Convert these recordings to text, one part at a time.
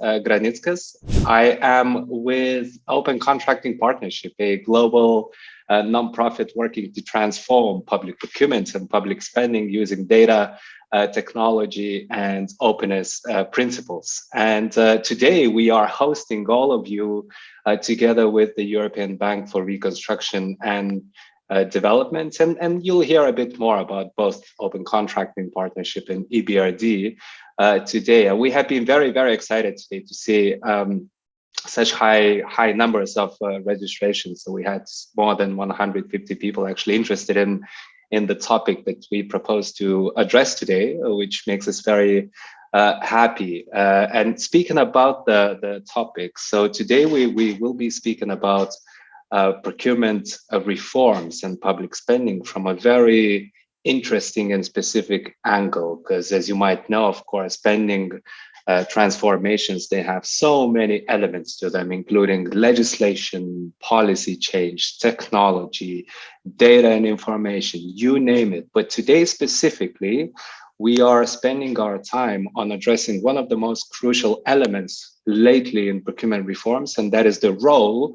Granickas. I am with Open Contracting Partnership, a global nonprofit working to transform public procurement and public spending using data, technology, and openness principles. And today we are hosting all of you together with the European Bank for Reconstruction and Development. And you'll hear a bit more about both Open Contracting Partnership and EBRD today. We have been very, very excited today to see such high numbers of registrations. So we had more than 150 people actually interested in the topic that we propose to address today, which makes us very happy. And speaking about the topic, so today we will be speaking about procurement reforms and public spending from a very interesting and specific angle, because as you might know, of course, spending transformations, they have so many elements to them, including legislation, policy change, technology, data and information, you name it. But today specifically, we are spending our time on addressing one of the most crucial elements lately in procurement reforms, and that is the role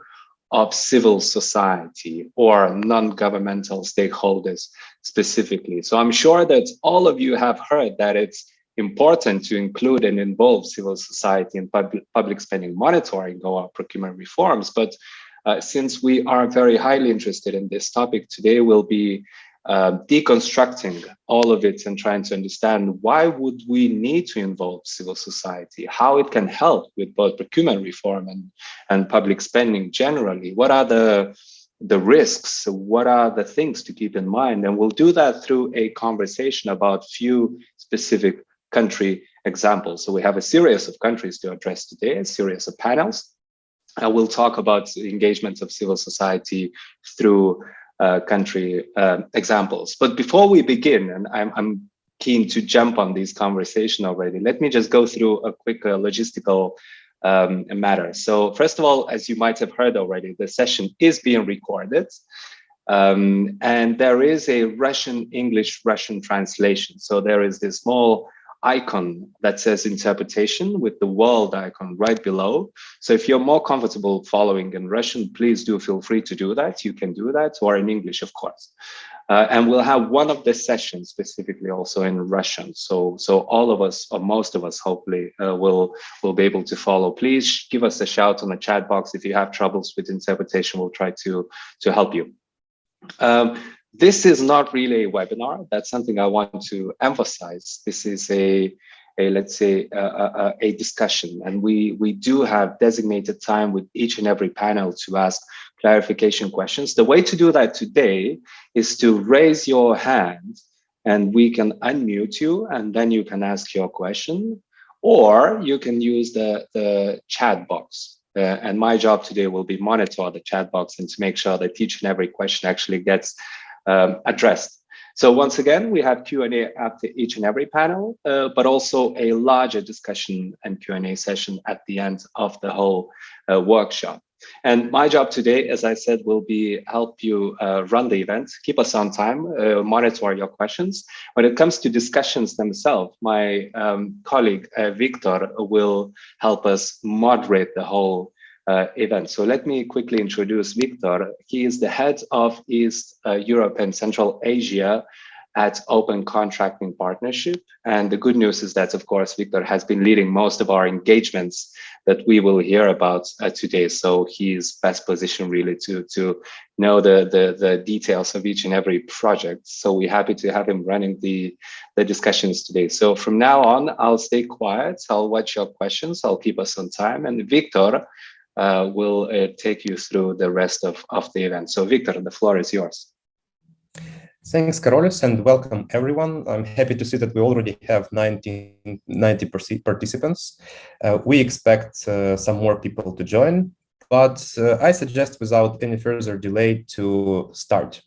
of civil society or non-governmental stakeholders specifically. So I'm sure that all of you have heard that it's important to include and involve civil society in public spending monitoring or procurement reforms. But since we are very highly interested in this topic, today we'll be deconstructing all of it and trying to understand why would we need to involve civil society, how it can help with both procurement reform and public spending generally. What are the risks? What are the things to keep in mind? And we'll do that through a conversation about few specific country examples. So we have a series of countries to address today, a series of panels. We'll talk about the engagement of civil society through country examples. But before we begin, and I'm keen to jump on this conversation already, let me just go through a quick logistical matter. So first of all, as you might have heard already, the session is being recorded. And there is a Russian, English, Russian translation. So there is this small icon that says interpretation with the world icon right below. So if you're more comfortable following in Russian, please do feel free to do that. You can do that, or in English, of course. And we'll have one of the sessions specifically also in Russian. So all of us, or most of us, hopefully, will be able to follow. Please give us a shout on the chat box if you have troubles with interpretation. We'll try to help you. This is not really a webinar. That's something I want to emphasize. This is a let's say a discussion, and we do have designated time with each and every panel to ask clarification questions. The way to do that today is to raise your hand, and we can unmute you, and then you can ask your question, or you can use the chat box. And my job today will be monitor the chat box and to make sure that each and every question actually gets addressed. So once again, we have Q&A after each and every panel, but also a larger discussion and Q&A session at the end of the whole workshop. And my job today, as I said, will be help you run the event, keep us on time, monitor your questions. When it comes to discussions themselves, my colleague Viktor will help us moderate the whole event. So let me quickly introduce Viktor. He is the head of East Europe and Central Asia at Open Contracting Partnership. And the good news is that, of course, Viktor has been leading most of our engagements that we will hear about today. So he's best positioned really to know the details of each and every project. So we're happy to have him running the discussions today. So from now on, I'll stay quiet. I'll watch your questions. I'll keep us on time. And Viktor will take you through the rest of the event. So Viktor, the floor is yours. Thanks, Karolis, and welcome everyone. I'm happy to see that we already have 90 participants. We expect some more people to join, but I suggest without any further delay to start.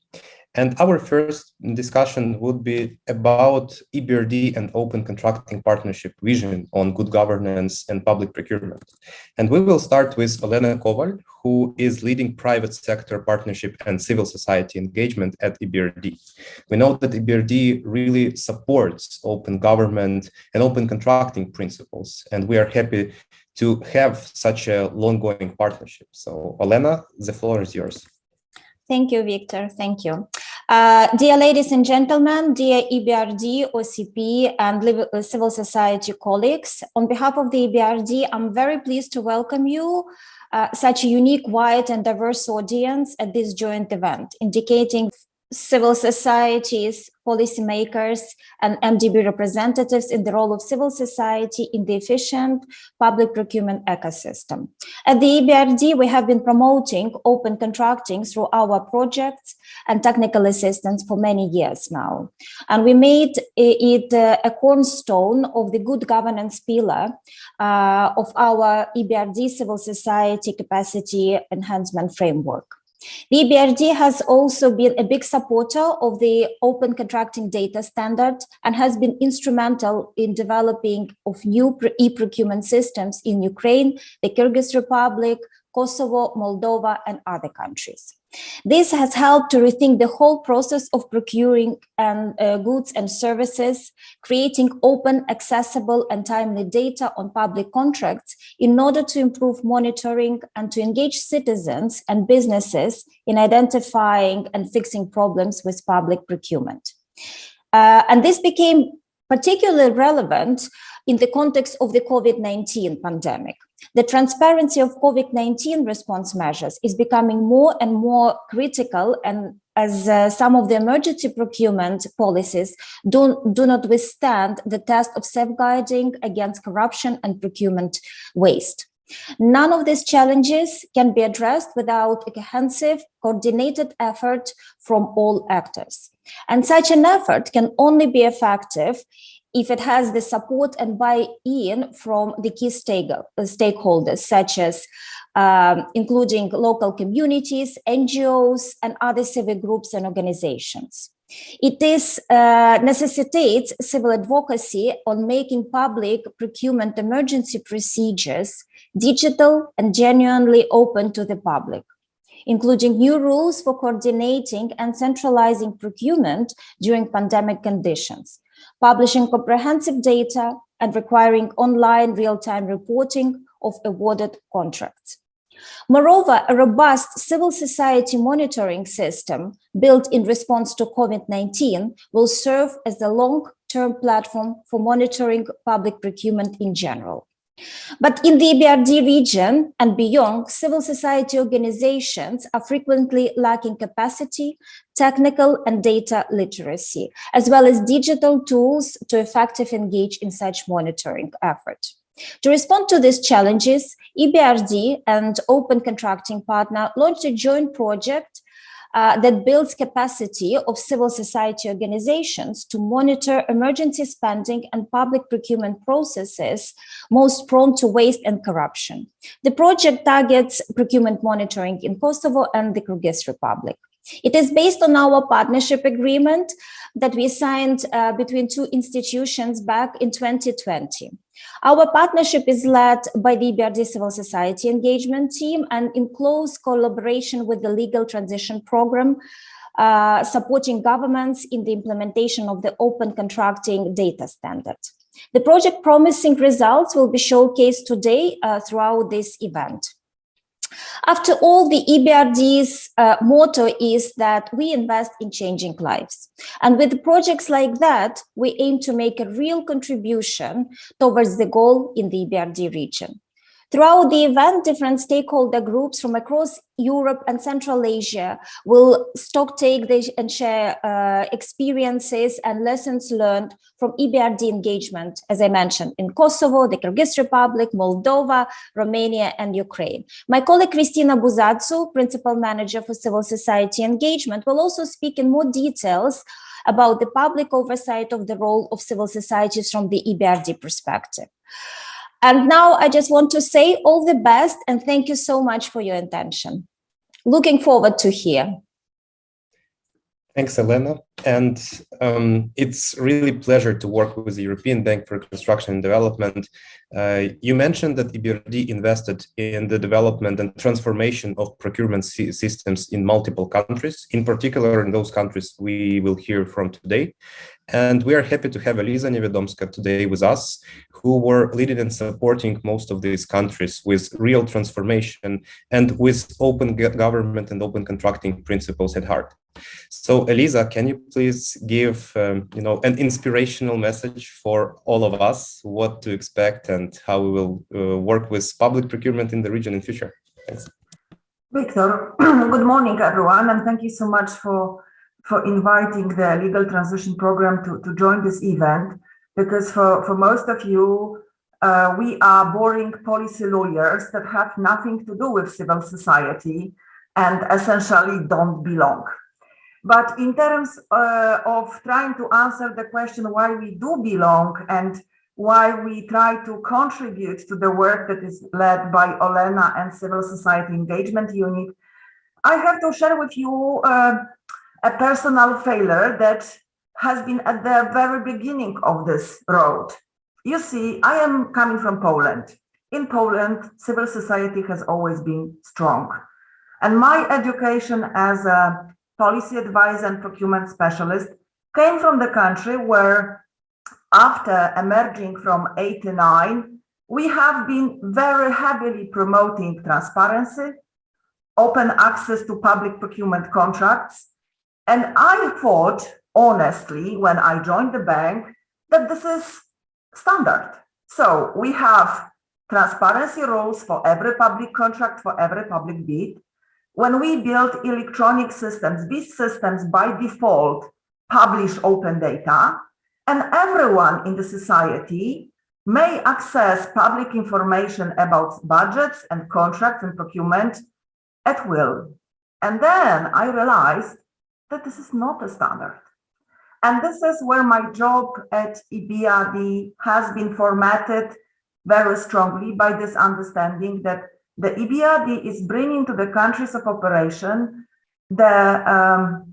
And our first discussion would be about EBRD and Open Contracting Partnership vision on good governance and public procurement. And we will start with Olena Koval, who is leading private sector partnership and civil society engagement at EBRD. We know that EBRD really supports open government and open contracting principles, and we are happy to have such a long-going partnership. So, Olena, the floor is yours. Thank you, Viktor. Thank you. Dear ladies and gentlemen, dear EBRD, OCP, and civil society colleagues, on behalf of the EBRD, I'm very pleased to welcome you, such a unique, wide, and diverse audience at this joint event, indicating civil societies, policymakers, and MDB representatives in the role of civil society in the efficient public procurement ecosystem. At the EBRD, we have been promoting open contracting through our projects and technical assistance for many years now. And we made it a cornerstone of the good governance pillar of our EBRD civil society capacity enhancement framework. The EBRD has also been a big supporter of the open contracting data standard and has been instrumental in developing of new e-procurement systems in Ukraine, the Kyrgyz Republic, Kosovo, Moldova, and other countries. This has helped to rethink the whole process of procuring goods and services, creating open, accessible, and timely data on public contracts in order to improve monitoring and to engage citizens and businesses in identifying and fixing problems with public procurement. And this became particularly relevant in the context of the COVID-19 pandemic. The transparency of COVID-19 response measures is becoming more and more critical, and as some of the emergency procurement policies do not withstand the test of safeguarding against corruption and procurement waste. None of these challenges can be addressed without a cohesive, coordinated effort from all actors. And such an effort can only be effective if it has the support and buy-in from the key stakeholders, such as including local communities, NGOs, and other civic groups and organizations. It necessitates civil advocacy on making public procurement emergency procedures digital and genuinely open to the public, including new rules for coordinating and centralizing procurement during pandemic conditions, publishing comprehensive data, and requiring online real-time reporting of awarded contracts. Moreover, a robust civil society monitoring system built in response to COVID-19 will serve as a long-term platform for monitoring public procurement in general. But in the EBRD region and beyond, civil society organizations are frequently lacking capacity, technical and data literacy, as well as digital tools to effectively engage in such monitoring effort. To respond to these challenges, EBRD and Open Contracting Partner launched a joint project that builds capacity of civil society organizations to monitor emergency spending and public procurement processes most prone to waste and corruption. The project targets procurement monitoring in Kosovo and the Kyrgyz Republic. It is based on our partnership agreement that we signed between two institutions back in 2020. Our partnership is led by the EBRD Civil Society Engagement Team and in close collaboration with the Legal Transition Program, supporting governments in the implementation of the Open Contracting Data Standard. The project promising results will be showcased today throughout this event. After all, the EBRD's motto is that we invest in changing lives. And with projects like that, we aim to make a real contribution towards the goal in the EBRD region. Throughout the event, different stakeholder groups from across Europe and Central Asia will stocktake and share experiences and lessons learned from EBRD engagement, as I mentioned, in Kosovo, the Kyrgyz Republic, Moldova, Romania, and Ukraine. My colleague Cristina Buzasu, Principal Manager for Civil Society Engagement, will also speak in more details about the public oversight of the role of civil societies from the EBRD perspective. And now I just want to say all the best and thank you so much for your attention. Looking forward to hear. Thanks, Elena. And it's really a pleasure to work with the European Bank for Reconstruction and Development. You mentioned that EBRD invested in the development and transformation of procurement systems in multiple countries, in particular in those countries we will hear from today. And we are happy to have Eliza Niewiadomska today with us, who were leading and supporting most of these countries with real transformation and with open government and open contracting principles at heart. So Eliza, can you please give an inspirational message for all of us, what to expect and how we will work with public procurement in the region in future? Thanks. Viktor, good morning, everyone, and thank you so much for inviting the Legal Transition Program to join this event, because for most of you, we are boring policy lawyers that have nothing to do with civil society and essentially don't belong. But in terms of trying to answer the question why we do belong and why we try to contribute to the work that is led by Olena and Civil Society Engagement Unit, I have to share with you a personal failure that has been at the very beginning of this road. You see, I am coming from Poland. In Poland, civil society has always been strong. And my education as a policy advisor and procurement specialist came from the country where, after emerging from '89, we have been very heavily promoting transparency, open access to public procurement contracts. And I thought, honestly, when I joined the bank, that this is standard. So we have transparency rules for every public contract, for every public bid. When we build electronic systems, these systems by default publish open data, and everyone in the society may access public information about budgets and contracts and procurement at will. And then I realized that this is not a standard. And this is where my job at EBRD has been formatted very strongly by this understanding that the EBRD is bringing to the countries of operation the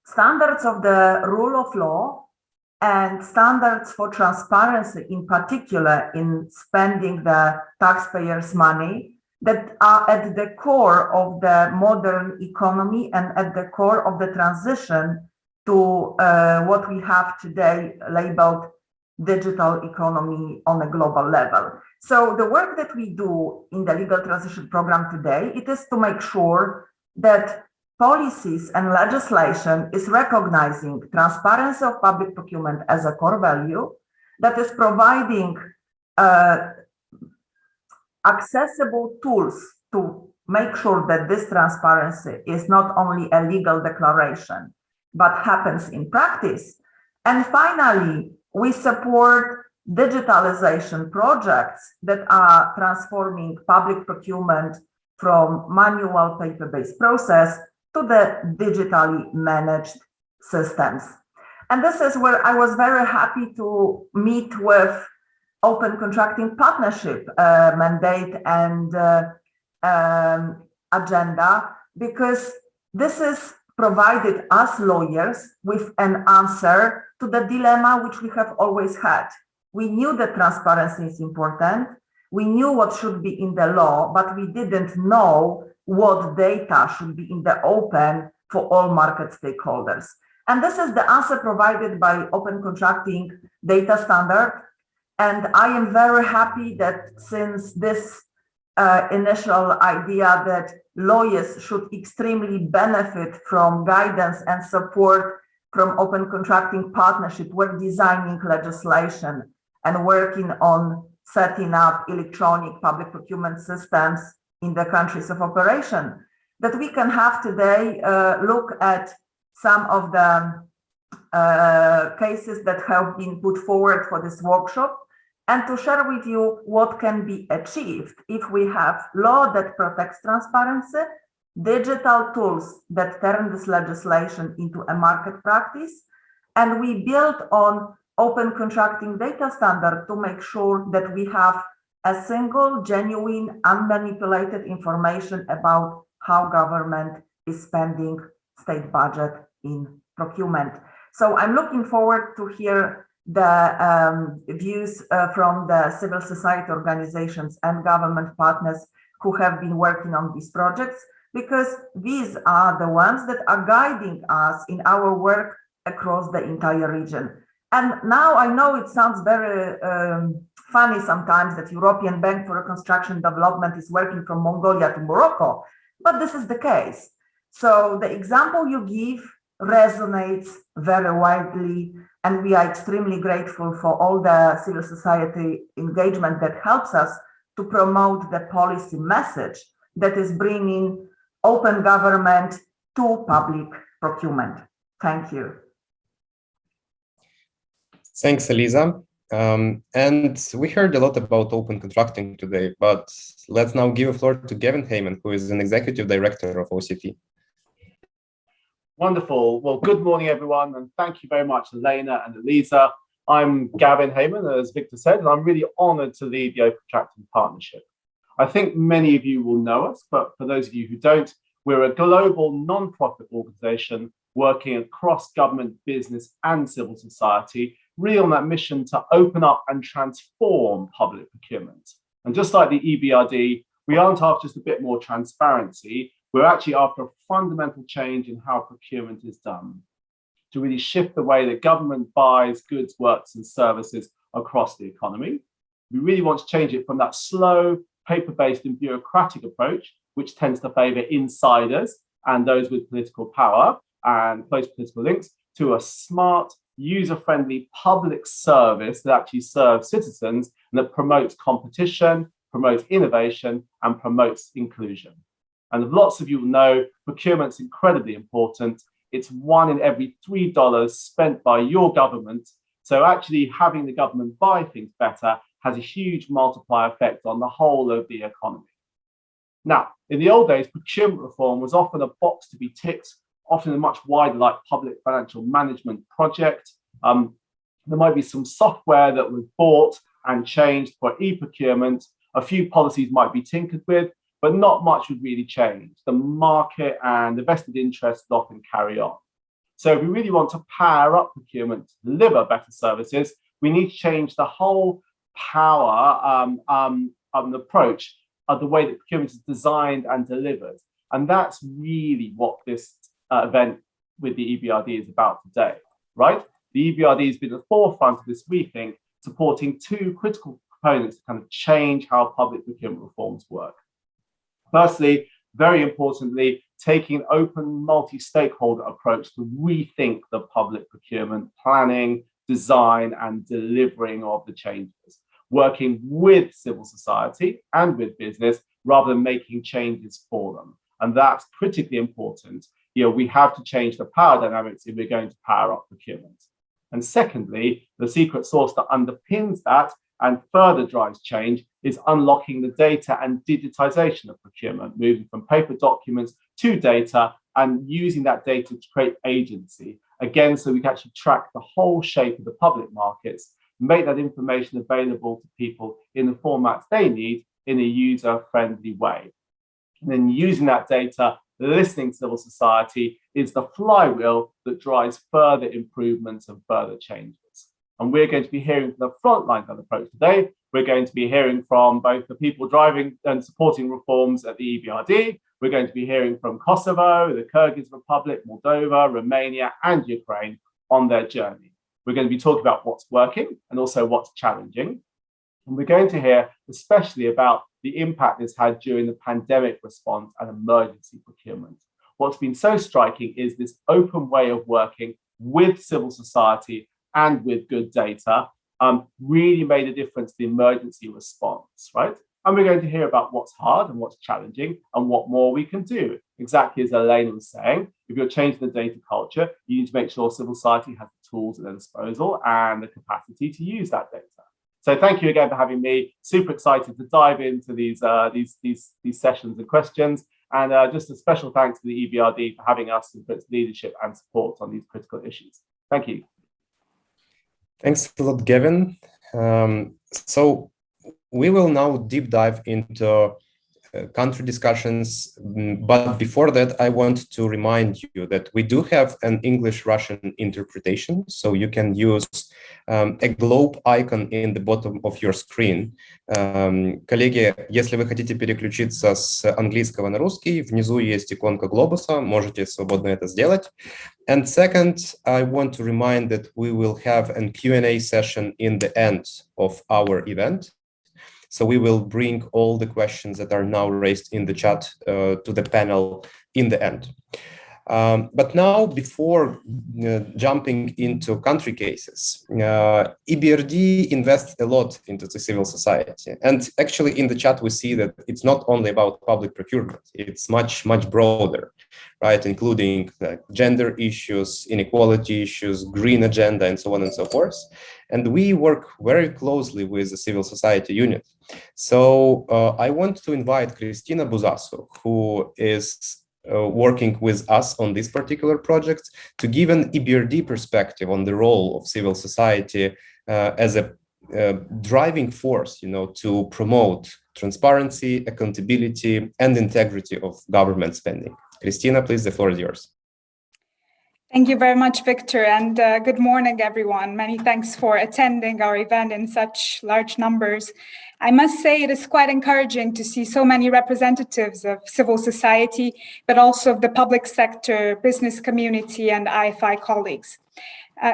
standards of the rule of law and standards for transparency, in particular in spending the taxpayers' money, that are at the core of the modern economy and at the core of the transition to what we have today labeled digital economy on a global level. So the work that we do in the Legal Transition Program today, it is to make sure that policies and legislation is recognizing transparency of public procurement as a core value, that is providing accessible tools to make sure that this transparency is not only a legal declaration, but happens in practice. And finally, we support digitalization projects that are transforming public procurement from manual paper-based process to the digitally managed systems. And this is where I was very happy to meet with Open Contracting Partnership mandate and agenda, because this is provided us lawyers with an answer to the dilemma which we have always had. We knew that transparency is important. We knew what should be in the law, but we didn't know what data should be in the open for all market stakeholders. And this is the answer provided by Open Contracting Data Standard. And I am very happy that since this initial idea that lawyers should extremely benefit from guidance and support from Open Contracting Partnership, we're designing legislation and working on setting up electronic public procurement systems in the countries of operation, that we can have today look at some of the cases that have been put forward for this workshop, and to share with you what can be achieved if we have law that protects transparency, digital tools that turn this legislation into a market practice, and we build on Open Contracting Data Standard to make sure that we have a single, genuine, unmanipulated information about how government is spending state budget in procurement. So I'm looking forward to hear the views from the civil society organizations and government partners who have been working on these projects, because these are the ones that are guiding us in our work across the entire region. And now I know it sounds very funny sometimes that European Bank for Reconstruction Development is working from Mongolia to Morocco, but this is the case. So the example you give resonates very widely, and we are extremely grateful for all the civil society engagement that helps us to promote the policy message that is bringing open government to public procurement. Thank you. Thanks, Eliza. And we heard a lot about open contracting today, but let's now give the floor to Gavin Hayman, who is an executive director of OCP. Wonderful. Well, good morning, everyone, and thank you very much, Olena and Eliza. I'm Gavin Hayman, as Victor said, and I'm really honored to lead the Open Contracting Partnership. I think many of you will know us, but for those of you who don't, we're a global non-profit organization working across government, business, and civil society, really on that mission to open up and transform public procurement. And just like the EBRD, we aren't after just a bit more transparency, we're actually after a fundamental change in how procurement is done, to really shift the way that government buys goods, works, and services across the economy. We really want to change it from that slow, paper-based and bureaucratic approach, which tends to favor insiders and those with political power and close political links, to a smart, user-friendly public service that actually serves citizens and that promotes competition, promotes innovation, and promotes inclusion. And as lots of you will know, procurement's incredibly important. It's $1 in every $3 spent by your government. So actually having the government buy things better has a huge multiplier effect on the whole of the economy. Now, in the old days, procurement reform was often a box to be ticked, often a much wider like public financial management project. There might be some software that was bought and changed for e-procurement. A few policies might be tinkered with, but not much would really change. The market and the vested interests often carry on. So if we really want to power up procurement to deliver better services, we need to change the whole power approach of the way that procurement is designed and delivered. And that's really what this event with the EBRD is about today, right? The EBRD has been at the forefront of this rethink, supporting two critical components to kind of change how public procurement reforms work. Firstly, very importantly, taking an open multi-stakeholder approach to rethink the public procurement planning, design, and delivering of the changes, working with civil society and with business rather than making changes for them. And that's critically important. You know, we have to change the power dynamics if we're going to power up procurement. And secondly, the secret sauce that underpins that and further drives change is unlocking the data and digitization of procurement, moving from paper documents to data and using that data to create agency, again, so we can actually track the whole shape of the public markets, make that information available to people in the formats they need in a user-friendly way. And then using that data, listening to civil society is the flywheel that drives further improvements and further changes. And we're going to be hearing from the front line of that approach today. We're going to be hearing from both the people driving and supporting reforms at the EBRD. We're going to be hearing from Kosovo, the Kyrgyz Republic, Moldova, Romania, and Ukraine on their journey. We're going to be talking about what's working and also what's challenging. And we're going to hear especially about the impact it's had during the pandemic response and emergency procurement. What's been so striking is this open way of working with civil society and with good data really made a difference to the emergency response, right? And we're going to hear about what's hard and what's challenging and what more we can do. Exactly as Olena was saying, if you're changing the data culture, you need to make sure civil society has the tools at their disposal and the capacity to use that data. So thank you again for having me. Super excited to dive into these sessions and questions. And just a special thanks to the EBRD for having us and for its leadership and support on these critical issues. Thank you. Thanks a lot, Gavin. So we will now deep dive into country discussions. But before that, I want to remind you that we do have an English-Russian interpretation, so you can use a globe icon in the bottom of your screen. Коллеги, если вы хотите переключиться с английского на русский, внизу есть иконка глобуса, можете свободно это сделать. And second, I want to remind that we will have a Q&A session in the end of our event. So we will bring all the questions that are now raised in the chat to the panel in the end. But now, before jumping into country cases, EBRD invests a lot into the civil society. And actually in the chat, we see that it's not only about public procurement, it's much, much broader, right? Including gender issues, inequality issues, green agenda, and so on and so forth. And we work very closely with the civil society unit. So I want to invite Cristina Buzasu, who is working with us on this particular project, to give an EBRD perspective on the role of civil society as a driving force, to promote transparency, accountability, and integrity of government spending. Cristina, please, the floor is yours. Thank you very much, Victor, and good morning, everyone. Many thanks for attending our event in such large numbers. I must say it is quite encouraging to see so many representatives of civil society, but also of the public sector, business community, and IFI colleagues.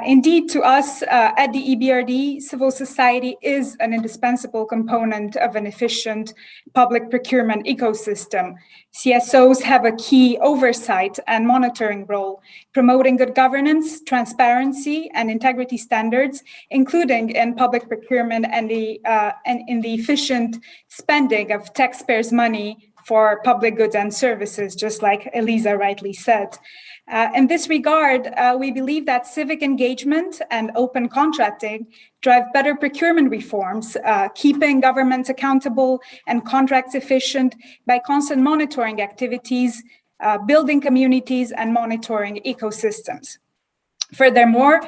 Indeed, to us at the EBRD, civil society is an indispensable component of an efficient public procurement ecosystem. CSOs have a key oversight and monitoring role, promoting good governance, transparency, and integrity standards, including in public procurement and in the efficient spending of taxpayers' money for public goods and services, just like Eliza rightly said. In this regard, we believe that civic engagement and open contracting drive better procurement reforms, keeping governments accountable and contracts efficient by constant monitoring activities, building communities, and monitoring ecosystems. Furthermore,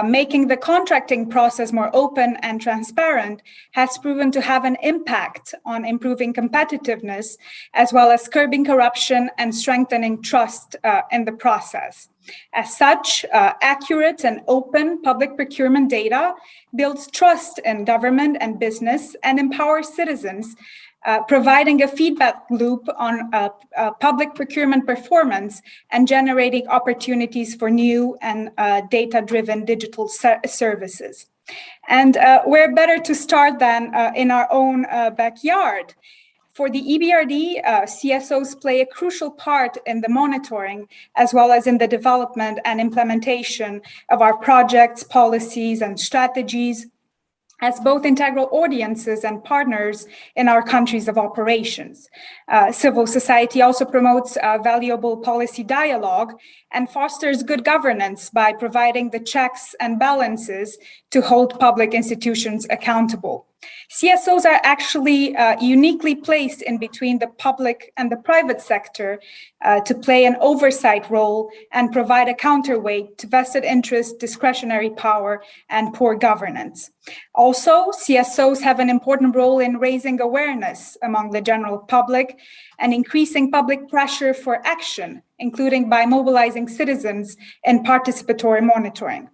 making the contracting process more open and transparent has proven to have an impact on improving competitiveness, as well as curbing corruption and strengthening trust in the process. As such, accurate and open public procurement data builds trust in government and business and empowers citizens, providing a feedback loop on public procurement performance and generating opportunities for new and data-driven digital services. And where better to start than in our own backyard? For the EBRD, CSOs play a crucial part in the monitoring, as well as in the development and implementation of our projects, policies, and strategies, as both integral audiences and partners in our countries of operations. Civil society also promotes valuable policy dialogue and fosters good governance by providing the checks and balances to hold public institutions accountable. CSOs are actually uniquely placed in between the public and the private sector to play an oversight role and provide a counterweight to vested interest, discretionary power, and poor governance. Also, CSOs have an important role in raising awareness among the general public and increasing public pressure for action, including by mobilizing citizens in participatory monitoring.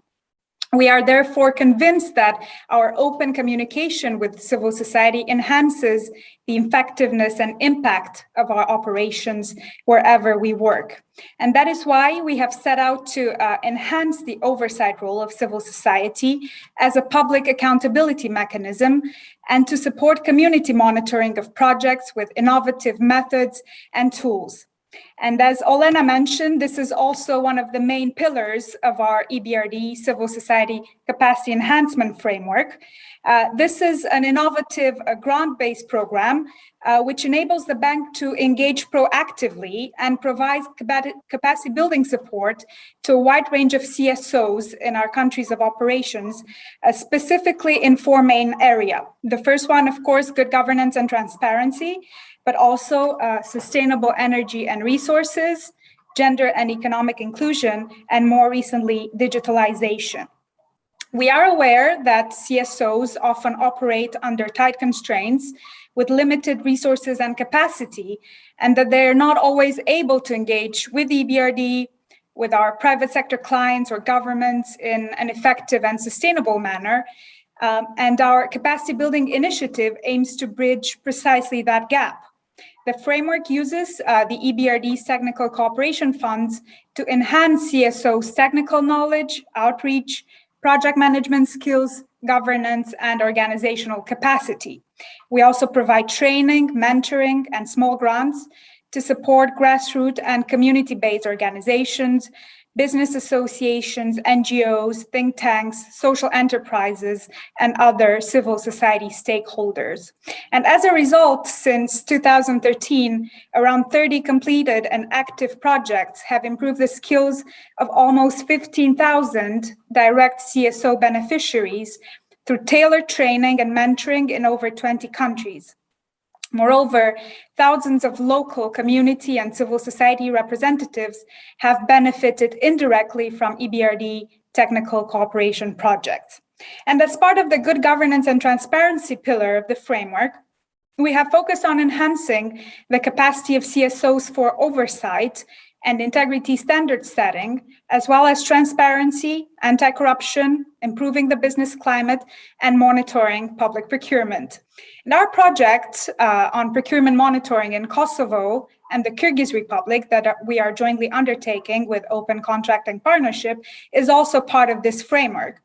We are therefore convinced that our open communication with civil society enhances the effectiveness and impact of our operations wherever we work. And that is why we have set out to enhance the oversight role of civil society as a public accountability mechanism and to support community monitoring of projects with innovative methods and tools. And as Olena mentioned, this is also one of the main pillars of our EBRD Civil Society Capacity Enhancement Framework. This is an innovative grant-based program which enables the bank to engage proactively and provides capacity building support to a wide range of CSOs in our countries of operations, specifically in four main areas. The first one, of course, good governance and transparency, but also sustainable energy and resources, gender and economic inclusion, and more recently, digitalization. We are aware that CSOs often operate under tight constraints with limited resources and capacity, and that they're not always able to engage with EBRD, with our private sector clients or governments in an effective and sustainable manner. And our capacity building initiative aims to bridge precisely that gap. The framework uses the EBRD's technical cooperation funds to enhance CSO's technical knowledge, outreach, project management skills, governance, and organizational capacity. We also provide training, mentoring, and small grants to support grassroots and community-based organizations, business associations, NGOs, think tanks, social enterprises, and other civil society stakeholders. And as a result, since 2013, around 30 completed and active projects have improved the skills of almost 15,000 direct CSO beneficiaries through tailored training and mentoring in over 20 countries. Moreover, thousands of local community and civil society representatives have benefited indirectly from EBRD technical cooperation projects. And as part of the good governance and transparency pillar of the framework, we have focused on enhancing the capacity of CSOs for oversight and integrity standard setting, as well as transparency, anti-corruption, improving the business climate, and monitoring public procurement. And our project on procurement monitoring in Kosovo and the Kyrgyz Republic that we are jointly undertaking with Open Contracting Partnership is also part of this framework.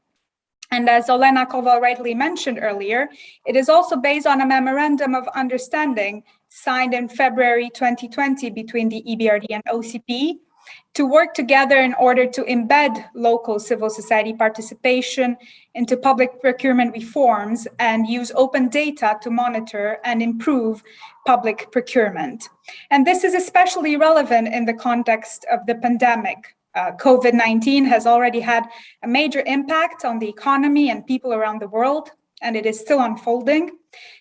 And as Olena Koval rightly mentioned earlier, it is also based on a memorandum of understanding signed in February 2020 between the EBRD and OCP to work together in order to embed local civil society participation into public procurement reforms and use open data to monitor and improve public procurement. And this is especially relevant in the context of the pandemic. COVID-19 has already had a major impact on the economy and people around the world, and it is still unfolding.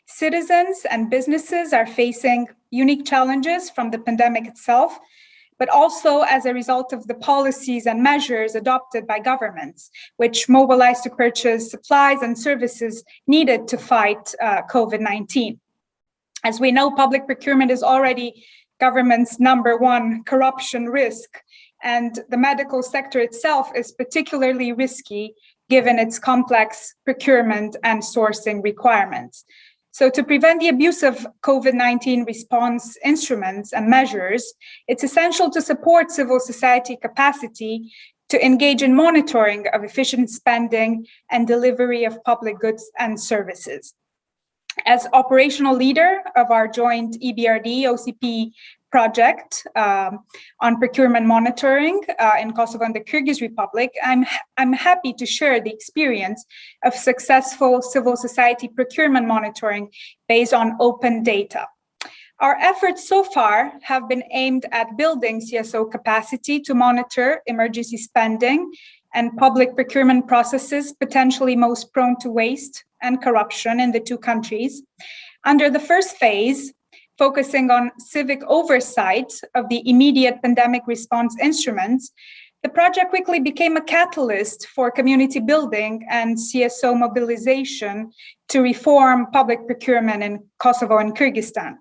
Citizens and businesses are facing unique challenges from the pandemic itself, but also as a result of the policies and measures adopted by governments, which mobilize to purchase supplies and services needed to fight COVID-19. As we know, public procurement is already government's #1 corruption risk, and the medical sector itself is particularly risky given its complex procurement and sourcing requirements. So to prevent the abuse of COVID-19 response instruments and measures, it's essential to support civil society capacity to engage in monitoring of efficient spending and delivery of public goods and services. As operational leader of our joint EBRD-OCP project on procurement monitoring in Kosovo and the Kyrgyz Republic, I'm happy to share the experience of successful civil society procurement monitoring based on open data. Our efforts so far have been aimed at building CSO capacity to monitor emergency spending and public procurement processes potentially most prone to waste and corruption in the two countries. Under the first phase, focusing on civic oversight of the immediate pandemic response instruments, the project quickly became a catalyst for community building and CSO mobilization to reform public procurement in Kosovo and Kyrgyzstan.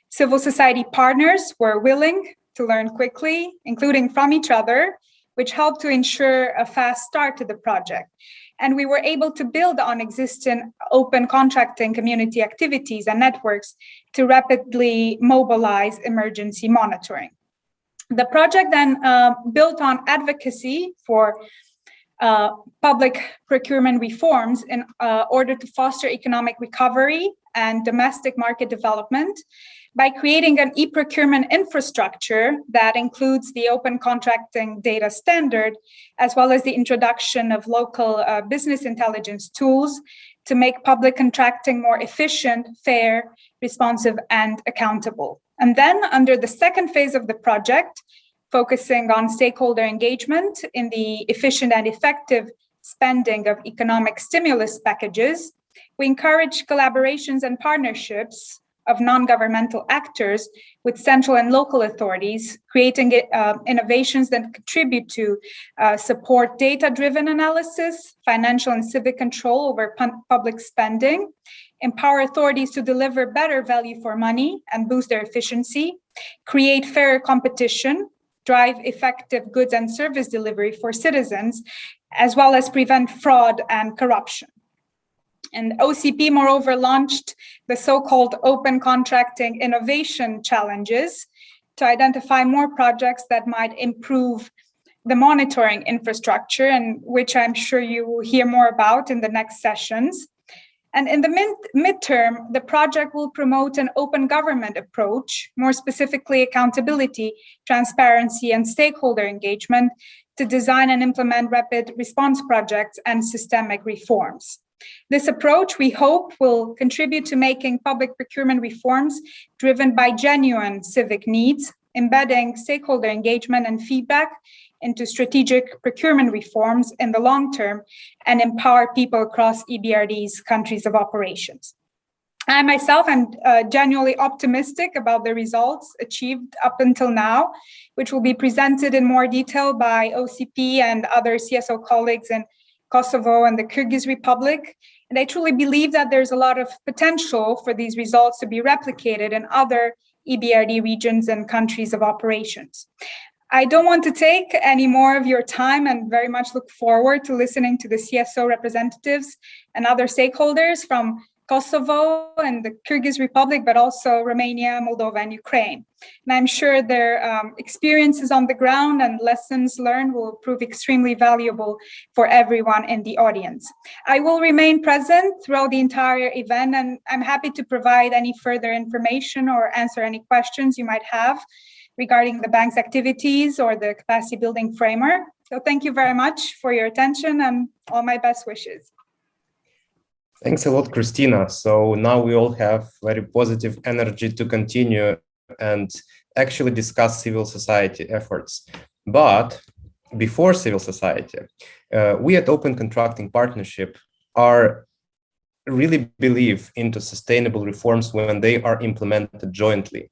Civil society partners were willing to learn quickly, including from each other, which helped to ensure a fast start to the project. And we were able to build on existing open contracting community activities and networks to rapidly mobilize emergency monitoring. The project then built on advocacy for public procurement reforms in order to foster economic recovery and domestic market development by creating an e-procurement infrastructure that includes the open contracting data standard, as well as the introduction of local business intelligence tools to make public contracting more efficient, fair, responsive, and accountable. And then under the second phase of the project, focusing on stakeholder engagement in the efficient and effective spending of economic stimulus packages, we encourage collaborations and partnerships of non-governmental actors with central and local authorities, creating innovations that contribute to support data-driven analysis, financial and civic control over public spending, empower authorities to deliver better value for money and boost their efficiency, create fairer competition, drive effective goods and service delivery for citizens, as well as prevent fraud and corruption. And OCP, moreover, launched the so-called Open Contracting Innovation Challenges to identify more projects that might improve the monitoring infrastructure, and which I'm sure you will hear more about in the next sessions. And in the midterm, the project will promote an open government approach, more specifically accountability, transparency, and stakeholder engagement to design and implement rapid response projects and systemic reforms. This approach, we hope, will contribute to making public procurement reforms driven by genuine civic needs, embedding stakeholder engagement and feedback into strategic procurement reforms in the long term, and empower people across EBRD's countries of operations. I myself am genuinely optimistic about the results achieved up until now, which will be presented in more detail by OCP and other CSO colleagues in Kosovo and the Kyrgyz Republic. And I truly believe that there's a lot of potential for these results to be replicated in other EBRD regions and countries of operations. I don't want to take any more of your time and very much look forward to listening to the CSO representatives and other stakeholders from Kosovo and the Kyrgyz Republic, but also Romania, Moldova, and Ukraine. And I'm sure their experiences on the ground and lessons learned will prove extremely valuable for everyone in the audience. I will remain present throughout the entire event, and I'm happy to provide any further information or answer any questions you might have regarding the bank's activities or the capacity building framework. So thank you very much for your attention and all my best wishes. Thanks a lot, Cristina. So now we all have very positive energy to continue and actually discuss civil society efforts. But before civil society, we at Open Contracting Partnership really believe into sustainable reforms when they are implemented jointly,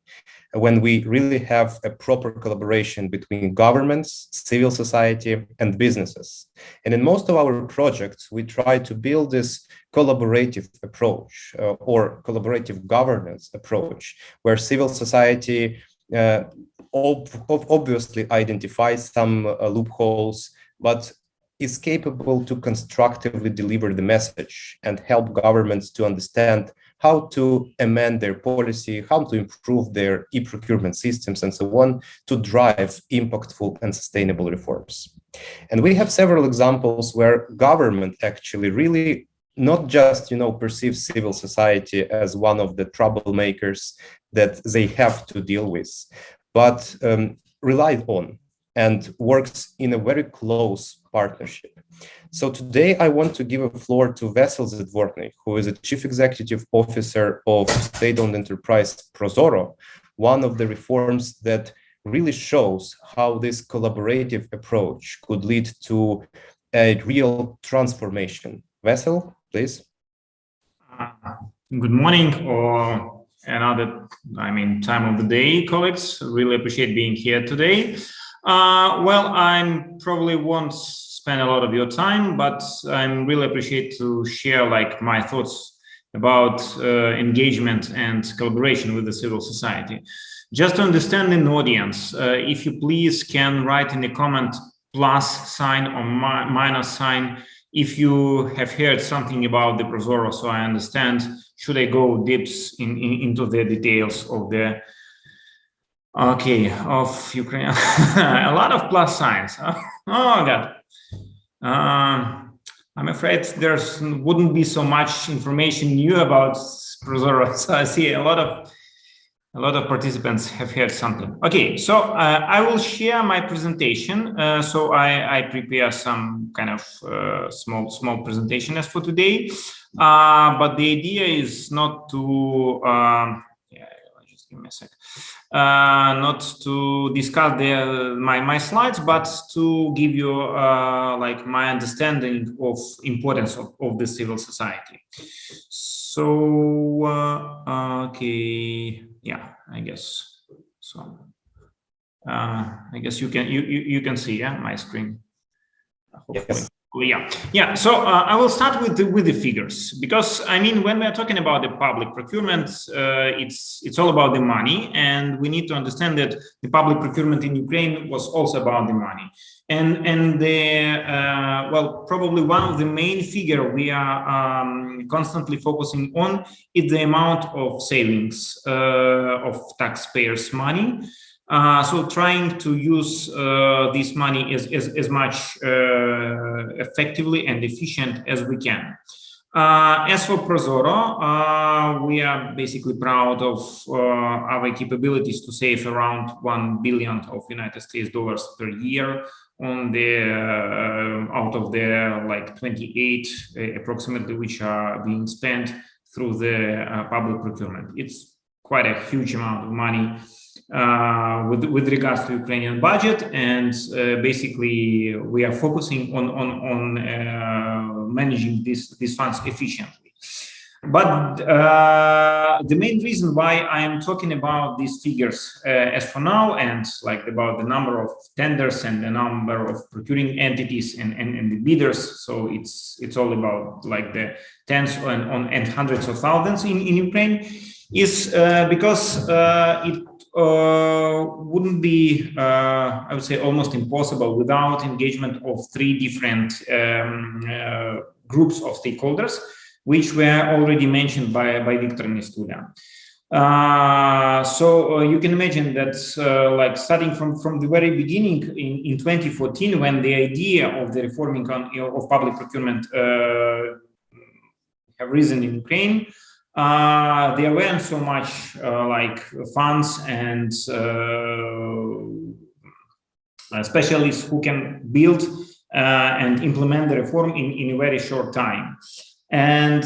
when we really have a proper collaboration between governments, civil society, and businesses. And in most of our projects, we try to build this collaborative approach or collaborative governance approach, where civil society obviously identifies some loopholes, but is capable to constructively deliver the message and help governments to understand how to amend their policy, how to improve their e-procurement systems, and so on, to drive impactful and sustainable reforms. And we have several examples where government actually really not just, perceives civil society as one of the troublemakers that they have to deal with, but relied on and works in a very close partnership. So today I want to give a floor to Vasyl Zadvornyy, who is a Chief Executive Officer of state-owned enterprise Prozoro, one of the reforms that really shows how this collaborative approach could lead to a real transformation. Vasyl, please. Good morning, or another, time of the day, colleagues. Really appreciate being here today. Well, I probably won't spend a lot of your time, but I really appreciate to share my thoughts about engagement and collaboration with the civil society. Just to understand in the audience, if you please can write in the comment plus sign or minus sign if you have heard something about the Prozoro, so I understand should I go deeps into the details of the of Ukraine. A lot of plus signs. Oh God. I'm afraid there's wouldn't be so much information new about Prozoro. So I see a lot of participants have heard something. Okay, so I will share my presentation. So I prepare some kind of small presentation as for today. But the idea is not to just give me a sec. Not to discuss my slides, but to give you my understanding of importance of the civil society. So okay, yeah, I guess so. I guess you can see my screen. Yes. Yeah. So I will start with the figures, because I mean, when we are talking about the public procurement, it's all about the money, and we need to understand that the public procurement in Ukraine was also about the money. And well, probably one of the main figure we are constantly focusing on is the amount of savings of taxpayers' money. So trying to use this money as much effectively and efficient as we can. As for ProZorro, we are basically proud of our capabilities to save around $1 billion of United States dollars per year on the out of the like 28 approximately which are being spent through the public procurement. It's quite a huge amount of money with regards to Ukrainian budget, and basically we are focusing on managing these funds efficiently. But the main reason why I am talking about these figures as for now, and like about the number of tenders and the number of procuring entities and the bidders, so it's all about like the tens and hundreds of thousands in Ukraine, is because it wouldn't be, I would say, almost impossible without engagement of three different groups of stakeholders, which were already mentioned by Viktor Nestulia. So you can imagine that like starting from the very beginning in 2014, when the idea of the reforming of public procurement have risen in Ukraine, there weren't so much like funds and specialists who can build and implement the reform in a very short time. And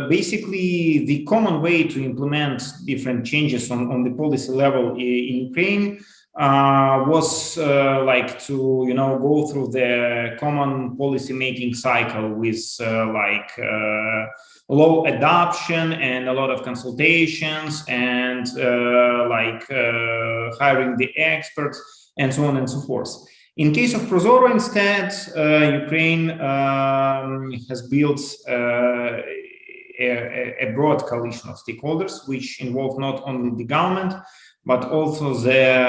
basically the common way to implement different changes on the policy level in Ukraine was like to, you know, go through the common policy making cycle with like low adoption and a lot of consultations and like hiring the experts and so on and so forth. In case of ProZorro, instead, Ukraine has built a broad coalition of stakeholders, which involve not only the government, but also the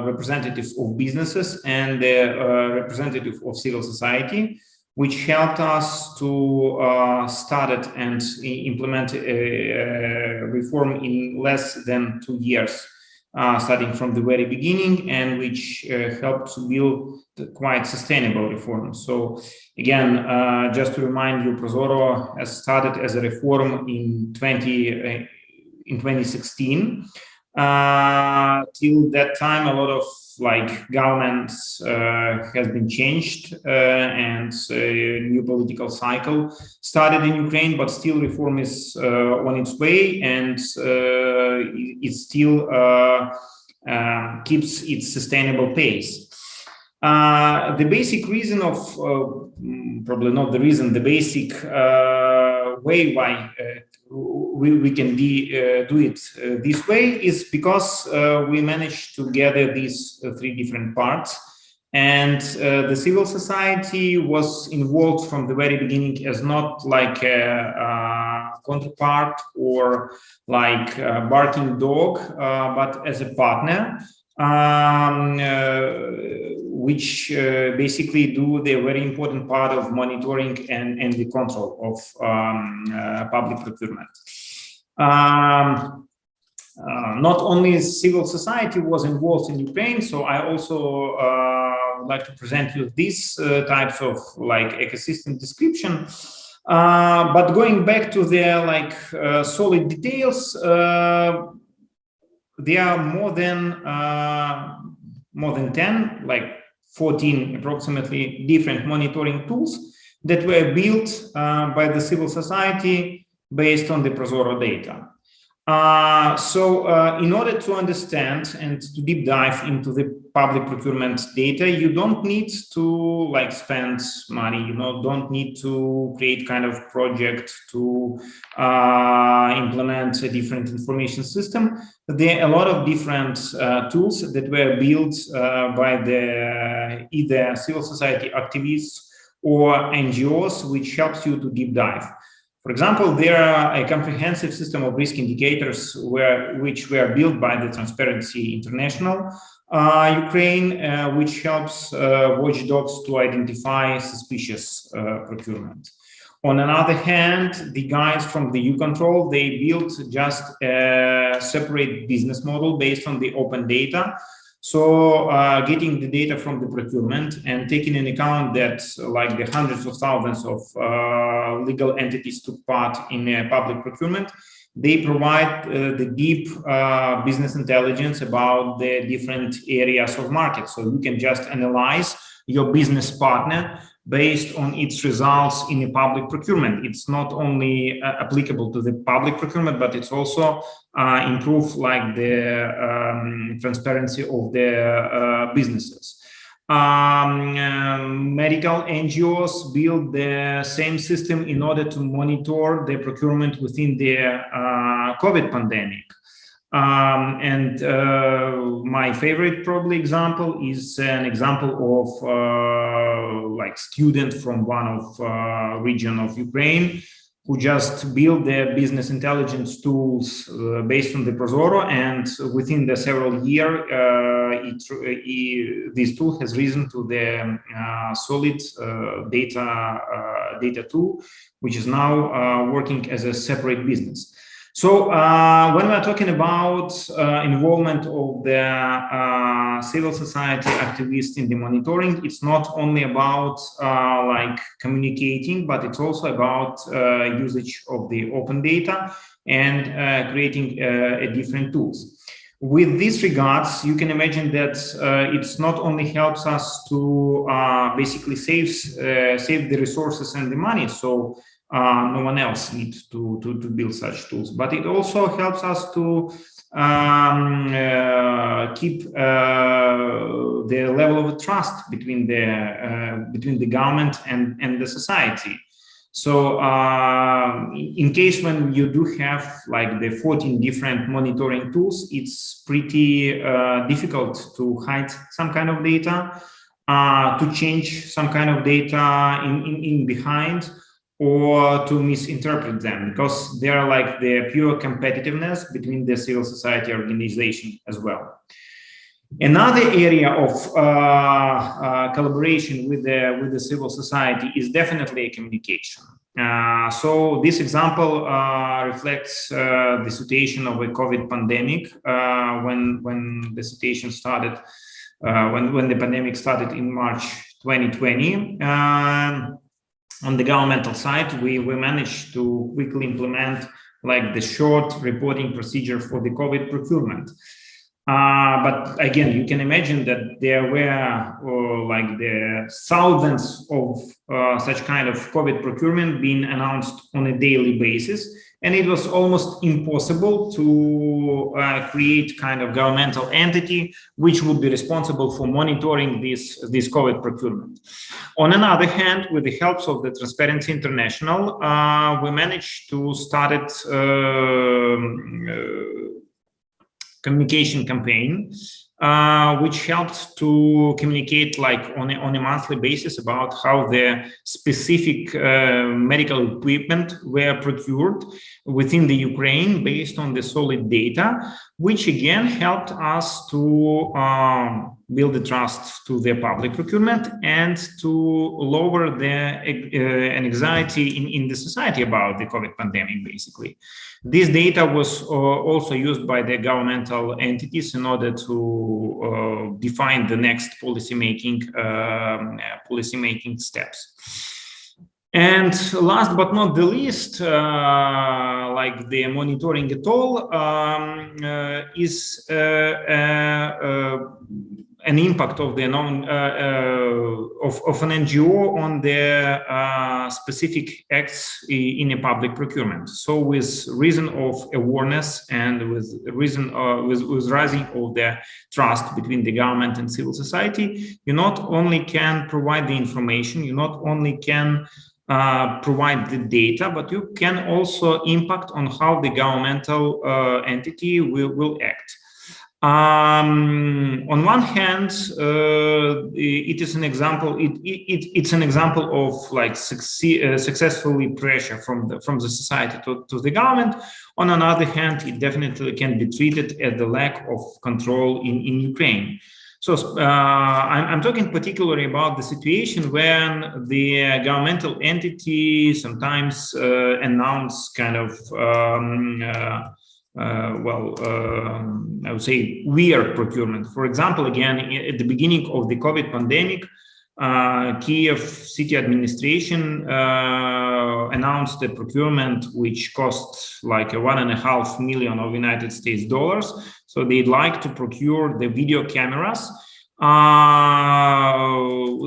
representatives of businesses and the representative of civil society, which helped us to start it and implement a reform in less than 2 years. Starting from the very beginning, and which helped to build quite sustainable reforms. So again, just to remind you, ProZorro has started as a reform in 2016. Till that time, a lot of like governments has been changed and a new political cycle started in Ukraine, but still reform is on its way, and it still keeps its sustainable pace. The basic reason of, probably not the reason, the basic way why we can do it this way is because we managed to gather these three different parts, and the civil society was involved from the very beginning as not like a counterpart or like a barking dog, but as a partner, which basically do the very important part of monitoring and the control of public procurement. Not only civil society was involved in Ukraine, so I also would like to present you these types of like ecosystem description. But going back to their like solid details, there are more than 10, like 14 approximately, different monitoring tools that were built by the civil society based on the ProZorro data. In order to understand and to deep dive into the public procurement data, you don't need to spend money, don't need to create kind of project to implement a different information system. There are a lot of different tools that were built by the either civil society activists or NGOs, which helps you to deep dive. For example, there are a comprehensive system of risk indicators which were built by the Transparency International Ukraine, which helps watchdogs to identify suspicious procurement. On another hand, the guys from the U-Control, they built just a separate business model based on the open data. So getting the data from the procurement and taking into account that the hundreds of thousands of legal entities took part in public procurement, they provide the deep business intelligence about the different areas of market. So you can just analyze your business partner based on its results in a public procurement. It's not only applicable to the public procurement, but it's also improve the transparency of the businesses. Medical NGOs build the same system in order to monitor the procurement within the COVID pandemic. My favorite probably example is an example of student from one of region of Ukraine who just built their business intelligence tools based on the Prozoro, and within the several years, this tool has risen to the solid data tool, which is now working as a separate business. So when we're talking about involvement of the civil society activists in the monitoring, it's not only about communicating, but it's also about usage of the open data and creating different tools. With these regards, you can imagine that it's not only helps us to basically save the resources and the money, so no one else needs to build such tools, but it also helps us to keep the level of trust between the government and the society. So in case when you do have the 14 different monitoring tools, it's pretty difficult to hide some kind of data, to change some kind of data in behind, or to misinterpret them, because they are the pure competitiveness between the civil society organization as well. Another area of collaboration with the civil society is definitely communication. So this example reflects the situation of a COVID pandemic when the situation started, when the pandemic started in March 2020. On the governmental side, we managed to quickly implement the short reporting procedure for the COVID procurement. But again, you can imagine that there were the thousands of such kind of COVID procurement being announced on a daily basis, and it was almost impossible to create kind of governmental entity which would be responsible for monitoring this COVID procurement. On another hand, with the help of the Transparency International, we managed to start communication campaign, which helped to communicate on a monthly basis about how the specific medical equipment were procured within the Ukraine based on the solid data, which again helped us to build the trust to the public procurement and to lower the anxiety in the society about the COVID pandemic, basically. This data was also used by the governmental entities in order to define the next policymaking steps. And last but not the least, the monitoring at all, is an impact of the of an NGO on their specific acts in a public procurement. So, with reason of awareness and with reason with rising of the trust between the government and civil society, you not only can provide the information, you not only can provide the data, but you can also impact on how the governmental entity will act. On one hand, it is an example. It's an example of like successfully pressure from the society to the government. On another hand, it definitely can be treated as the lack of control in Ukraine. So I'm talking particularly about the situation when the governmental entity sometimes announce kind of I would say weird procurement. For example, again, at the beginning of the COVID pandemic, Kiev city administration announced a procurement which cost like $1.5 million of United States dollars. So they'd like to procure the video cameras,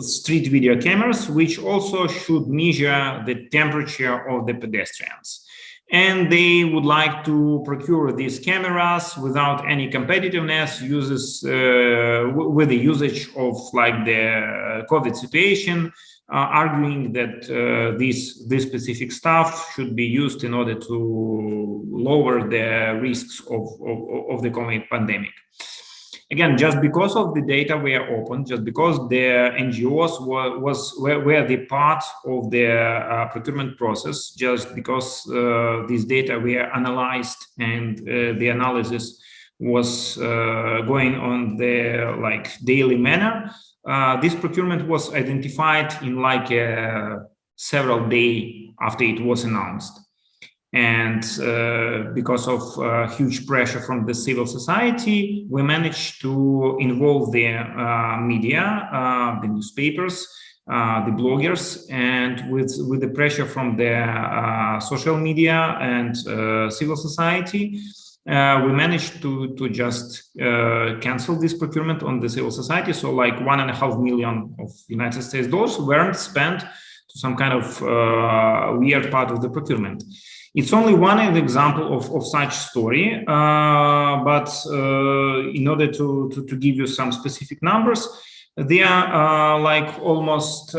street video cameras, which also should measure the temperature of the pedestrians. And they would like to procure these cameras without any competitiveness, with the usage of like the COVID situation, arguing that this specific stuff should be used in order to lower the risks of the COVID pandemic. Again, just because of the data were open, just because the NGOs were the part of the procurement process, just because these data were analyzed and the analysis was going on the like daily manner, this procurement was identified in like several days after it was announced. And because of huge pressure from the civil society, we managed to involve the media, the newspapers, the bloggers, and with the pressure from the social media and civil society, we managed to just cancel this procurement on the civil society. So like $1.5 million of United States dollars weren't spent to some kind of weird part of the procurement. It's only one example of such story, but in order to give you some specific numbers, there are like almost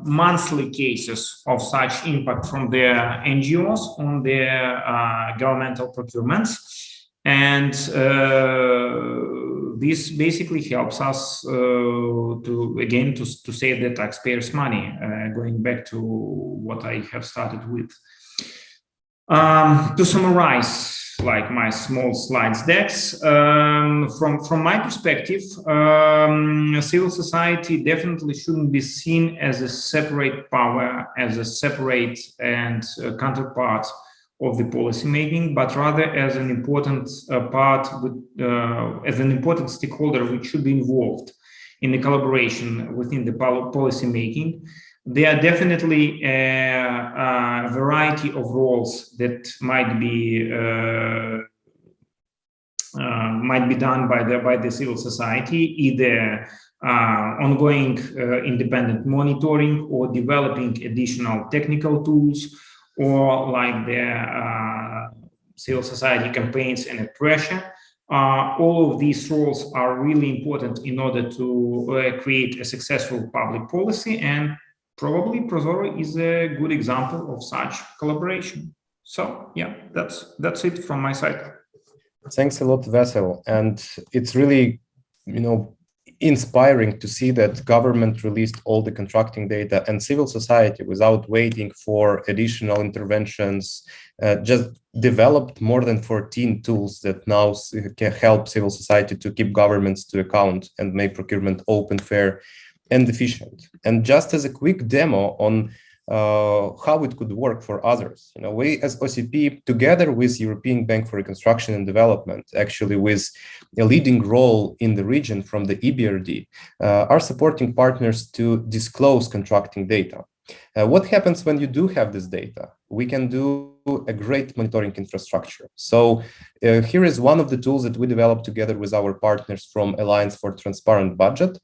monthly cases of such impact from the NGOs on their governmental procurements. And this basically helps us to save the taxpayers' money, going back to what I have started with. To summarize, like my small slides decks, from my perspective, civil society definitely shouldn't be seen as a separate power, as a separate and counterpart of the policy making, but rather as an important as an important stakeholder which should be involved in the collaboration within the policy making. There are definitely a variety of roles that might be done by the civil society, either ongoing independent monitoring or developing additional technical tools, or like the civil society campaigns and pressure. All of these roles are really important in order to create a successful public policy, and probably Prozoro is a good example of such collaboration. So yeah, that's it from my side. Thanks a lot, Vasyl. And it's really, inspiring to see that government released all the contracting data and civil society, without waiting for additional interventions, just developed more than 14 tools that now can help civil society to keep governments to account and make procurement open, fair, and efficient. And just as a quick demo on how it could work for others, we as OCP, together with European Bank for Reconstruction and Development, actually with a leading role in the region from the EBRD, are supporting partners to disclose contracting data. What happens when you do have this data? We can do a great monitoring infrastructure. So here is one of the tools that we developed together with our partners from Alliance for Transparent Budget.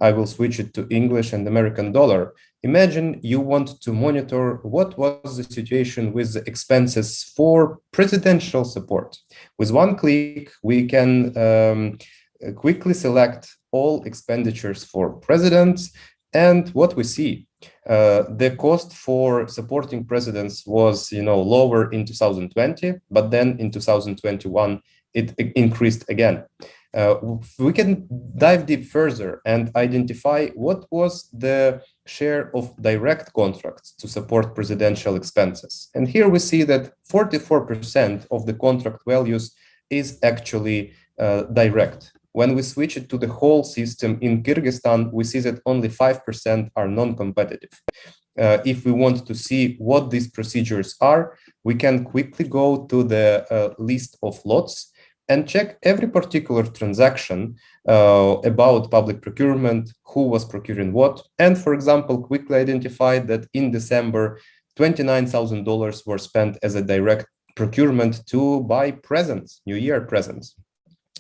I will switch it to English and American dollar. Imagine you want to monitor what was the situation with the expenses for presidential support. With one click, we can quickly select all expenditures for presidents, and what we see, the cost for supporting presidents was, lower in 2020, but then in 2021 it increased again. We can dive deep further and identify what was the share of direct contracts to support presidential expenses. And here we see that 44% of the contract values is actually direct. When we switch it to the whole system in Kyrgyzstan, we see that only 5% are non-competitive. If we want to see what these procedures are, we can quickly go to the list of lots and check every particular transaction about public procurement, who was procuring what, and, for example, quickly identify that in December, $29,000 were spent as a direct procurement to buy presents, New Year presents.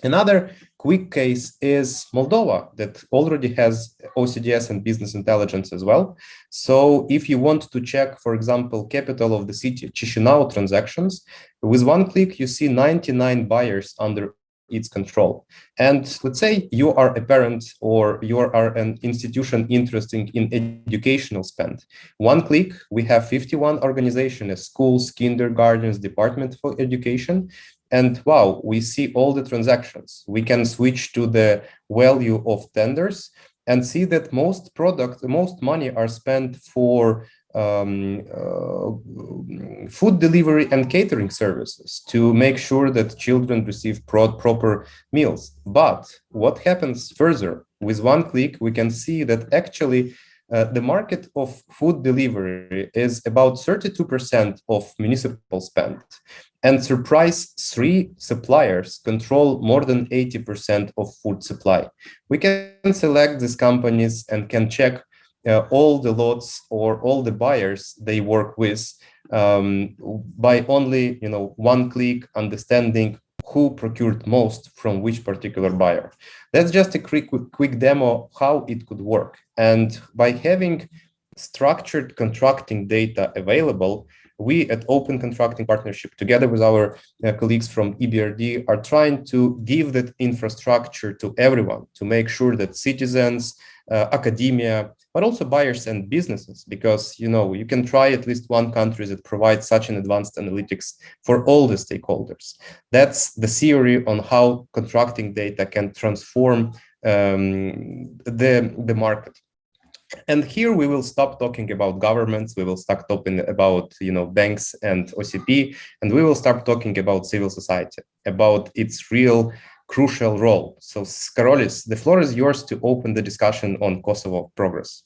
Another quick case is Moldova, that already has OCDS and business intelligence as well. So if you want to check, for example, capital of the city, Chisinau transactions, with one click, you see 99 buyers under its control. And let's say you are a parent or you are an institution interested in educational spend. One click, we have 51 organizations, schools, kindergartens, department for education. And wow, we see all the transactions. We can switch to the value of tenders and see that most money are spent for food delivery and catering services to make sure that children receive proper meals. But what happens further? With one click, we can see that actually the market of food delivery is about 32% of municipal spend. And surprise, 3 suppliers control more than 80% of food supply. We can select these companies and can check all the lots or all the buyers they work with by only one click, understanding who procured most from which particular buyer. That's just a quick demo how it could work. And by having structured contracting data available, we at Open Contracting Partnership, together with our colleagues from EBRD, are trying to give that infrastructure to everyone to make sure that citizens, academia, but also buyers and businesses, because you can try at least one country that provides such an advanced analytics for all the stakeholders. That's the theory on how contracting data can transform the market. And here we will stop talking about governments. We will start talking about banks and OCP, and we will start talking about civil society, about its real crucial role. So, Karolis, the floor is yours to open the discussion on Kosovo progress.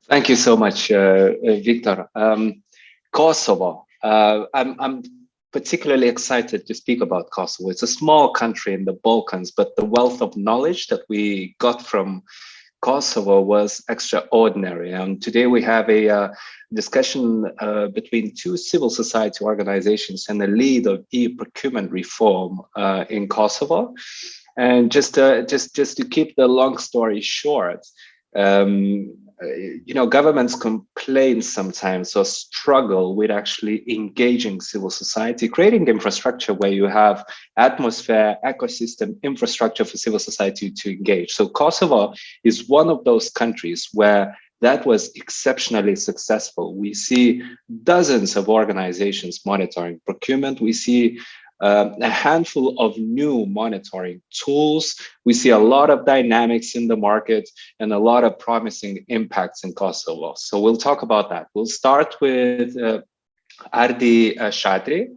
Thank you so much, Viktor. Kosovo. I'm particularly excited to speak about Kosovo. It's a small country in the Balkans, but the wealth of knowledge that we got from Kosovo was extraordinary. And today we have a discussion between 2 civil society organizations and the lead of e-procurement reform in Kosovo. And just to keep the long story short, governments complain sometimes or struggle with actually engaging civil society, creating infrastructure where you have atmosphere, ecosystem, infrastructure for civil society to engage. So Kosovo is one of those countries where that was exceptionally successful. We see dozens of organizations monitoring procurement. We see a handful of new monitoring tools. We see a lot of dynamics in the market and a lot of promising impacts in Kosovo. So we'll talk about that. We'll start with Ardi Shatri,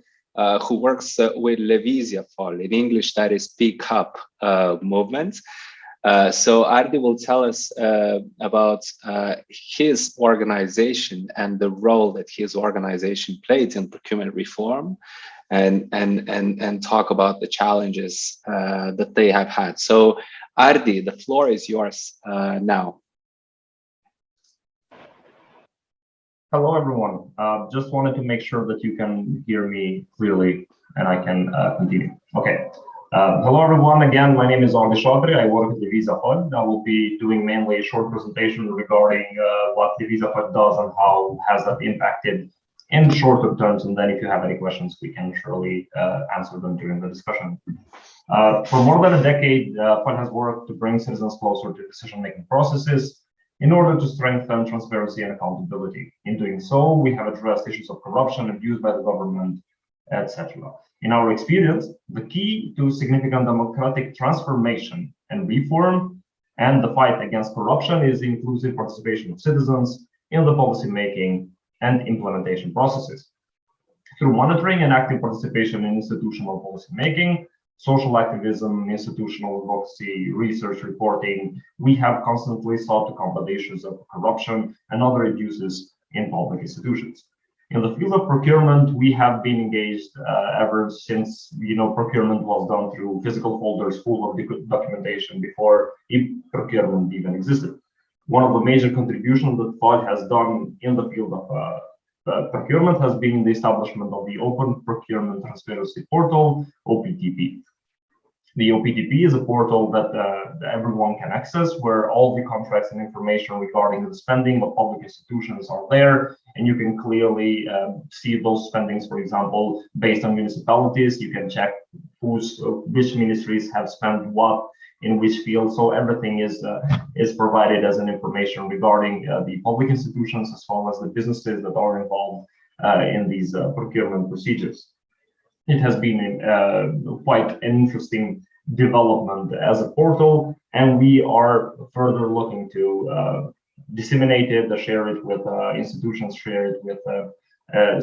who works with Levizia Fall. In English, that is Speak Up movement. So Ardi will tell us about his organization and the role that his organization played in procurement reform, and talk about the challenges that they have had. So Ardi, the floor is yours now. Hello, everyone. Just wanted to make sure that you can hear me clearly and I can continue. Okay. Hello, everyone. Again, my name is Ardi Shatri. I work at the Visa Fund. I will be doing mainly a short presentation regarding what the Visa Fund does and how has that impacted in shorter terms. And then if you have any questions, we can surely answer them during the discussion. For more than a decade, Fund has worked to bring citizens closer to decision-making processes in order to strengthen transparency and accountability. In doing so, we have addressed issues of corruption, abuse by the government, etc. In our experience, the key to significant democratic transformation and reform and the fight against corruption is the inclusive participation of citizens in the policy-making and implementation processes. Through monitoring and active participation in institutional policy-making, social activism, institutional advocacy, research reporting, we have constantly sought to combat issues of corruption and other abuses in public institutions. In the field of procurement, we have been engaged ever since procurement was done through physical folders full of documentation before e-procurement even existed. One of the major contributions that FOD has done in the field of procurement has been the establishment of the Open Procurement Transparency Portal, OPTP. The OPTP is a portal that everyone can access, where all the contracts and information regarding the spending of public institutions are there, and you can clearly see those spendings, for example, based on municipalities. You can check which ministries have spent what in which field. So everything is provided as an information regarding the public institutions as well as the businesses that are involved in these procurement procedures. It has been quite an interesting development as a portal, and we are further looking to disseminate it, share it with institutions, share it with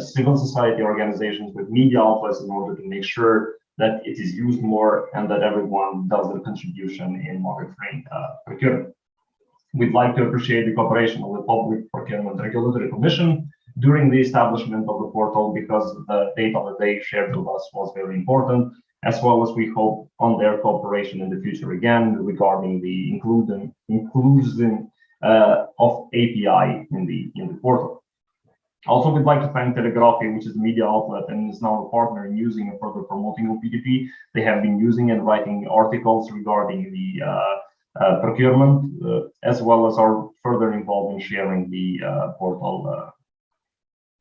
civil society organizations, with media outlets, in order to make sure that it is used more and that everyone does their contribution in monitoring procurement. We'd like to appreciate the cooperation of the Public Procurement Regulatory Commission during the establishment of the portal, because the data that they shared with us was very important, as well as we hope on their cooperation in the future again regarding the inclusion of API in the portal. Also, we'd like to thank Telegraphy, which is a media outlet and is now a partner in using and further promoting OPTP. They have been using and writing articles regarding the procurement, as well as are further involved in sharing the portal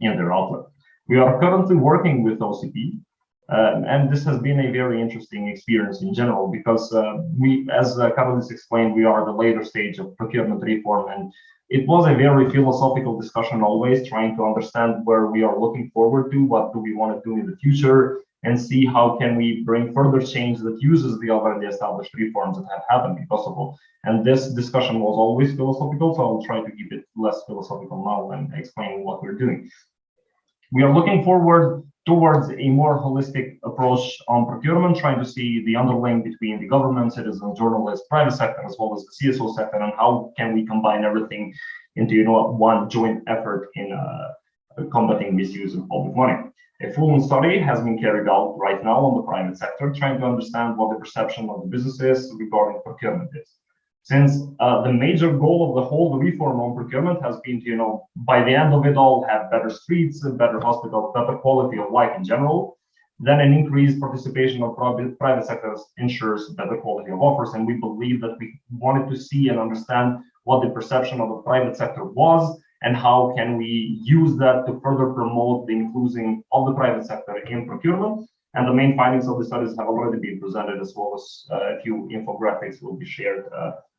in their outlet. We are currently working with OCP, and this has been a very interesting experience in general, because we, as Karolis explained, we are the later stage of procurement reform, and it was a very philosophical discussion, always trying to understand where we are looking forward to, what do we want to do in the future, and see how can we bring further change that uses the already established reforms that have happened in Kosovo. And this discussion was always philosophical, so I'll try to keep it less philosophical now and explain what we're doing. We are looking forward towards a more holistic approach on procurement, trying to see the underlying between the government, citizens, journalists, private sector, as well as the CSO sector, and how can we combine everything into one joint effort in combating misuse of public money. A full study has been carried out right now on the private sector, trying to understand what the perception of the businesses regarding procurement is. Since the major goal of the whole reform on procurement has been to, by the end of it all, have better streets, better hospitals, better quality of life in general, then an increased participation of private sectors ensures better quality of offers. And we believe that we wanted to see and understand what the perception of the private sector was, and how can we use that to further promote the inclusion of the private sector in procurement. And the main findings of the studies have already been presented, as well as a few infographics will be shared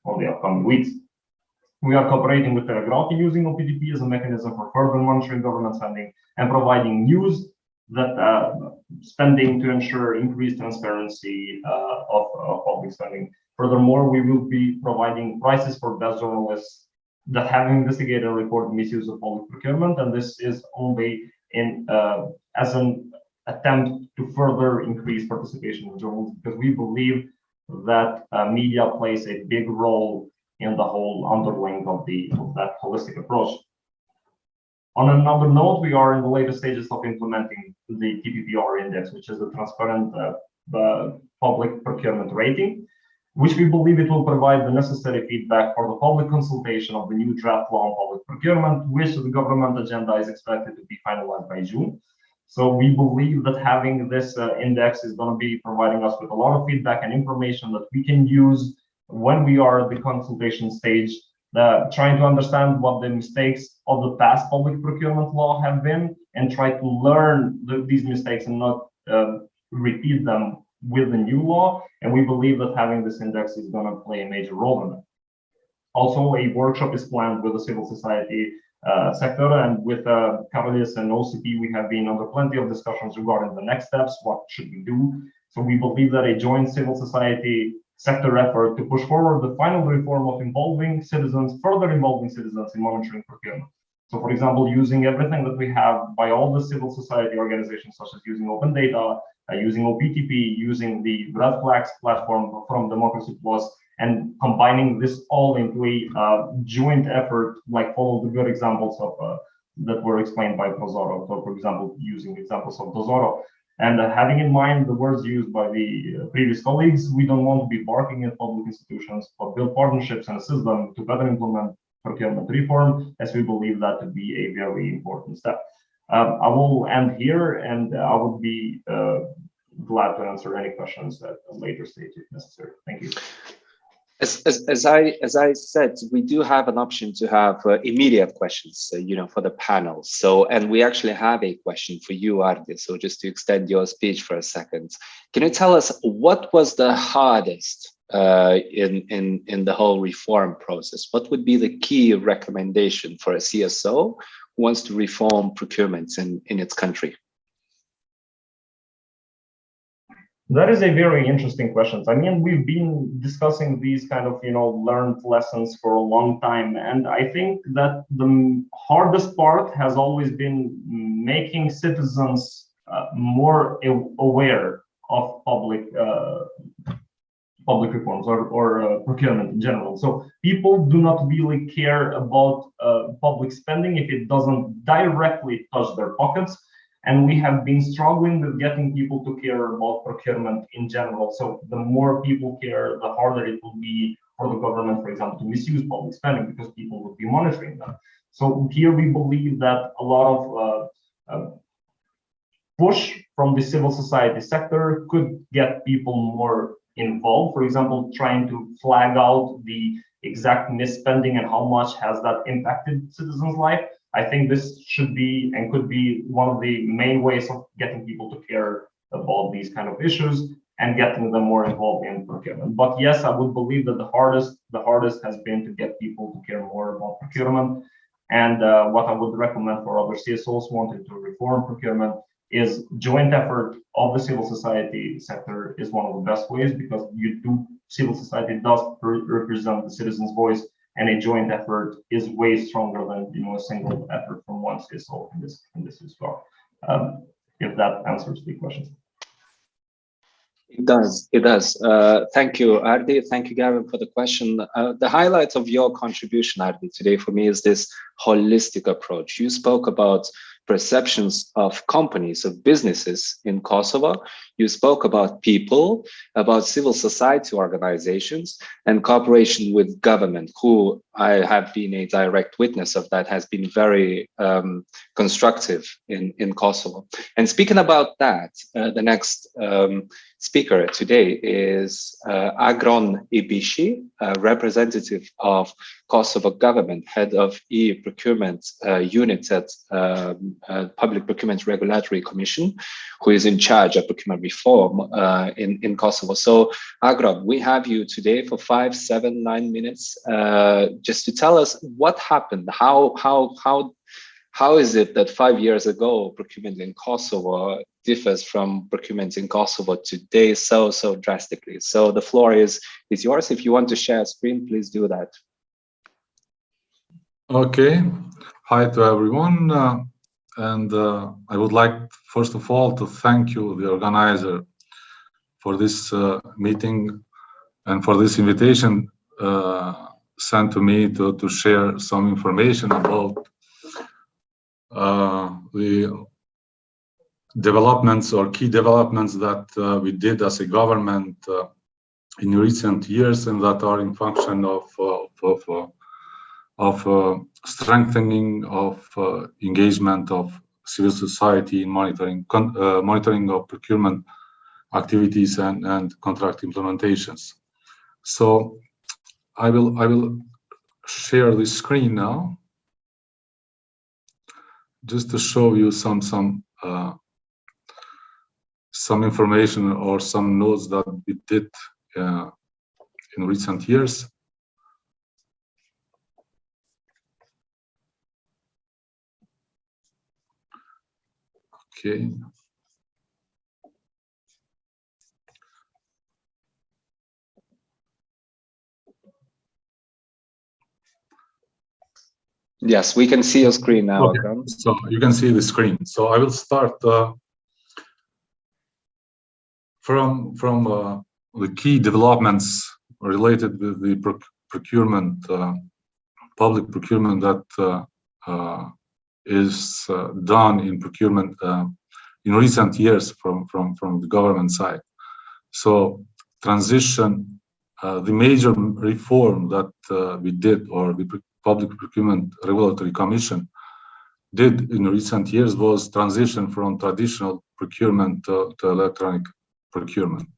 on the upcoming weeks. We are cooperating with Telegraphy using OPTP as a mechanism for further monitoring government spending and providing news that spending to ensure increased transparency of public spending. Furthermore, we will be providing prizes for best journalists that have investigated and reported misuse of public procurement, and this is only in as an attempt to further increase participation in journalism, because we believe that media plays a big role in the whole underlying of that holistic approach. On another note, we are in the later stages of implementing the TPPR index, which is the transparent public procurement rating. which we believe it will provide the necessary feedback for the public consultation of the new draft law on public procurement, which the government agenda is expected to be finalized by June. So we believe that having this index is going to be providing us with a lot of feedback and information that we can use when we are at the consultation stage, trying to understand what the mistakes of the past public procurement law have been, and try to learn these mistakes and not repeat them with the new law. And we believe that having this index is going to play a major role in it. Also, a workshop is planned with the civil society sector, and with Karolis and OCP, we have been under plenty of discussions regarding the next steps, what should we do. So we believe that a joint civil society sector effort to push forward the final reform of involving citizens, further involving citizens in monitoring procurement. So for example, using everything that we have by all the civil society organizations, such as using open data, using OPTP, using the Red Flags platform from Democracy Plus, and combining this all into a joint effort, like follow the good examples of that were explained by Prozoro. So for example, using examples of Dozoro. And having in mind the words used by the previous colleagues, we don't want to be barking at public institutions, but build partnerships and assist them to better implement procurement reform, as we believe that to be a very important step. I will end here, and I would be glad to answer any questions at a later stage if necessary. Thank you. As I said, we do have an option to have immediate questions, for the panel. So, and we actually have a question for you, Ardi. So just to extend your speech for a second, can you tell us what was the hardest in the whole reform process? What would be the key recommendation for a CSO who wants to reform procurements in its country? That is a very interesting question. I mean, we've been discussing these kind of, learned lessons for a long time. And I think that the hardest part has always been making citizens more aware of public reforms or procurement in general. So people do not really care about public spending if it doesn't directly touch their pockets. And we have been struggling with getting people to care about procurement in general. So the more people care, the harder it will be for the government, for example, to misuse public spending, because people will be monitoring them. So here we believe that a lot of push from the civil society sector could get people more involved. For example, trying to flag out the exact misspending and how much has that impacted citizens' life. I think this should be and could be one of the main ways of getting people to care about these kind of issues and getting them more involved in procurement. But yes, I would believe that the hardest has been to get people to care more about procurement. And what I would recommend for other CSOs wanting to reform procurement is joint effort of the civil society sector is one of the best ways, because civil society does represent the citizens' voice. And a joint effort is way stronger than a single effort from one CSO in this regard. If that answers the question. It does. Thank you, Ardi. Thank you, Gavin, for the question. The highlight of your contribution, Ardi, today for me is this holistic approach. You spoke about perceptions of companies, of businesses in Kosovo. You spoke about people, about civil society organizations, and cooperation with government, who I have been a direct witness of that has been very constructive in Kosovo. And speaking about that, the next speaker today is Agron Ibishi, representative of Kosovo government, head of e-procurement unit at Public Procurement Regulatory Commission, who is in charge of procurement reform in Kosovo. So Agron, we have you today for 5, 7, 9 minutes, just to tell us what happened. How is it that 5 years ago procurement in Kosovo differs from procurement in Kosovo today so drastically? So the floor is yours. If you want to share a screen, please do that. Okay. Hi to everyone. And I would like, first of all, to thank you, the organizer, for this meeting and for this invitation sent to me to share some information about the developments or key developments that we did as a government in recent years, and that are in function of strengthening of engagement of civil society in monitoring of procurement activities and contract implementations. So I will share the screen now, just to show you some information or some notes that we did in recent years. Okay. Yes, we can see your screen now. Okay. So you can see the screen. So I will start from the key developments related with the procurement, public procurement that is done in procurement in recent years from the government side. So transition, the major reform that we did, or the Public Procurement Regulatory Commission did in recent years, was transition from traditional procurement to electronic procurement.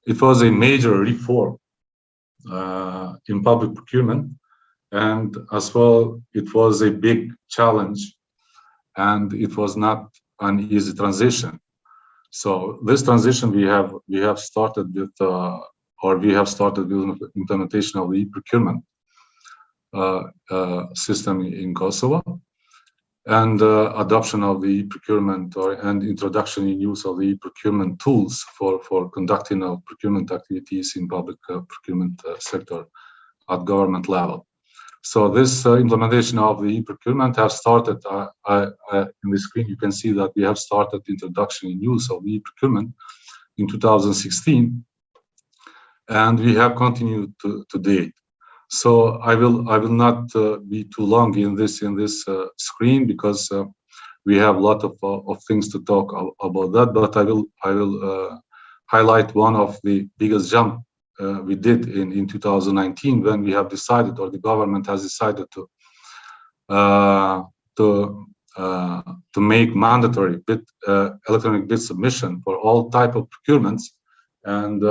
It was a major reform in public procurement, and as well it was a big challenge, and it was not an easy transition. So this transition we have started with, with implementation of the e-procurement system in Kosovo, and adoption of the e-procurement and introduction in use of the e-procurement tools for conducting of procurement activities in public procurement sector at government level. So this implementation of the e-procurement has started, in the screen you can see that we have started introduction in use of the e-procurement in 2016, and we have continued to date. So I will not be too long in this screen, because we have a lot of things to talk about that. But I will highlight one of the biggest jump we did in 2019, when we have decided, or the government has decided to make mandatory electronic bid submission for all type of procurements, and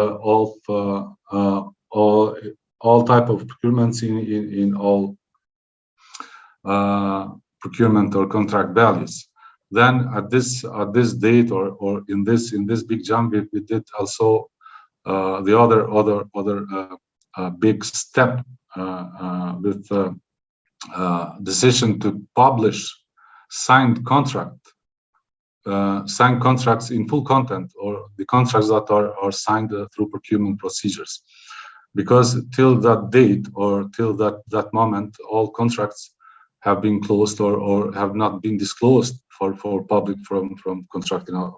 all type of procurements in all procurement or contract values. Then at this date, or in this big jump, we did also the other big step with decision to publish signed contracts in full content, or the contracts that are signed through procurement procedures. Because till that date, or till that moment, all contracts have been closed or have not been disclosed for public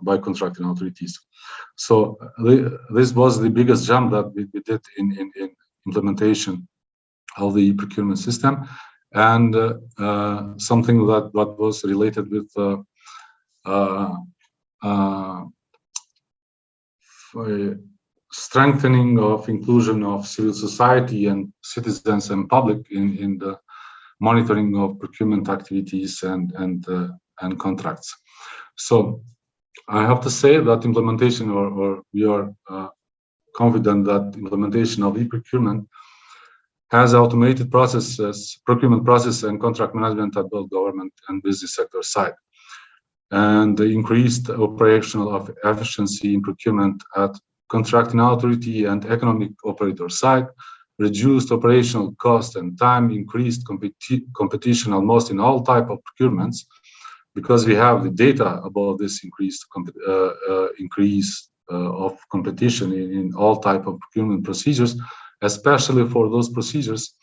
by contracting authorities. So this was the biggest jump that we did in implementation of the procurement system, and something that was related with strengthening of inclusion of civil society and citizens and public in the monitoring of procurement activities and contracts. So I have to say that implementation, or we are confident that implementation of e-procurement has automated processes, procurement process and contract management at both government and business sector side, and the increased operational efficiency in procurement at contracting authority and economic operator side, reduced operational cost and time, increased competition almost in all type of procurements, because we have the data about this increase of competition in all type of procurement procedures, especially for those procedures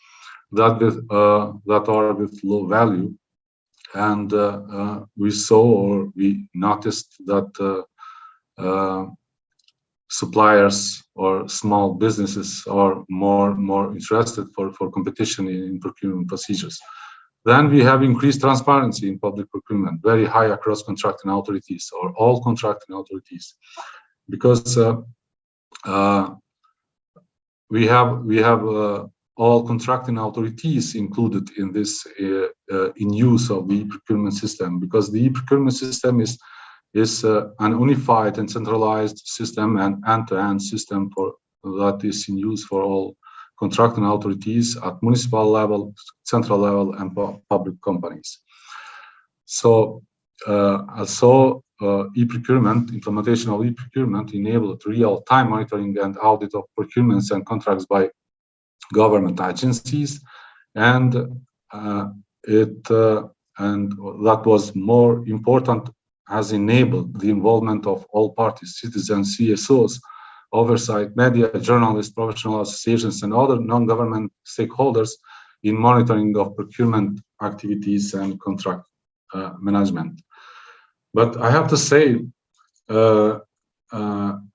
that are with low value. And we saw, or we noticed, that suppliers or small businesses are more interested for competition in procurement procedures. Then we have increased transparency in public procurement, very high across contracting authorities, or all contracting authorities, because we have all contracting authorities included in this in use of the e-procurement system, because the e-procurement system is an unified and centralized system and end-to-end system that is in use for all contracting authorities at municipal level, central level, and public companies. So e-procurement, implementation of e-procurement enabled real-time monitoring and audit of procurements and contracts by government agencies, and that was more important, has enabled the involvement of all parties, citizens, CSOs, oversight, media, journalists, professional associations, and other non-government stakeholders in monitoring of procurement activities and contract management. But I have to say, I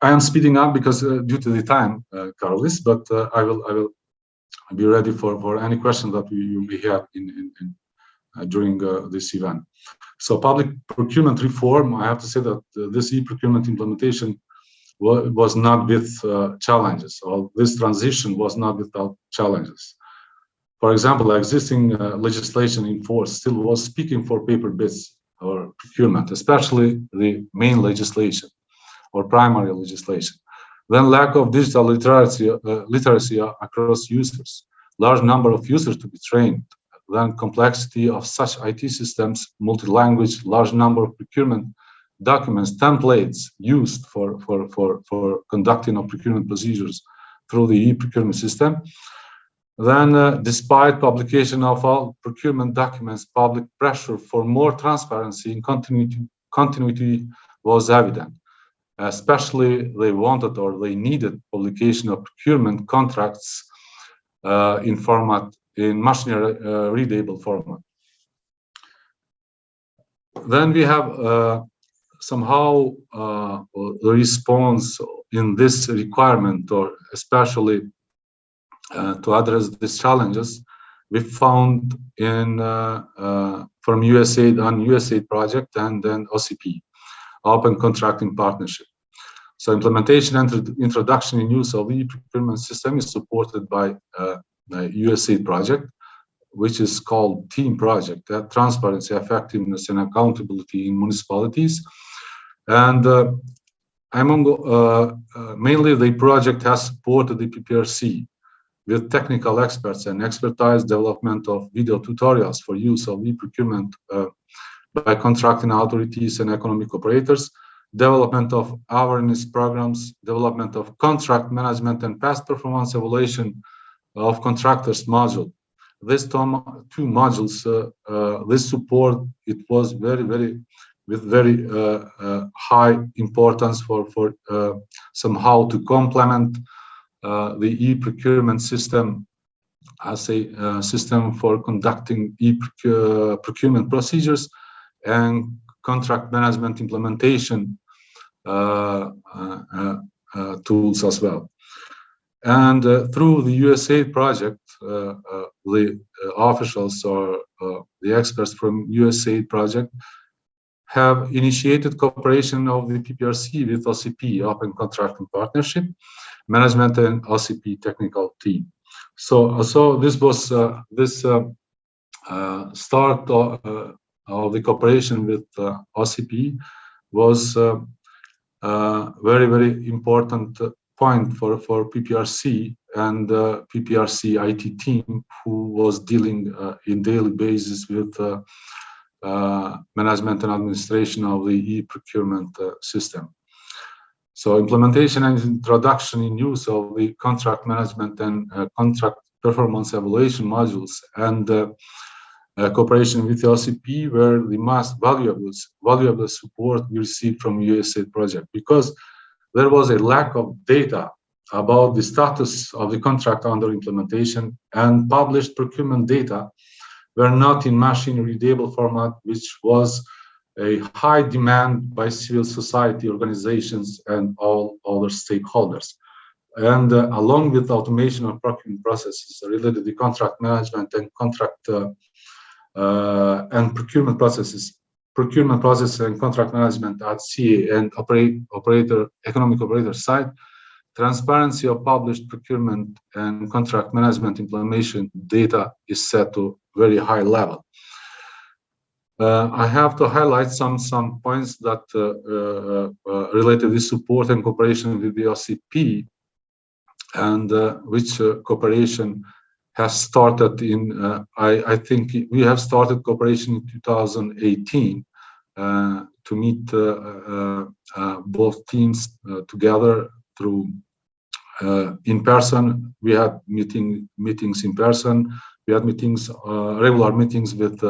am speeding up because due to the time, Karolis, but I will be ready for any question that you may have during this event. So public procurement reform, I have to say that this e-procurement implementation was not with challenges, or this transition was not without challenges. For example, existing legislation in force still was speaking for paper bids or procurement, especially the main legislation or primary legislation. Then lack of digital literacy across users, large number of users to be trained, then complexity of such IT systems, multi-language, large number of procurement documents, templates used for conducting of procurement procedures through the e-procurement system. Then, despite publication of all procurement documents, public pressure for more transparency and continuity was evident. Especially, they wanted or they needed publication of procurement contracts in machine readable format. Then we have somehow the response in this requirement, or especially to address these challenges, we found in from USAID on USAID project and then OCP, Open Contracting Partnership. So implementation and introduction and use of the e-procurement system is supported by USAID project, which is called Team Project, Transparency, Effectiveness, and Accountability in Municipalities. And mainly the project has supported the PPRC with technical experts and expertise, development of video tutorials for use of e-procurement by contracting authorities and economic operators, development of awareness programs, development of contract management and past performance evaluation of contractors module. These two modules, this support, it was very high importance for somehow to complement the e-procurement system as a system for conducting e-procurement procedures and contract management implementation tools as well. And through the USAID project, the officials or the experts from USAID project have initiated cooperation of the PPRC with OCP, Open Contracting Partnership, Management and OCP technical team. So this was start of the cooperation with OCP was very important point for PPRC and PPRC IT team, who was dealing in daily basis with management and administration of the e-procurement system. So implementation and introduction in use of the contract management and contract performance evaluation modules and cooperation with the OCP were the most valuable support we received from USAID project, because there was a lack of data about the status of the contract under implementation, and published procurement data were not in machine readable format, which was a high demand by civil society organizations and all other stakeholders. And along with automation of procurement processes related to the contract management and contract and procurement processes and contract management at CA and economic operator side, transparency of published procurement and contract management implementation data is set to very high level. I have to highlight some points that related with support and cooperation with the OCP, and which cooperation has started in. I think we have started cooperation in 2018 to meet both teams together through in person. We had meetings in person. We had meetings, regular meetings with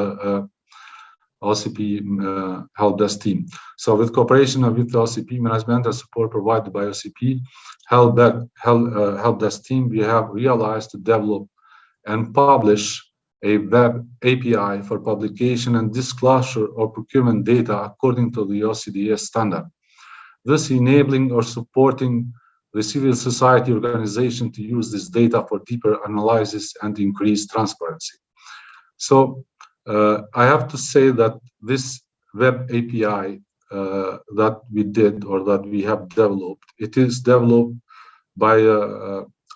OCP help desk team. So with cooperation with the OCP management and support provided by OCP help desk team, we have realized to develop and publish a web API for publication and disclosure of procurement data according to the OCDS standard, thus enabling or supporting the civil society organization to use this data for deeper analysis and increased transparency. So I have to say that this web API that we did or that we have developed, it is developed by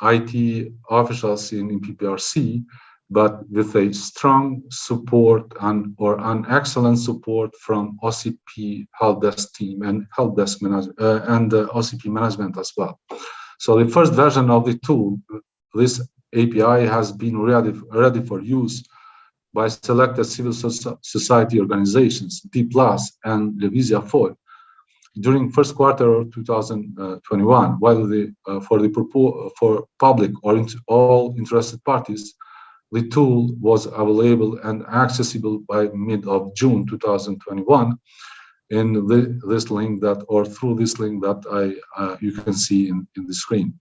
IT officials in PPRC, but with a strong support and an excellent support from OCP help desk team and help desk management and OCP management as well. So the first version of the tool, this API has been ready for use by selected civil society organizations, D+ and Revizia Foil, during first quarter of 2021, while for public or all interested parties, the tool was available and accessible by mid of June 2021 in this link that, or through this link that you can see in the screen.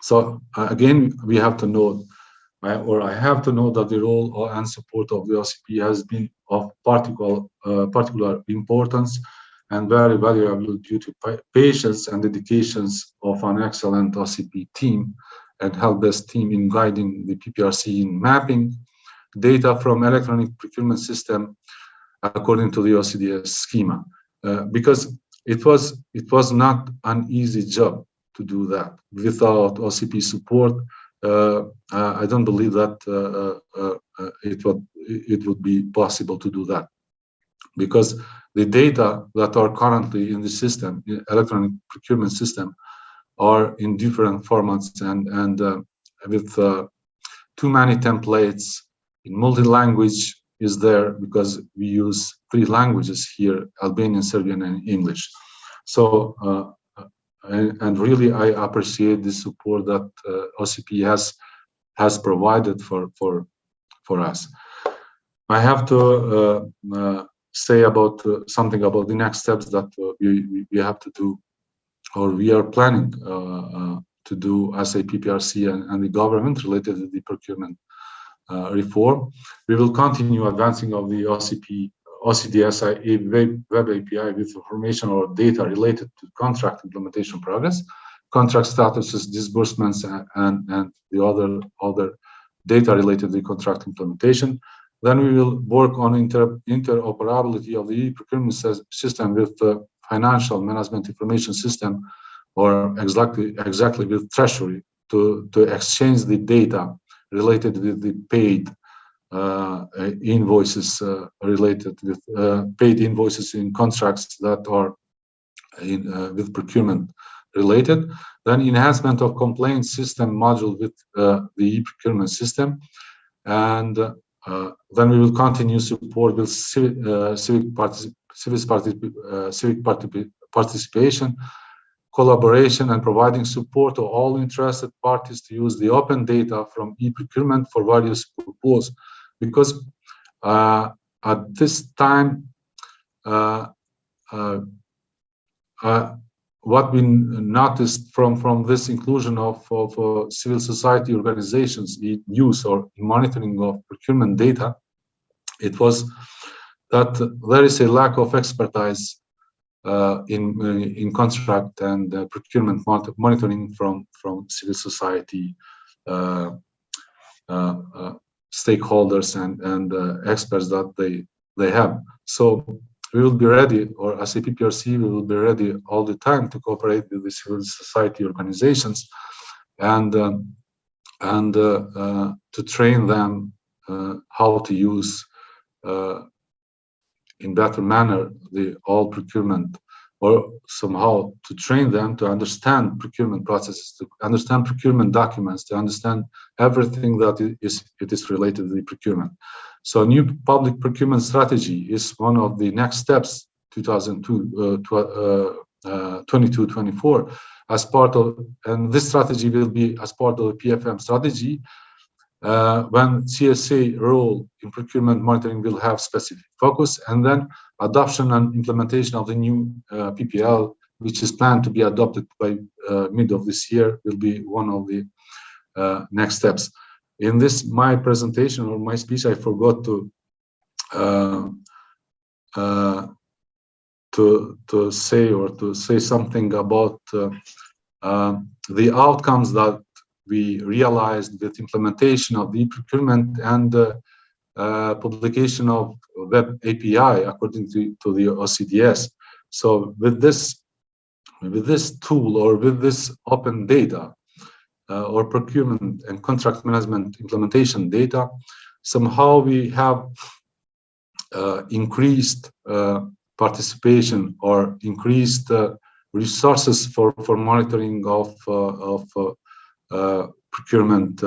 So again, we have to note, I have to note that the role and support of the OCP has been of particular importance and very valuable due to patience and dedications of an excellent OCP team and help desk team in guiding the PPRC in mapping data from electronic procurement system according to the OCDS schema, because it was not an easy job to do that. Without OCP support, I don't believe that it would be possible to do that, because the data that are currently in the system, in electronic procurement system, are in different formats and with too many templates in multi-language is there, because we use 3 languages here: Albanian, Serbian, and English. So and really I appreciate the support that OCP has provided for us. I have to say about something about the next steps that we have to do, or we are planning to do as a PPRC and the government related to the procurement reform. We will continue advancing of the OCDS web API with information or data related to contract implementation progress, contract statuses, disbursements, and the other data related to the contract implementation. Then we will work on interoperability of the procurement system with the financial management information system, or exactly with Treasury, to exchange the data related with the paid invoices related with paid invoices in contracts that are with procurement related. Then enhancement of complaint system module with the e-procurement system, and then we will continue support with civic participation, collaboration, and providing support to all interested parties to use the open data from e-procurement for various purposes. Because at this time, what we noticed from this inclusion of civil society organizations in use or monitoring of procurement data, it was that there is a lack of expertise in contract and procurement monitoring from civil society stakeholders and experts that they have. So we will be ready, or as a PPRC, we will be ready all the time to cooperate with the civil society organizations and to train them how to use in better manner the all procurement, or somehow to train them to understand procurement processes, to understand procurement documents, to understand everything that it is related to the procurement. So a new public procurement strategy is one of the next steps, 2022-24, as part of, and this strategy will be as part of the PFM strategy, when CSA role in procurement monitoring will have specific focus, and then adoption and implementation of the new PPL, which is planned to be adopted by mid of this year, will be one of the next steps. In this, my presentation or my speech, I forgot to say something about the outcomes that we realized with implementation of the procurement and publication of web API according to the OCDS. So with this tool, or with this open data, or procurement and contract management implementation data, somehow we have increased participation or increased resources for monitoring of procurement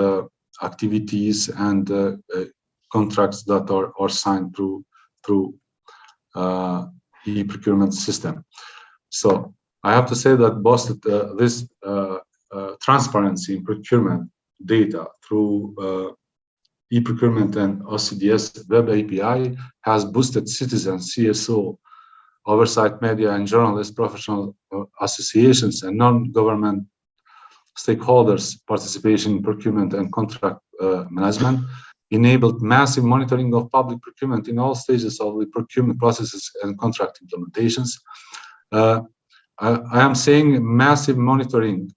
activities and contracts that are signed through e-procurement system. So I have to say that both this transparency in procurement data through e-procurement and OCDS web API has boosted citizens, CSO, oversight media and journalists, professional associations and non-government stakeholders' participation in procurement and contract management, enabled massive monitoring of public procurement in all stages of the procurement processes and contract implementations. I am saying massive monitoring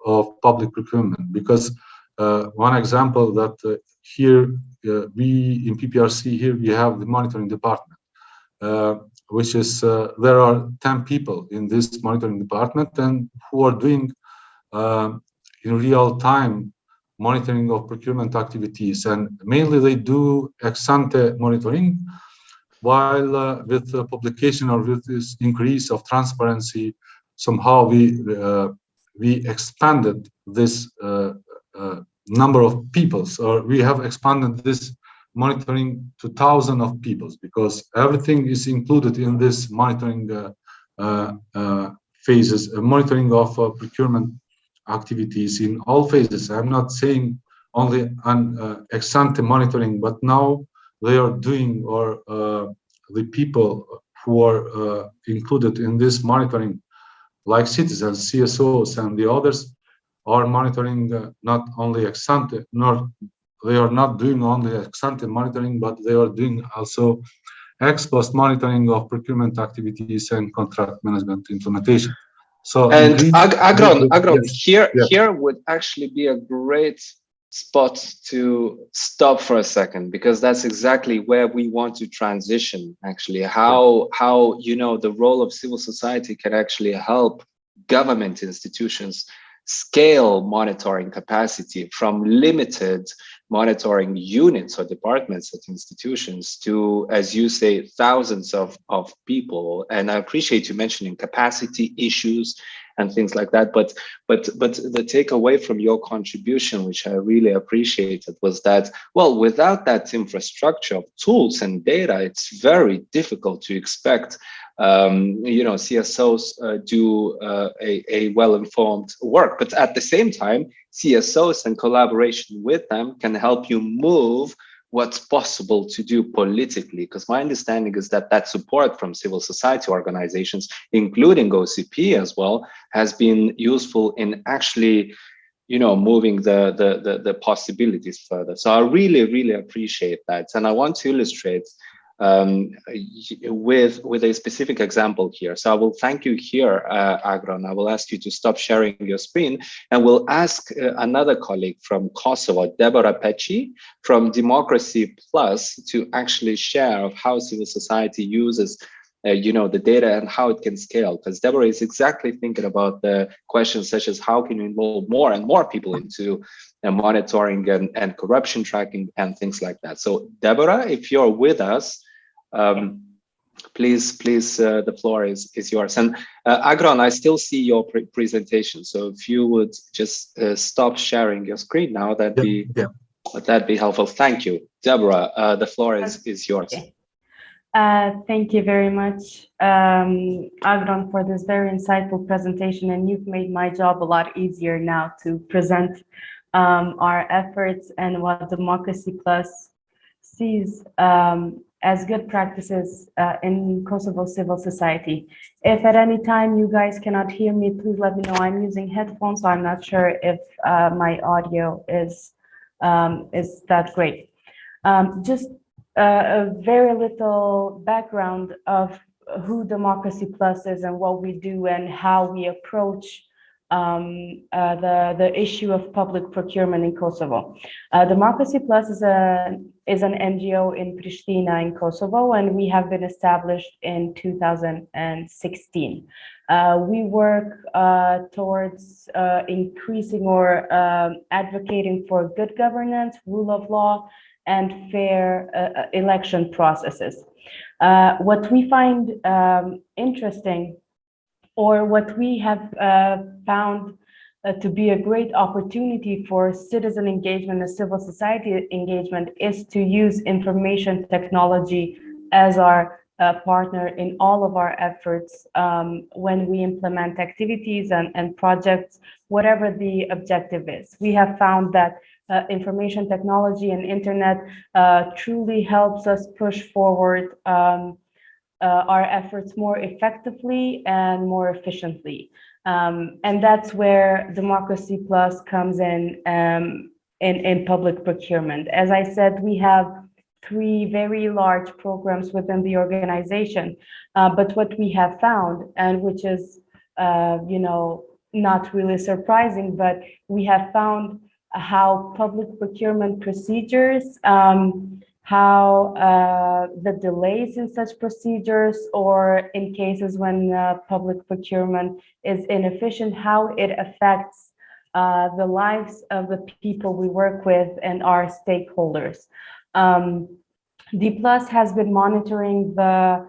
of public procurement because one example that here we in PPRC here we have the monitoring department, which is there are 10 people in this monitoring department and who are doing in real time monitoring of procurement activities, and mainly they do ex-ante monitoring, while with the publication or with this increase of transparency, somehow we expanded this number of peoples, or we have expanded this monitoring to thousands of peoples, because everything is included in this monitoring phases, monitoring of procurement activities in all phases. I'm not saying only on ex-ante monitoring, but now they are doing, or the people who are included in this monitoring, like citizens, CSOs, and the others, are monitoring not only ex-ante, nor they are not doing only ex-ante monitoring, but they are doing also ex-post monitoring of procurement activities and contract management implementation. So, and Agron, yes. here would actually be a great spot to stop for a second, because that's exactly where we want to transition. Actually, how the role of civil society can actually help government institutions scale monitoring capacity from limited monitoring units or departments at institutions to, as you say, thousands of people. And I appreciate you mentioning capacity issues and things like that. But the takeaway from your contribution, which I really appreciated, was that, well, without that infrastructure of tools and data, it's very difficult to expect CSOs do a well-informed work. But at the same time, CSOs and collaboration with them can help you move what's possible to do politically. Because my understanding is that support from civil society organizations, including OCP as well, has been useful in actually moving the possibilities further. So I really appreciate that. And I want to illustrate with a specific example here. So I will thank you here, Agron. I will ask you to stop sharing your screen, and we'll ask another colleague from Kosovo, Debora Peci, from Democracy Plus, to actually share of how civil society uses the data and how it can scale. Because Debora is exactly thinking about the questions such as how can you involve more and more people into monitoring and corruption tracking and things like that. So Debora, if you're with us, please, the floor is yours. And Agron, I still see your presentation. So if you would just stop sharing your screen now, that'd be helpful. Thank you. Debora, the floor is yours. Okay. Thank you very much, Agron, for this very insightful presentation, and you've made my job a lot easier now to present our efforts and what Democracy Plus sees as good practices in Kosovo civil society. If at any time you guys cannot hear me, please let me know. I'm using headphones, so I'm not sure if my audio is that great. Just a very little background of who Democracy Plus is and what we do and how we approach the issue of public procurement in Kosovo. Democracy Plus is an NGO in Pristina in Kosovo, and we have been established in 2016. We work towards increasing or advocating for good governance, rule of law, and fair election processes. What we find interesting, or what we have found to be a great opportunity for citizen engagement and civil society engagement, is to use information technology as our partner in all of our efforts when we implement activities and projects, whatever the objective is. We have found that information technology and internet truly helps us push forward our efforts more effectively and more efficiently. And that's where Democracy Plus comes in public procurement. As I said, we have 3 very large programs within the organization, but what we have found, and which is, not really surprising, but we have found how public procurement procedures, how the delays in such procedures, or in cases when public procurement is inefficient, how it affects the lives of the people we work with and our stakeholders. D+ has been monitoring the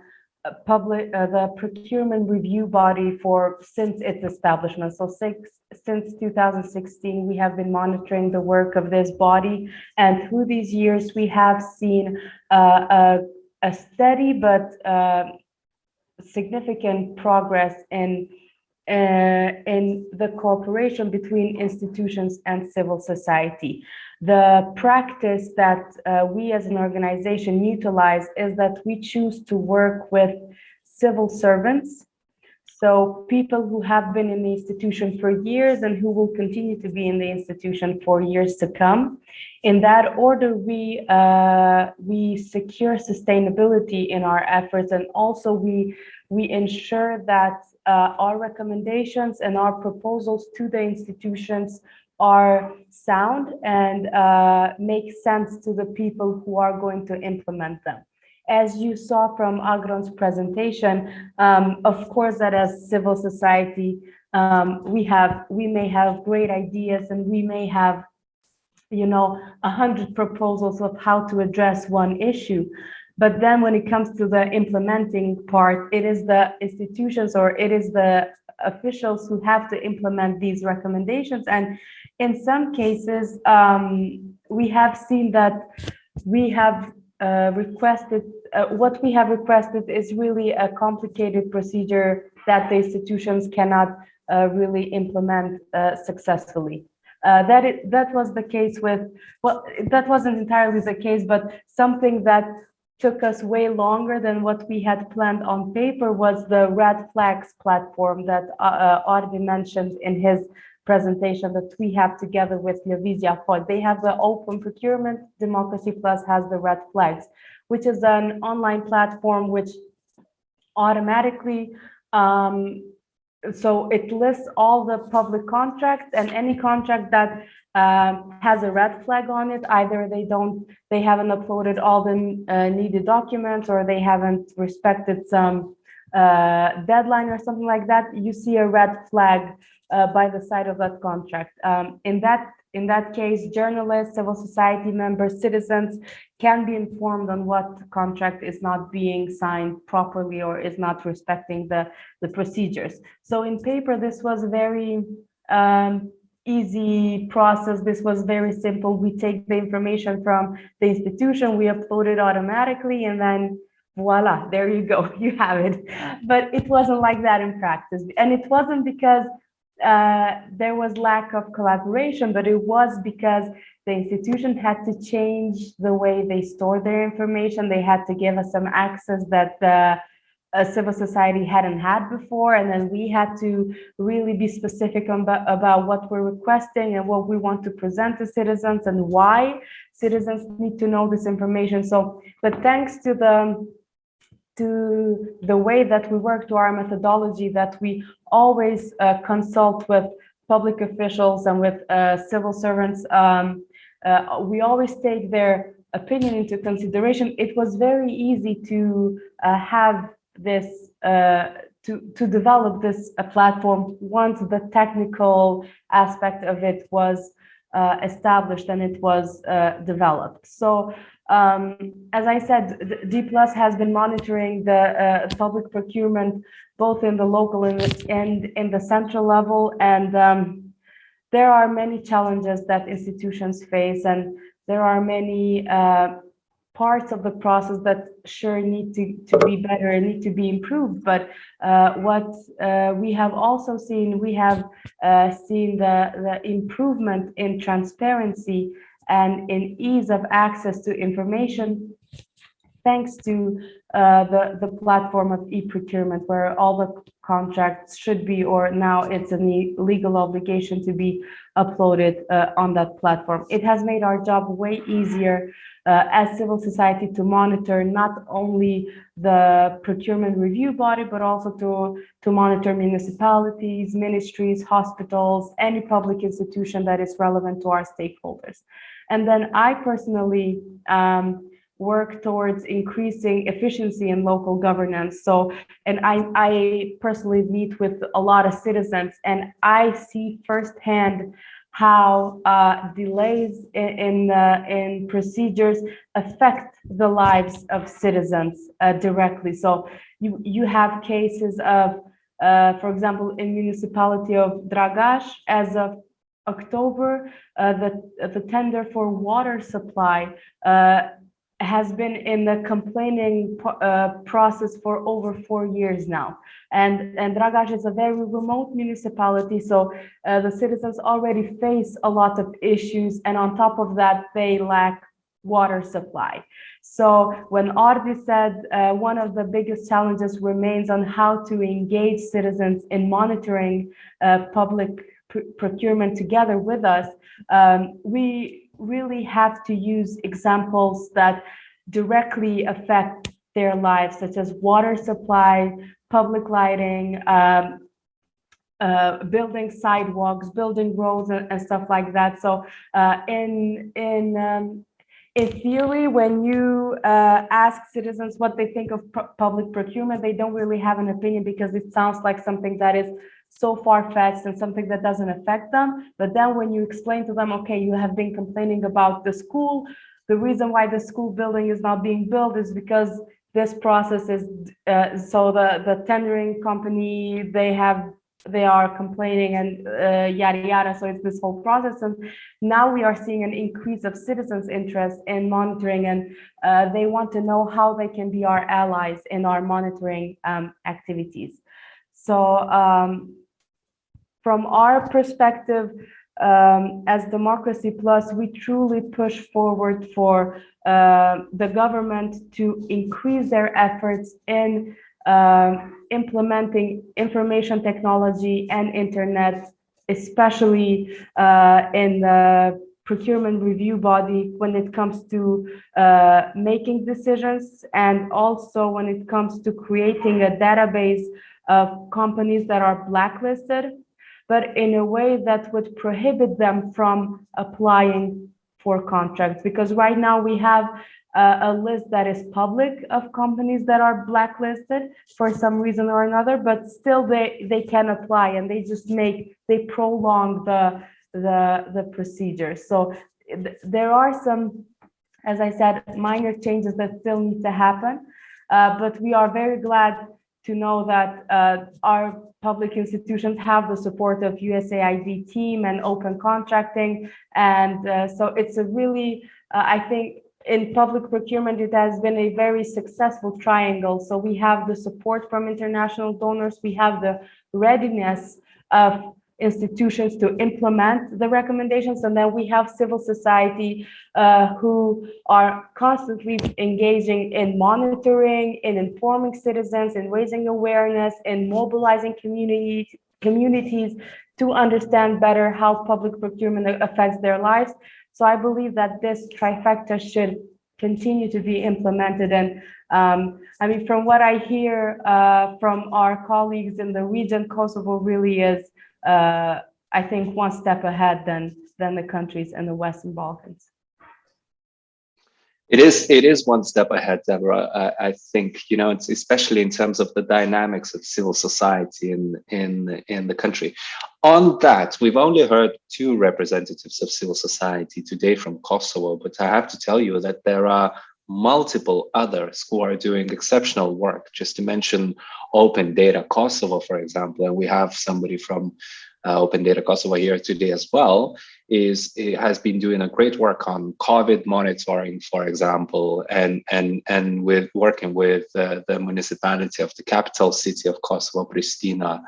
procurement review body since its establishment. So since 2016, we have been monitoring the work of this body, and through these years, we have seen a steady but significant progress in the cooperation between institutions and civil society. The practice that we as an organization utilize is that we choose to work with civil servants, so people who have been in the institution for years and who will continue to be in the institution for years to come. In that order, we secure sustainability in our efforts, and also we ensure that our recommendations and our proposals to the institutions are sound and make sense to the people who are going to implement them. As you saw from Agron's presentation, of course that as civil society, we may have great ideas, and we may have 100 proposals of how to address one issue. But then when it comes to the implementing part, it is the institutions or it is the officials who have to implement these recommendations. And in some cases, we have seen that we have requested, what we have requested is really a complicated procedure that the institutions cannot really implement successfully. That was the case with, well, that wasn't entirely the case, but something that took us way longer than what we had planned on paper was the red flags platform that Ardi mentioned in his presentation that we have together with Niewiadomska. They have the open procurement, Democracy Plus has the red flags, which is an online platform which automatically, so it lists all the public contracts, and any contract that has a red flag on it, either they haven't uploaded all the needed documents, or they haven't respected some deadline or something like that, you see a red flag by the side of that contract. In that case, journalists, civil society members, citizens can be informed on what contract is not being signed properly or is not respecting the procedures. So in paper, this was a very easy process. This was very simple. We take the information from the institution, we upload it automatically, and then voila, there you go, you have it. But it wasn't like that in practice. And it wasn't because there was lack of collaboration, but it was because the institution had to change the way they store their information. They had to give us some access that the civil society hadn't had before, and then we had to really be specific about what we're requesting and what we want to present to citizens and why citizens need to know this information. So, but thanks to the way that we work, to our methodology, that we always consult with public officials and with civil servants, we always take their opinion into consideration. It was very easy to have this, to develop this platform once the technical aspect of it was established and it was developed. So as I said, D+ has been monitoring the public procurement both in the local and in the central level, and there are many challenges that institutions face, and there are many parts of the process that sure need to be better and need to be improved. But what we have also seen, we have seen the improvement in transparency and in ease of access to information, thanks to the platform of e-procurement, where all the contracts should be, or now it's a legal obligation to be uploaded on that platform. It has made our job way easier as civil society to monitor not only the procurement review body, but also to monitor municipalities, ministries, hospitals, any public institution that is relevant to our stakeholders. And then I personally work towards increasing efficiency in local governance. So, and I personally meet with a lot of citizens, and I see firsthand how delays in procedures affect the lives of citizens directly. So you have cases of, for example, in municipality of Dragash, as of October, the tender for water supply has been in the complaining process for over 4 years now. And Dragash is a very remote municipality, so the citizens already face a lot of issues, and on top of that, they lack water supply. So when Ardi said one of the biggest challenges remains on how to engage citizens in monitoring public procurement together with us, we really have to use examples that directly affect their lives, such as water supply, public lighting, building sidewalks, building roads, and stuff like that. So in theory, when you ask citizens what they think of public procurement, they don't really have an opinion, because it sounds like something that is so far-fetched and something that doesn't affect them. But then when you explain to them, okay, you have been complaining about the school, the reason why the school building is not being built is because this process is, so the tendering company, they are complaining, and yada yada. So it's this whole process, and now we are seeing an increase of citizens' interest in monitoring, and they want to know how they can be our allies in our monitoring activities. So from our perspective, as Democracy Plus, we truly push forward for the government to increase their efforts in implementing information technology and internet, especially in the procurement review body when it comes to making decisions, and also when it comes to creating a database of companies that are blacklisted, but in a way that would prohibit them from applying for contracts. Because right now we have a list that is public of companies that are blacklisted for some reason or another, but still they can apply, and they prolong the procedure. So there are some, as I said, minor changes that still need to happen, but we are very glad to know that our public institutions have the support of USAID team and open contracting. And so it's a really, I think in public procurement, it has been a very successful triangle. So we have the support from international donors, we have the readiness of institutions to implement the recommendations, and then we have civil society who are constantly engaging in monitoring, in informing citizens, in raising awareness, in mobilizing communities to understand better how public procurement affects their lives. So I believe that this trifecta should continue to be implemented. And I mean, from what I hear from our colleagues in the region, Kosovo really is, I think, one step ahead than the countries in the Western Balkans. It is one step ahead, Deborah. I think, you know, it's especially in terms of the dynamics of civil society in the country. On that, we've only heard 2 representatives of civil society today from Kosovo, but I have to tell you that there are multiple others who are doing exceptional work. Just to mention Open Data Kosovo, for example, and we have somebody from Open Data Kosovo here today as well, has been doing a great work on COVID monitoring, for example, and with working with the municipality of the capital city of Kosovo, Pristina.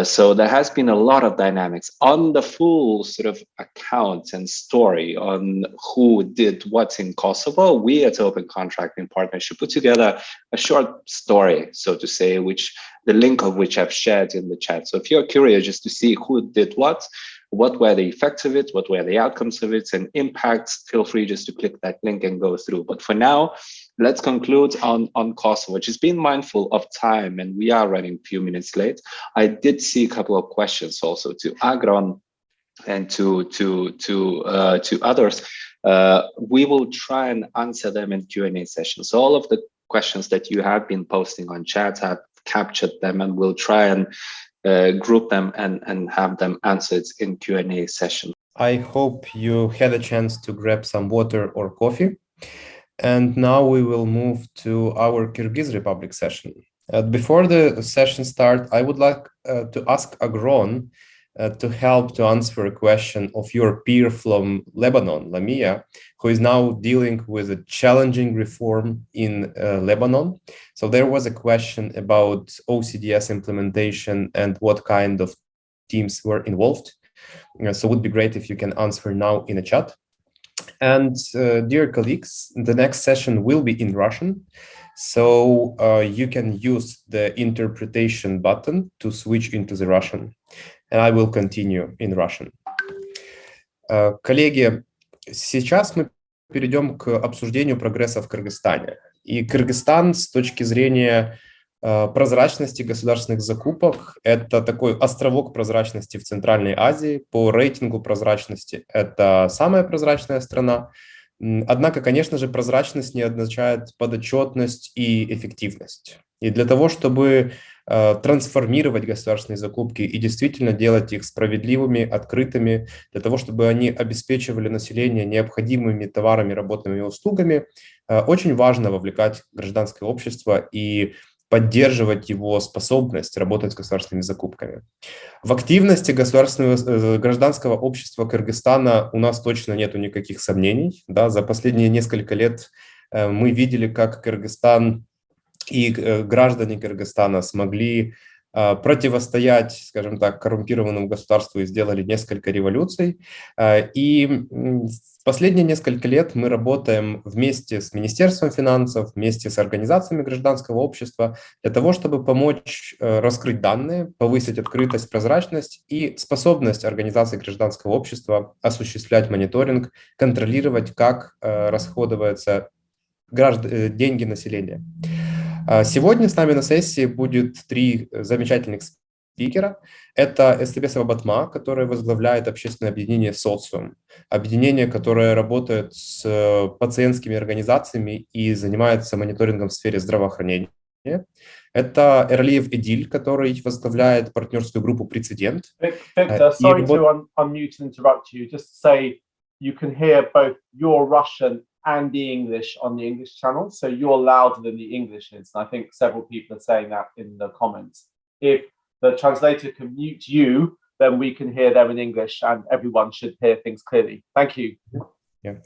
So there has been a lot of dynamics on the full sort of account and story on who did what in Kosovo. We at Open Contracting Partnership put together a short story, so to say, which the link of which I've shared in the chat. So if you're curious just to see who did what were the effects of it, what were the outcomes of it and impacts, feel free just to click that link and go through. But for now, let's conclude on Kosovo, just being mindful of time, and we are running a few minutes late. I did see a couple of questions also to Agron and to others. We will try and answer them in Q&A sessions. So all of the questions that you have been posting on chat, I've captured them, and we'll try and group them and have them answered in Q&A session. I hope you had a chance to grab some water or coffee. And now we will move to our Kyrgyz Republic session. Before the session start, I would like to ask Agron to help to answer a question of your peer from Lebanon, Lamia, who is now dealing with a challenging reform in Lebanon. So there was a question about OCDS implementation and what kind of teams were involved. So it would be great if you can answer now in a chat. And dear colleagues, the next session will be in Russian. So you can use the interpretation button to switch into the Russian. And I will continue in Russian. Коллеги, сейчас мы перейдем к обсуждению прогресса в Кыргызстане. И Кыргызстан с точки зрения прозрачности государственных закупок – это такой островок прозрачности в Центральной Азии. По рейтингу прозрачности это самая прозрачная страна. Однако, конечно же, прозрачность не означает подотчетность и эффективность. И для того, чтобы трансформировать государственные закупки и действительно делать их справедливыми, открытыми, для того, чтобы они обеспечивали население необходимыми товарами, работами и услугами, очень важно вовлекать гражданское общество и поддерживать его способность работать с государственными закупками. В активности гражданского общества Кыргызстана у нас точно нету никаких сомнений. Да, за последние несколько лет мы видели, как Кыргызстан и граждане Кыргызстана смогли противостоять, скажем так, коррумпированному государству и сделали несколько революций. И последние несколько лет мы работаем вместе с Министерством финансов, вместе с организациями гражданского общества для того, чтобы помочь раскрыть данные, повысить открытость, прозрачность и способность организаций гражданского общества осуществлять мониторинг, контролировать, как расходуются деньги населения. Сегодня с нами на сессии будет 3 замечательных спикера. Это Estebesova Batma, которая возглавляет общественное объединение «Социум». Объединение, которое работает с пациентскими организациями и занимается мониторингом в сфере здравоохранения. Это Eraliev Edil, который возглавляет партнерскую группу «Прецедент». Victor, sorry to unmute and interrupt you. Just say you can hear both your Russian and the English on the English channel, so you're louder than the English is. And I think several people are saying that in the comments. If the translator can mute you, then we can hear them in English, and everyone should hear things clearly. Thank you. Yeah.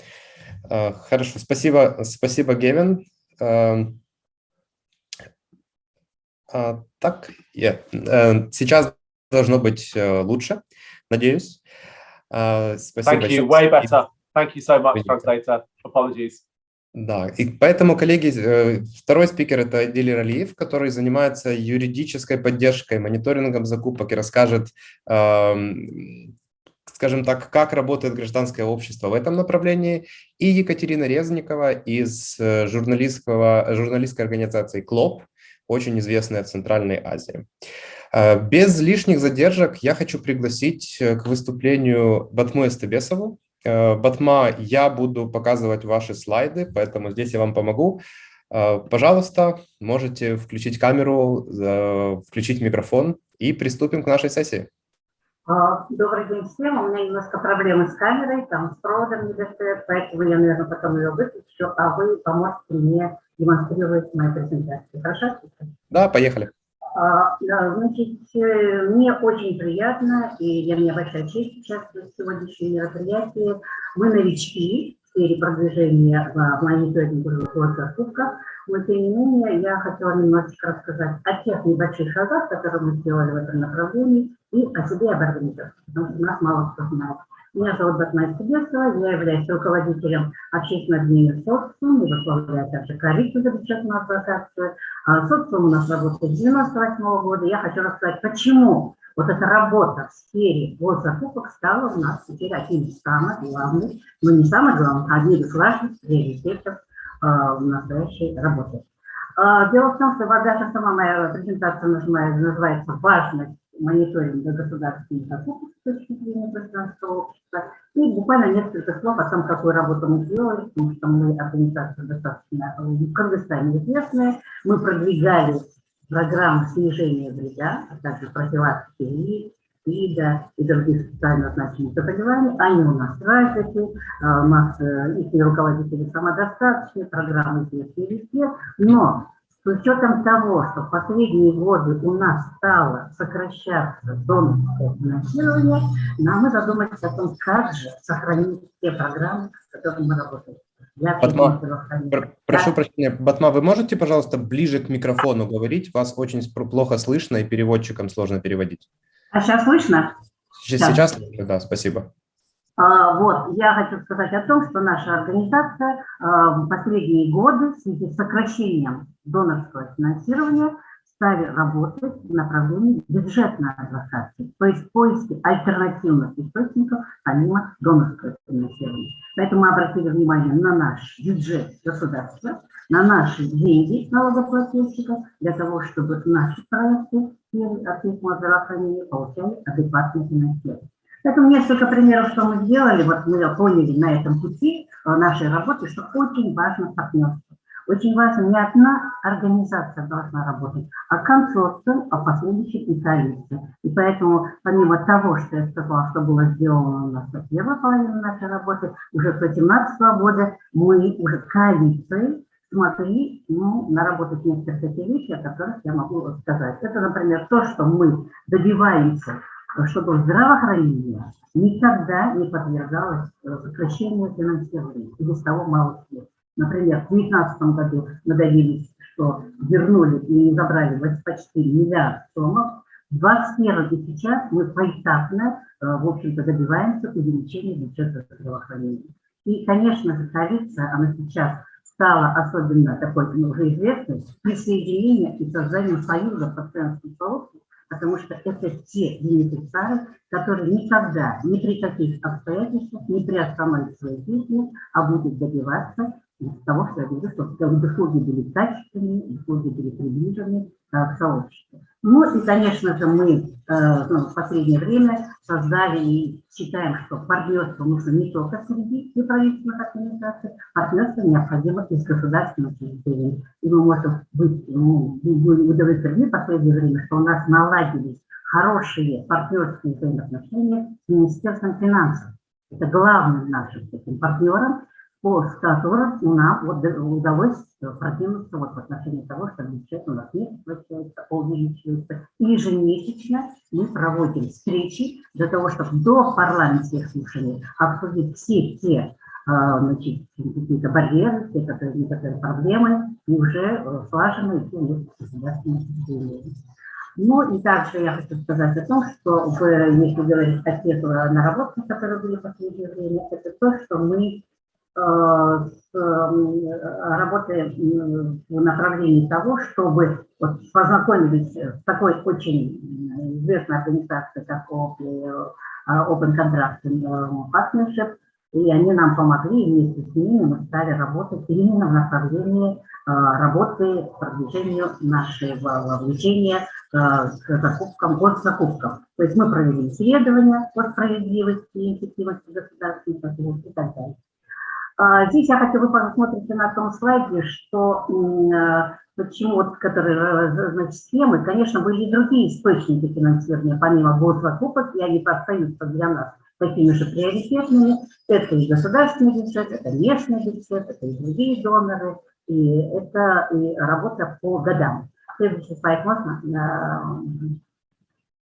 Хорошо, спасибо, Гевин. Так, сейчас должно быть лучше, надеюсь. Спасибо. Thank you, way better. Thank you so much, translator. Apologies. Да, и поэтому, коллеги, второй спикер – это Edil Eraliev, который занимается юридической поддержкой, мониторингом закупок и расскажет, скажем так, как работает гражданское общество в этом направлении. И Ekaterina Reznikova из журналистской организации КЛОП, очень известная в Центральной Азии. Без лишних задержек я хочу пригласить к выступлению Батму Estebesovу. Батма, я буду показывать ваши слайды, поэтому здесь я вам помогу. Пожалуйста, можете включить камеру, включить микрофон и приступим к нашей сессии. Добрый день всем. У меня немножко проблемы с камерой, там с проводом не достает, поэтому я, наверное, потом ее выключу, а вы поможете мне демонстрировать мою презентацию. Хорошо? Да, поехали. Значит, мне очень приятно, и для меня большая честь участвовать в сегодняшнем мероприятии. Мы новички в сфере продвижения в мониторинге закупок, но тем не менее я хотела немножечко рассказать о тех небольших шагах, которые мы сделали в этом направлении, и о себе об организации, потому что нас мало кто знает. Меня зовут Батма Estebesova, я являюсь руководителем общественного объединения «Социум» и возглавляю также коалицию за бюджетную адвокацию. «Социум» у нас работает с 1998 года. Я хочу рассказать, почему вот эта работа в сфере госзакупок стала у нас теперь одним из самых главных, но не самых главных, а одним из важных приоритетов настоящей работы. Дело в том, что даже сама моя презентация называется «Важность мониторинга государственных закупок с точки зрения гражданского общества». И буквально несколько слов о том, какую работу мы сделали, потому что мы организация достаточно в Кыргызстане известная. Мы продвигали программы снижения вреда, а также профилактики СПИДа и других социально значимых заболеваний. Они у нас развиты, у нас их руководители самодостаточные, программы известны везде, но с учетом того, что в последние годы у нас стало сокращаться донорское финансирование, мы задумались о том, как же сохранить те программы, с которыми мы работаем. Батма, прошу прощения, Батма, вы можете, пожалуйста, ближе к микрофону говорить? Вас очень плохо слышно и переводчикам сложно переводить. А сейчас слышно? Сейчас слышно, да, спасибо. Вот, я хочу сказать о том, что наша организация в последние годы в связи с сокращением донорского финансирования стали работать в направлении бюджетной адвокации, то есть поиски альтернативных источников помимо донорского финансирования. Поэтому мы обратили внимание на наш бюджет государства, на наши деньги налогоплательщиков, для того, чтобы наши проекты в сфере общественного здравоохранения получали адекватное финансирование. Поэтому несколько примеров, что мы сделали. Вот мы поняли на этом пути нашей работы, что очень важно партнерство. Очень важно, не одна организация должна работать, а консорциум, а последующий и коалиция. И поэтому, помимо того, что я сказала, что было сделано у нас в первой половине нашей работы, уже с 2018 года мы уже коалицией смогли наработать несколько вещей, о которых я могу рассказать. Это, например, то, что мы добиваемся, чтобы здравоохранение никогда не подвергалось сокращению финансирования. И без того мало средств. Например, в 2019 году мы добились, что вернули и забрали почти миллиард сомов. В 2021 и сейчас мы поэтапно, в общем-то, добиваемся увеличения бюджета здравоохранения. И, конечно же, коалиция, она сейчас стала особенно такой уже известной присоединением и созданием союза пациентских сообществ, потому что это те бенефициары, которые никогда, ни при каких обстоятельствах не приостановят свою деятельность, а будут добиваться из того, что я говорю, что услуги были качественными, услуги были приближены к сообществу. Ну и, конечно же, мы в последнее время создали и считаем, что партнерство нужно не только среди неправительственных организаций, партнерство необходимо и с государственным учреждением. И мы можем быть удовлетворены в последнее время, что у нас наладились хорошие партнерские взаимоотношения с Министерством финансов. Это главным нашим таким партнером, с которым нам удалось продвинуться в отношении того, что бюджет у нас не сокращается, а увеличивается. И ежемесячно мы проводим встречи для того, чтобы до парламентских слушаний обсудить все те какие-то барьеры, все некоторые проблемы, и уже слаженно идти вместе с государственными учреждениями. Ну и также я хочу сказать о том, что если говорить о тех наработках, которые были в последнее время, это то, что мы работаем в направлении того, чтобы познакомились с такой очень известной организацией, как Open Contract Partnership, и они нам помогли, и вместе с ними мы стали работать именно в направлении работы по продвижению нашего вовлечения к закупкам, госзакупкам. То есть мы провели исследования по справедливости и эффективности государственных закупок и так далее. Здесь я хочу, вы посмотрите на том слайде, что почему, которые схемы, конечно, были и другие источники финансирования, помимо госзакупок, и они остаются для нас такими же приоритетными. Это и государственный бюджет, это местный бюджет, это и другие доноры, и это и работа по годам. Следующий слайд можно?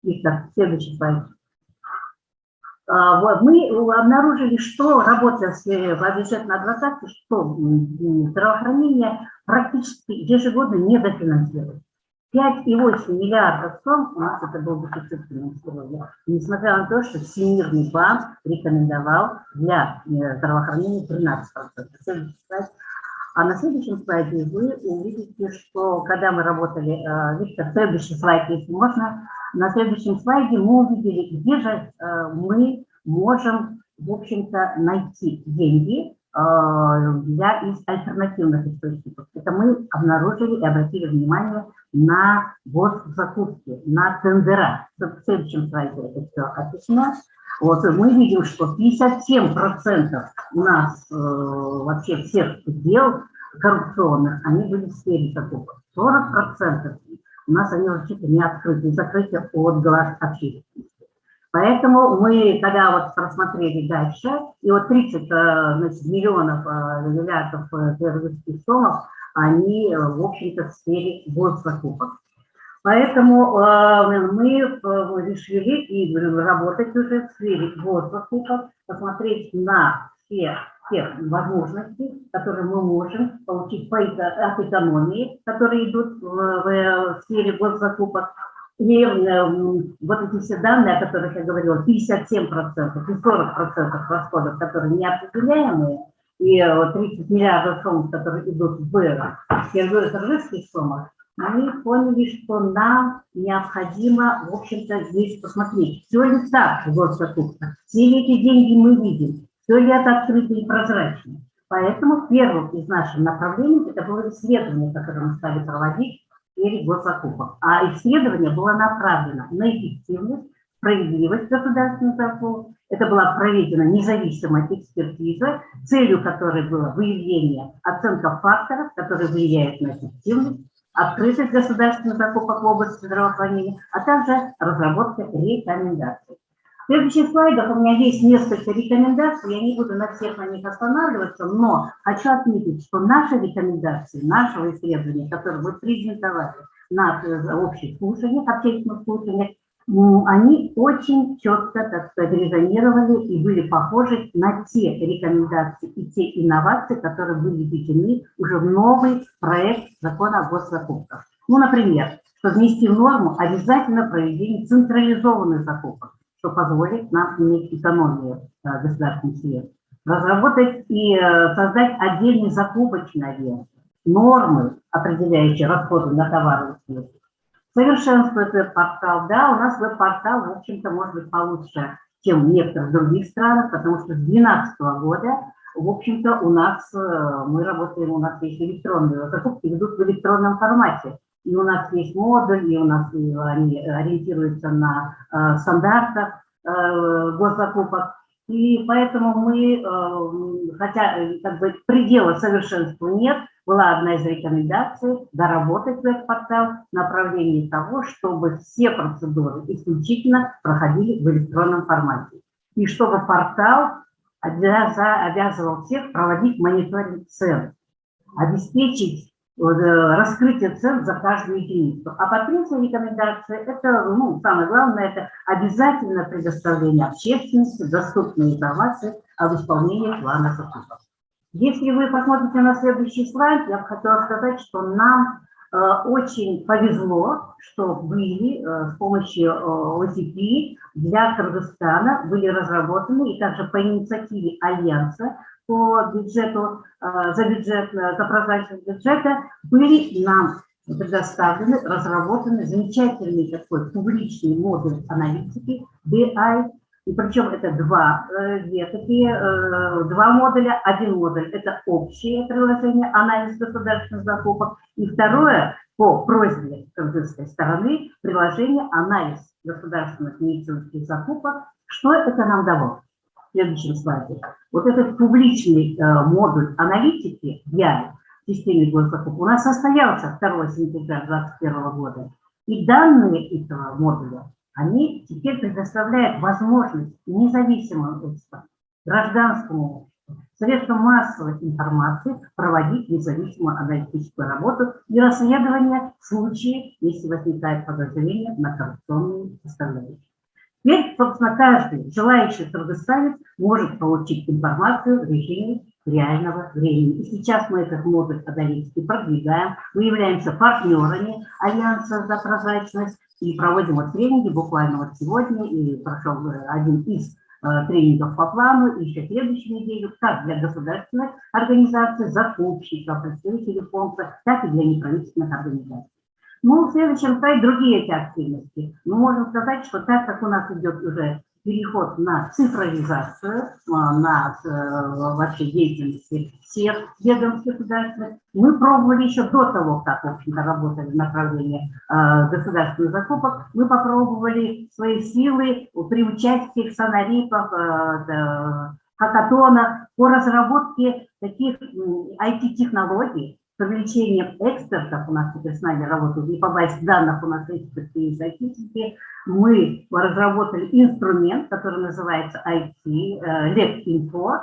Виктор, следующий слайд. Мы обнаружили, что работа в сфере бюджетной адвокации, что здравоохранение практически ежегодно недофинансирует. 5,8 миллиардов сумм, у нас это был дефицит финансирования, несмотря на то, что Всемирный банк рекомендовал для здравоохранения 13%. А на следующем слайде вы увидите, что когда мы работали, Виктор, следующий слайд, если можно, на следующем слайде мы увидели, где же мы можем, в общем-то, найти деньги из альтернативных источников. Это мы обнаружили и обратили внимание на госзакупки, на тендера. В следующем слайде это все описано. Вот мы видим, что 57% у нас вообще всех дел коррупционных, они были в сфере закупок. 40% у нас они вообще-то не открыты, закрыты от глаз общественности. Поэтому мы, когда вот просмотрели дальше, и вот 30 миллионов миллиардов кыргызских сомов, они, в общем-то, в сфере госзакупок. Поэтому мы решили и работать уже в сфере госзакупок, посмотреть на все возможности, которые мы можем получить от экономии, которые идут в сфере госзакупок. И вот эти все данные, о которых я говорила, 57% и 40% расходов, которые неопределяемые, и 30 миллиардов сумм, которые идут в кыргызских суммах, мы поняли, что нам необходимо, в общем-то, здесь посмотреть, все ли так в госзакупках, все ли эти деньги мы видим, все ли это открыто и прозрачно. Поэтому первым из наших направлений это было исследование, которое мы стали проводить в сфере госзакупок. А исследование было направлено на эффективность, справедливость государственных закупок. Это была проведена независимая экспертиза, целью которой было выявление, оценка факторов, которые влияют на эффективность, открытость государственных закупок в области здравоохранения, а также разработка рекомендаций. В следующих слайдах у меня есть несколько рекомендаций, я не буду на всех на них останавливаться, но хочу отметить, что наши рекомендации, нашего исследования, которые мы презентовали на общих слушаниях, общественных слушаниях, они очень четко, так сказать, резонировали и были похожи на те рекомендации и те инновации, которые были введены уже в новый проект закона о госзакупках. Ну, например, что внести в норму обязательно проведение централизованных закупок, что позволит нам иметь экономию государственных средств, разработать и создать отдельный закупочный агент, нормы, определяющие расходы на товары и услуги. Совершенствует веб-портал. Да, у нас веб-портал, в общем-то, может быть получше, чем в некоторых других странах, потому что с 2012 года в общем-то, мы работаем, у нас есть электронные закупки, ведут в электронном формате. И у нас есть модуль, и у нас они ориентируются на стандартах госзакупок. И поэтому мы, хотя как бы предела совершенства нет, была одна из рекомендаций доработать веб-портал в направлении того, чтобы все процедуры исключительно проходили в электронном формате. И чтобы портал обязывал всех проводить мониторинг цен, обеспечить раскрытие цен за каждую единицу. А по третьей рекомендации, это, самое главное, это обязательное предоставление общественности доступной информации об исполнении плана закупок. Если вы посмотрите на следующий слайд, я бы хотела сказать, что нам очень повезло, что были с помощью ОСП для Кыргызстана были разработаны, и также по инициативе Альянса по бюджету, за прозрачность бюджета, были нам предоставлены, разработаны замечательный такой публичный модуль аналитики BI. И причем это два модуля. Один модуль – это общее приложение, анализ государственных закупок. И второе, по просьбе кыргызской стороны, приложение анализ государственных медицинских закупок. Что это нам дало? В следующем слайде. Вот этот публичный модуль аналитики BI в системе госзакупок у нас состоялся 2 сентября 2021 года. И данные этого модуля, они теперь предоставляют возможность независимому обществу, гражданскому обществу, средствам массовой информации проводить независимую аналитическую работу и расследование в случае, если возникает подозрение на коррупционные составляющие. Теперь, собственно, каждый желающий кыргызстанец может получить информацию в режиме реального времени. И сейчас мы этот модуль аналитики продвигаем, мы являемся партнерами Альянса за прозрачность и проводим тренинги буквально вот сегодня, и прошел один из тренингов по плану, и еще следующую неделю, как для государственных организаций, закупщиков, представителей фонда, так и для неправительственных организаций. В следующем слайде другие эти активности. Мы можем сказать, что так как у нас идет уже переход на цифровизацию, на вообще деятельности всех ведомств государственных, мы пробовали еще до того, как, в общем-то, работали в направлении государственных закупок, мы попробовали свои силы при участии в сонарипах, хакатонах по разработке таких IT-технологий, с привлечением экспертов, у нас теперь с нами работают, и по базе данных у нас эксперты и статистики, мы разработали инструмент, который называется LabInfo,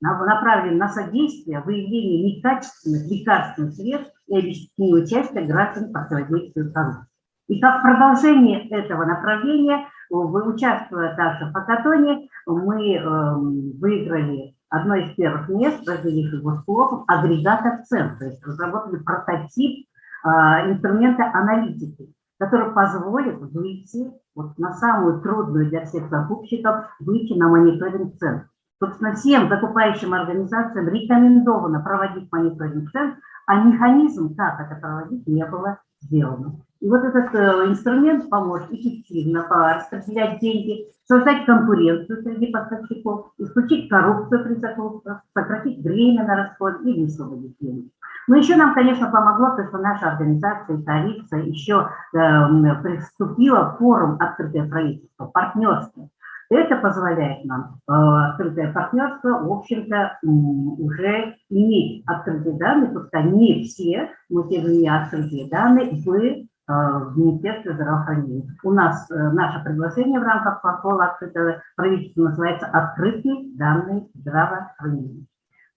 направленный на содействие выявлению некачественных лекарственных средств и обеспечению участия граждан в противодействии коррупции. И как продолжение этого направления, участвуя также в хакатоне, мы выиграли одно из первых мест, разделив его с блоком, агрегатор цен, то есть разработали прототип инструмента аналитики, который позволит выйти на самую трудную для всех закупщиков, выйти на мониторинг цен. Собственно, всем закупающим организациям рекомендовано проводить мониторинг цен, а механизм, как это проводить, не было сделано. И вот этот инструмент поможет эффективно распределять деньги, создать конкуренцию среди поставщиков, исключить коррупцию при закупках, сократить время на расход и высвободить деньги. Но еще нам, конечно, помогло то, что наша организация, столица, еще приступила к форуму «Открытое правительство», партнерство. Это позволяет нам, открытое партнерство, в общем-то, уже иметь открытые данные, пускай не все, но тем не менее открытые данные в Министерстве здравоохранения. У нас наше предложение в рамках протокола открытого правительства называется «Открытые данные здравоохранения».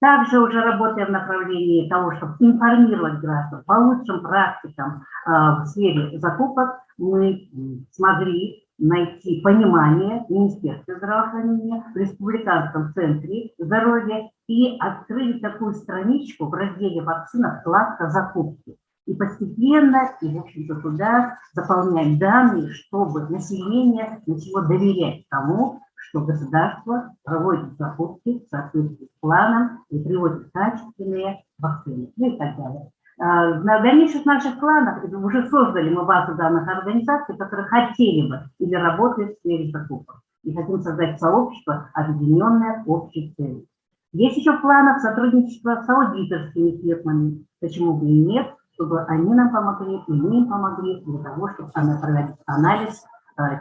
Также уже работаем в направлении того, чтобы информировать граждан по лучшим практикам в сфере закупок. Мы смогли найти понимание в Министерстве здравоохранения, в Республиканском центре здоровья и открыли такую страничку в разделе «Вакцина», вкладка «Закупки». И постепенно, в общем-то, туда заполняем данные, чтобы население начало доверять тому, что государство проводит закупки в соответствии с планом и приводит качественные вакцины, и так далее. На дальнейших наших планах уже создали мы базу данных организаций, которые хотели бы или работают в сфере закупок. И хотим создать сообщество, объединенное общей целью. Есть еще в планах сотрудничество с аудиторскими фирмами. Почему бы и нет, чтобы они нам помогли, и мы им помогли для того, чтобы проводить анализ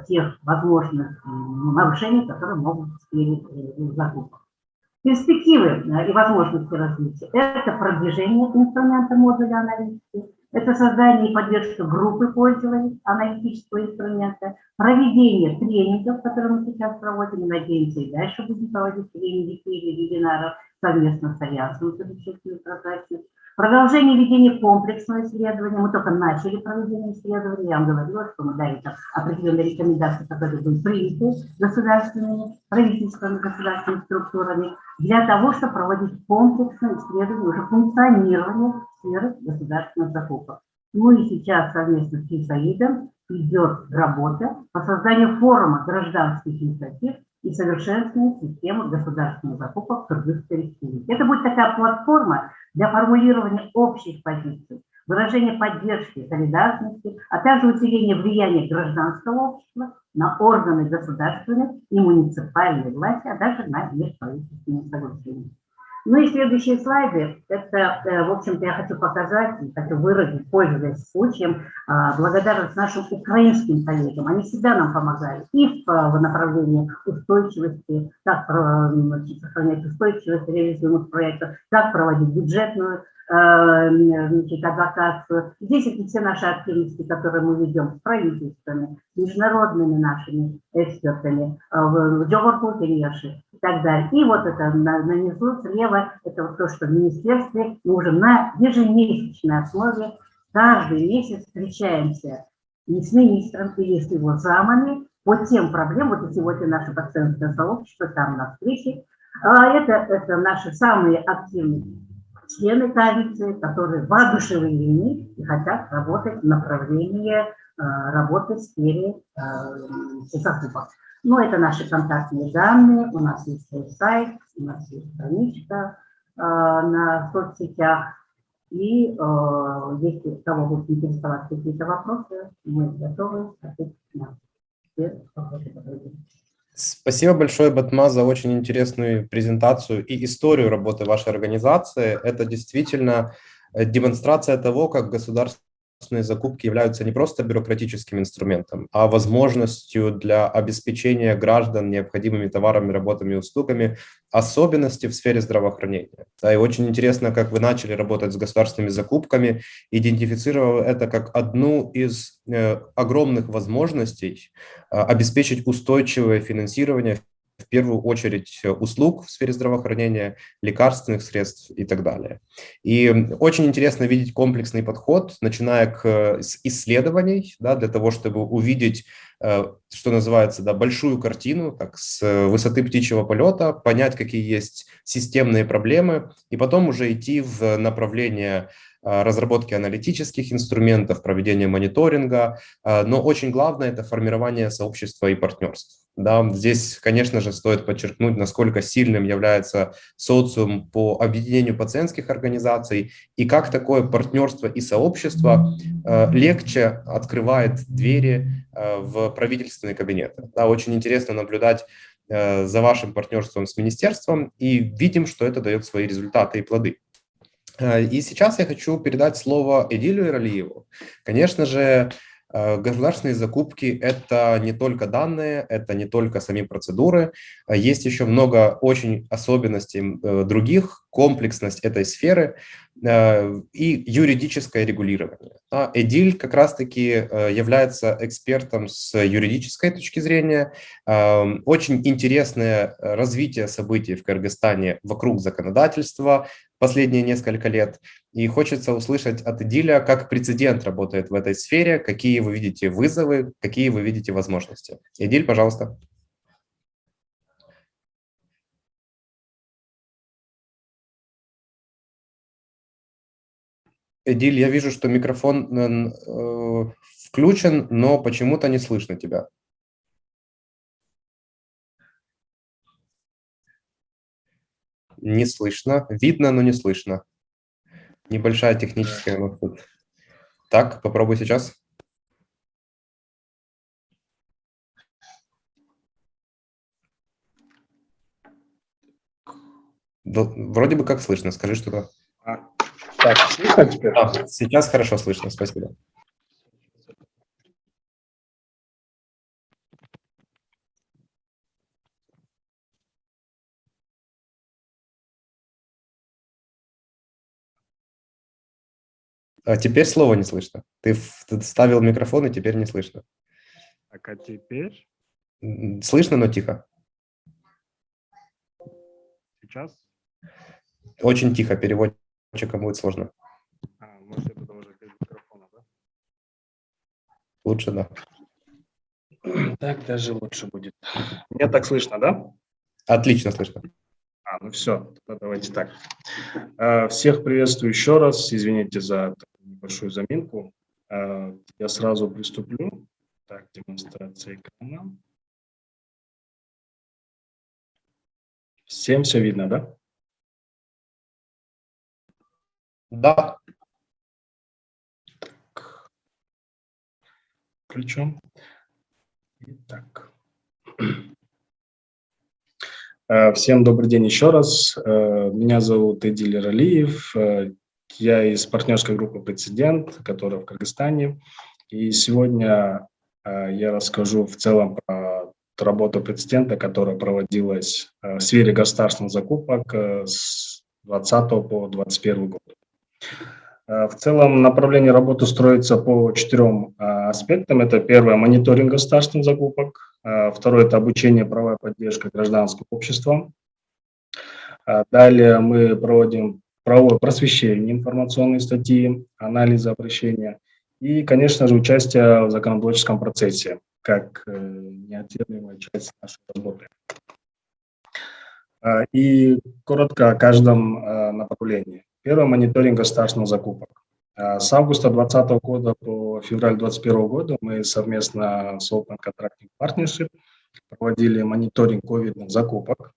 тех возможных нарушений, которые могут в сфере закупок. Перспективы и возможности развития – это продвижение инструмента модуля аналитики, это создание и поддержка группы пользователей аналитического инструмента, проведение тренингов, которые мы сейчас проводим, и надеемся, и дальше будем проводить тренинги или вебинаров совместно с Альянсом замечательной профессии. Продолжение ведения комплексного исследования. Мы только начали проведение исследования. Я вам говорила, что мы дали там определенные рекомендации, которые были приняты государственными, правительственными, государственными структурами, для того, чтобы проводить комплексное исследование уже функционирования сферы государственных закупок. Ну и сейчас совместно с КИСАИДом идет работа по созданию форума гражданских инициатив и совершенствованию системы государственных закупок в Кыргызской республике. Это будет такая платформа для формулирования общих позиций, выражения поддержки, солидарности, а также усиления влияния гражданского общества на органы государственной и муниципальной власти, а также на межправительственные соглашения. Ну и следующие слайды, это, в общем-то, я хочу показать, хочу выразить, пользуясь случаем, благодарность нашим украинским коллегам. Они всегда нам помогали и в направлении устойчивости, как сохранять устойчивость реализуемых проектов, как проводить бюджетную адвокацию. Здесь это все наши активности, которые мы ведем с правительствами, с международными нашими экспертами, в Джоворкултеньяши и так далее. И вот это нанизу слева, это вот то, что в министерстве мы уже на ежемесячной основе каждый месяц встречаемся и с министром, или с его замами по тем проблемам. Вот и сегодня наше пациентское сообщество там на встрече. Это наши самые активные члены коалиции, которые воодушевлены и хотят работать в направлении работы в сфере закупок. Но это наши контактные данные, у нас есть сайт, у нас есть страничка на соцсетях. И если у кого будут интересовать какие-то вопросы, мы готовы ответить на все вопросы. Спасибо большое, Батма, за очень интересную презентацию и историю работы вашей организации. Это действительно демонстрация того, как государственные закупки являются не просто бюрократическим инструментом, а возможностью для обеспечения граждан необходимыми товарами, работами и услугами, особенности в сфере здравоохранения. Да, и очень интересно, как вы начали работать с государственными закупками, идентифицировав это как одну из огромных возможностей обеспечить устойчивое финансирование, в первую очередь услуг в сфере здравоохранения, лекарственных средств и так далее. И очень интересно видеть комплексный подход, начиная с исследований, да, для того, чтобы увидеть, что называется, да, большую картину, так, с высоты птичьего полета, понять, какие есть системные проблемы, и потом уже идти в направление разработки аналитических инструментов, проведения мониторинга, но очень главное – это формирование сообщества и партнерств. Да, здесь, конечно же, стоит подчеркнуть, насколько сильным является социум по объединению пациентских организаций и как такое партнерство и сообщество легче открывает двери в правительственные кабинеты. Да, очень интересно наблюдать за вашим партнерством с министерством и видим, что это дает свои результаты и плоды. И сейчас я хочу передать слово Эдилю Эралиеву. Конечно же, государственные закупки – это не только данные, это не только сами процедуры. Есть еще много очень особенностей других, комплексность этой сферы и юридическое регулирование. Эдиль как раз-таки является экспертом с юридической точки зрения. Очень интересное развитие событий в Кыргызстане вокруг законодательства последние несколько лет. И хочется услышать от Эдиля, как прецедент работает в этой сфере, какие вы видите вызовы, какие вы видите возможности. Эдиль, пожалуйста. Эдиль, я вижу, что микрофон включен, но почему-то не слышно тебя. Не слышно. Видно, но не слышно. Небольшая техническая. Так, попробуй сейчас. Вроде бы как слышно, скажи что-то. Так, слышно теперь? Сейчас хорошо слышно, спасибо. А теперь слова не слышно. Ты вставил микрофон, и теперь не слышно. Так, а теперь? Слышно, но тихо. Сейчас? Очень тихо, переводчикам будет сложно. Может, я буду уже без микрофона, да? Лучше, да. Так даже лучше будет. Мне так слышно, да? Отлично слышно. Ну все, тогда давайте так. Всех приветствую еще раз. Извините за небольшую заминку. Я сразу приступлю. Так, демонстрация экрана. Всем все видно, да? Да. Так. Включу. Итак. Всем добрый день еще раз. Меня зовут Edil Eraliev. Я из партнерской группы «Прецедент», которая в Кыргызстане. И сегодня я расскажу в целом про работу «Прецедента», которая проводилась в сфере государственных закупок с 2020 по 2021 год. В целом направление работы строится по 4 аспектам. Это первое – мониторинг государственных закупок. Второе – это обучение, права и поддержка гражданского общества. Далее мы проводим правовое просвещение, информационные статьи, анализы обращения и, конечно же, участие в законотворческом процессе, как неотъемлемая часть нашей работы. И коротко о каждом направлении. Первое – мониторинг государственных закупок. С августа 2020 года по февраль 2021 года мы совместно с Open Contracting Partnership проводили мониторинг ковидных закупок.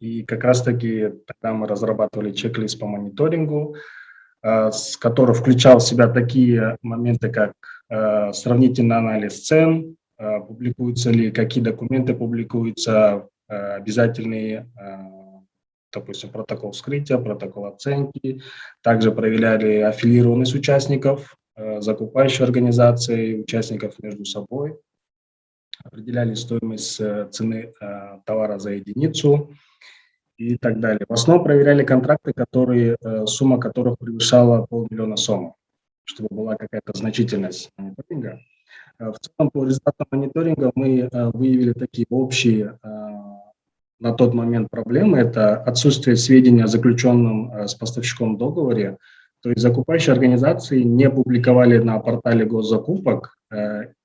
И как раз-таки тогда мы разрабатывали чек-лист по мониторингу, который включал в себя такие моменты, как сравнительный анализ цен, публикуются ли, какие документы публикуются, обязательные, допустим, протокол вскрытия, протокол оценки. Также проверяли аффилированность участников, закупающих организаций, участников между собой. Определяли стоимость цены товара за единицу и так далее. В основном проверяли контракты, сумма которых превышала 500 000 сом, чтобы была какая-то значительность мониторинга. В целом, по результатам мониторинга мы выявили такие общие на тот момент проблемы. Это отсутствие сведений о заключенном с поставщиком договоре. То есть закупающие организации не публиковали на портале госзакупок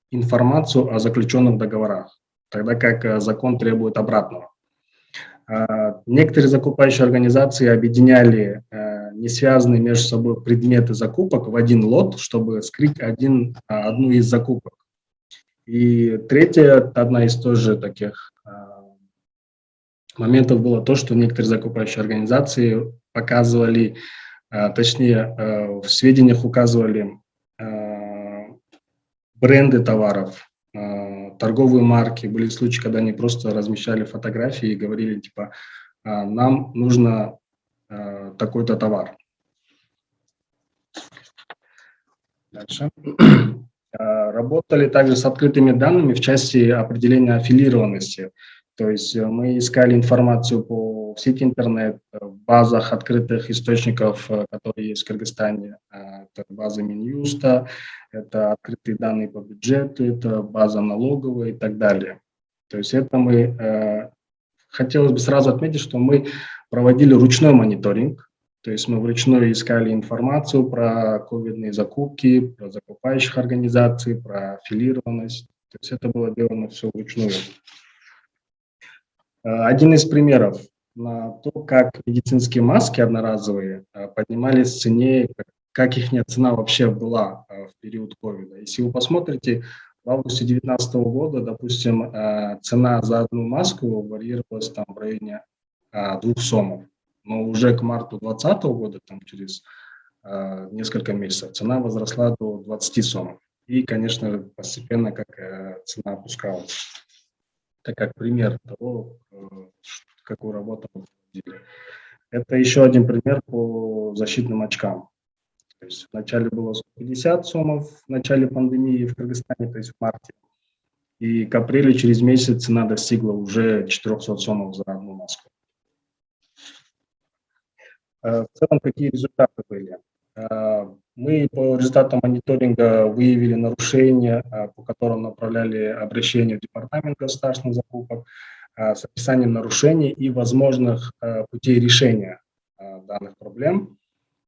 информацию о заключенных договорах, тогда как закон требует обратного. Некоторые закупающие организации объединяли не связанные между собой предметы закупок в один лот, чтобы скрыть одну из закупок. И третье, одна из тоже таких моментов было то, что некоторые закупающие организации показывали, точнее, в сведениях указывали бренды товаров, торговые марки. Были случаи, когда они просто размещали фотографии и говорили, типа, нам нужно такой-то товар. Дальше. Работали также с открытыми данными в части определения аффилированности. То есть мы искали информацию в сети интернет, в базах открытых источников, которые есть в Кыргызстане. Это база Минюста, это открытые данные по бюджету, это база налоговая и так далее. То есть это мы, хотелось бы сразу отметить, что мы проводили ручной мониторинг. То есть мы вручную искали информацию про ковидные закупки, про закупающих организаций, про аффилированность. То есть это было сделано все вручную. Один из примеров на то, как медицинские маски одноразовые поднимались в цене, как их цена вообще была в период ковида. Если вы посмотрите, в августе 2019 года, допустим, цена за одну маску варьировалась там в районе 2 сомов. Но уже к марту 2020 года, там через несколько месяцев, цена возросла до 20 сомов. И, конечно, постепенно как цена опускалась. Это как пример того, какую работу мы проводили. Это еще один пример по защитным очкам. То есть вначале было 150 сомов в начале пандемии в Кыргызстане, то есть в марте. И к апрелю через месяц цена достигла уже 400 сомов за одну маску. В целом, какие результаты были? Мы по результатам мониторинга выявили нарушения, по которым направляли обращение в Департамент государственных закупок с описанием нарушений и возможных путей решения данных проблем.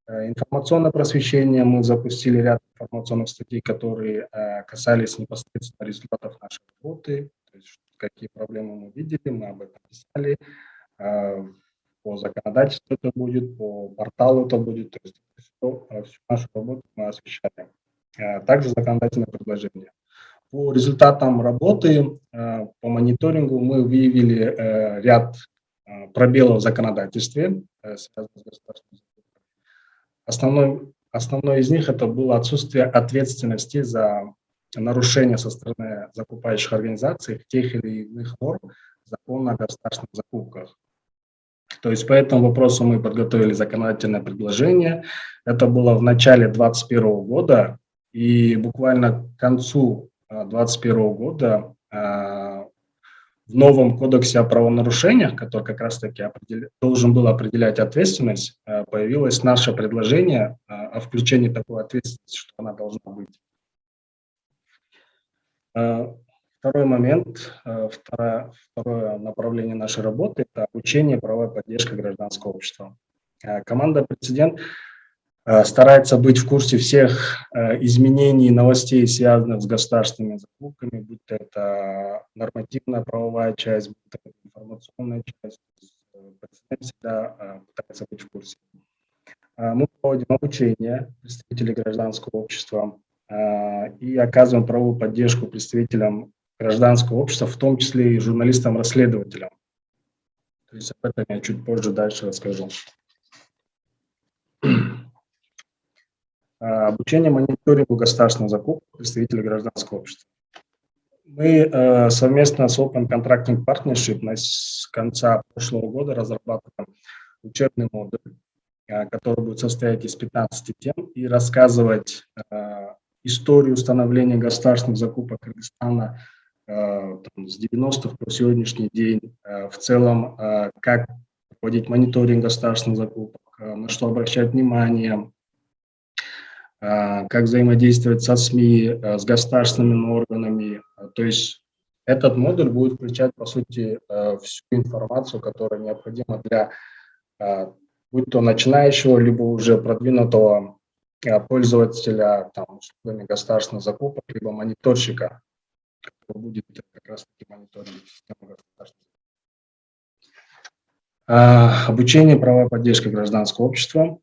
Информационное просвещение. Мы запустили ряд информационных статей, которые касались непосредственно результатов нашей работы, то есть какие проблемы мы видели, мы об этом писали. По законодательству это будет, по порталу это будет, то есть всю нашу работу мы освещаем. Также законодательное предложение. По результатам работы, по мониторингу мы выявили ряд пробелов в законодательстве, связанных с государственным. Основной из них это было отсутствие ответственности за нарушение со стороны закупающих организаций тех или иных норм закона о государственных закупках. То есть по этому вопросу мы подготовили законодательное предложение. Это было в начале 2021 года, и буквально к концу 2021 года в новом кодексе о правонарушениях, который как раз-таки должен был определять ответственность, появилось наше предложение о включении такой ответственности, что она должна быть. Второй момент, второе направление нашей работы – это обучение и правовая поддержка гражданского общества. Команда «Прецедент» старается быть в курсе всех изменений и новостей, связанных с государственными закупками, будь то это нормативная правовая часть, будь то это информационная часть. «Прецедент» всегда пытается быть в курсе. Мы проводим обучение представителей гражданского общества и оказываем правовую поддержку представителям гражданского общества, в том числе и журналистам-расследователям. То есть об этом я чуть позже дальше расскажу. Обучение мониторингу государственных закупок представителей гражданского общества. Мы совместно с Open Contracting Partnership с конца прошлого года разрабатываем учебный модуль, который будет состоять из 15 тем и рассказывать историю становления государственных закупок Кыргызстана с 90-х по сегодняшний день, в целом, как проводить мониторинг государственных закупок, на что обращать внимание, как взаимодействовать со СМИ, с государственными органами. То есть этот модуль будет включать, по сути, всю информацию, которая необходима для, будь то начинающего, либо уже продвинутого пользователя услугами государственных закупок, либо мониторщика, который будет как раз-таки мониторинг системы государственных. Обучение, правовая поддержка гражданского общества,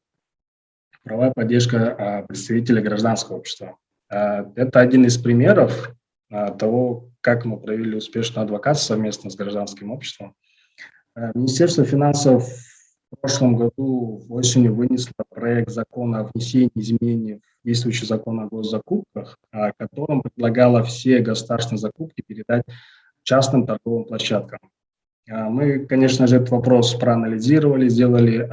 правовая поддержка представителей гражданского общества. Это один из примеров того, как мы провели успешную адвокацию совместно с гражданским обществом. Министерство финансов в прошлом году осенью вынесло проект закона о внесении изменений в действующий закон о госзакупках, которым предлагало все государственные закупки передать частным торговым площадкам. Мы, конечно же, этот вопрос проанализировали, сделали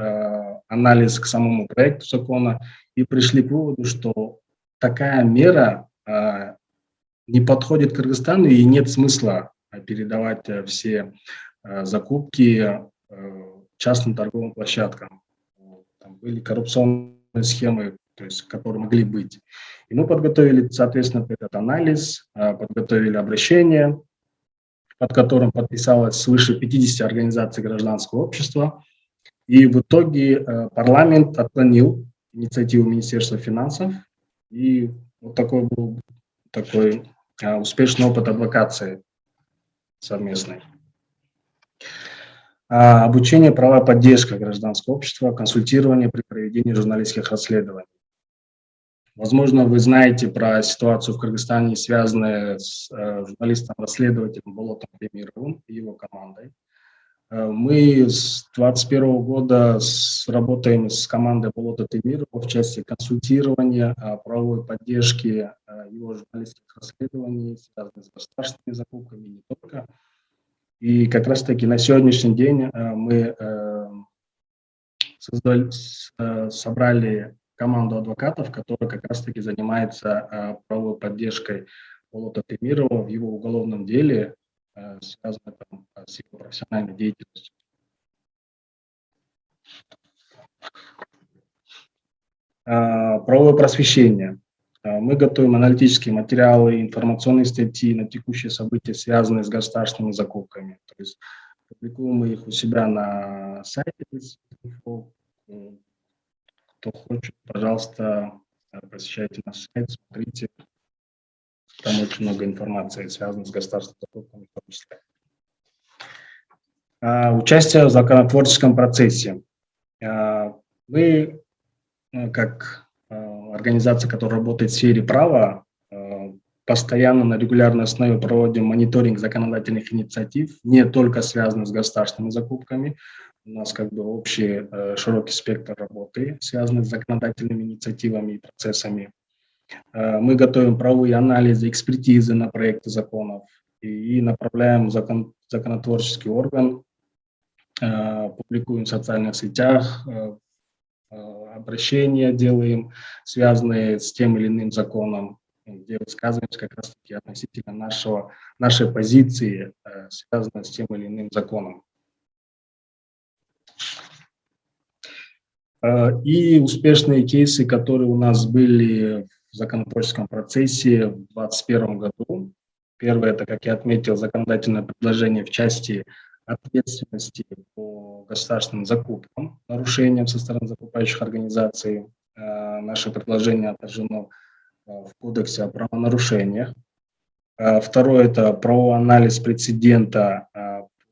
анализ к самому проекту закона и пришли к выводу, что такая мера не подходит Кыргызстану и нет смысла передавать все закупки частным торговым площадкам. Там были коррупционные схемы, то есть, которые могли быть. И мы подготовили, соответственно, этот анализ, подготовили обращение, под которым подписалось свыше 50 организаций гражданского общества. И в итоге парламент отклонил инициативу Министерства финансов. И вот такой был успешный опыт адвокации совместной. Обучение, правовая поддержка гражданского общества, консультирование при проведении журналистских расследований. Возможно, вы знаете про ситуацию в Кыргызстане, связанную с журналистом-расследователем Болотом Темировым и его командой. Мы с 2021 года работаем с командой Болота Темирова в части консультирования, правовой поддержки его журналистских расследований, связанных с государственными закупками, не только. И как раз-таки на сегодняшний день мы собрали команду адвокатов, которая как раз-таки занимается правовой поддержкой Болота Темирова в его уголовном деле, связанном с его профессиональной деятельностью. Правовое просвещение. Мы готовим аналитические материалы, информационные статьи на текущие события, связанные с государственными закупками. То есть публикуем мы их у себя на сайте. Кто хочет, пожалуйста, посещайте наш сайт, смотрите. Там очень много информации, связанной с государственными закупками в том числе. Участие в законотворческом процессе. Мы, как организация, которая работает в сфере права, постоянно на регулярной основе проводим мониторинг законодательных инициатив, не только связанных с государственными закупками. У нас как бы общий широкий спектр работы, связанный с законодательными инициативами и процессами. Мы готовим правовые анализы, экспертизы на проекты законов и направляем в законотворческий орган, публикуем в социальных сетях, обращения делаем, связанные с тем или иным законом, где высказываемся как раз-таки относительно нашей позиции, связанной с тем или иным законом. И успешные кейсы, которые у нас были в законотворческом процессе в 2021 году. Первое, это, как я отметил, законодательное предложение в части ответственности по государственным закупкам, нарушениям со стороны закупающих организаций. Наше предложение отражено в Кодексе о правонарушениях. Второе, это правовой анализ прецедента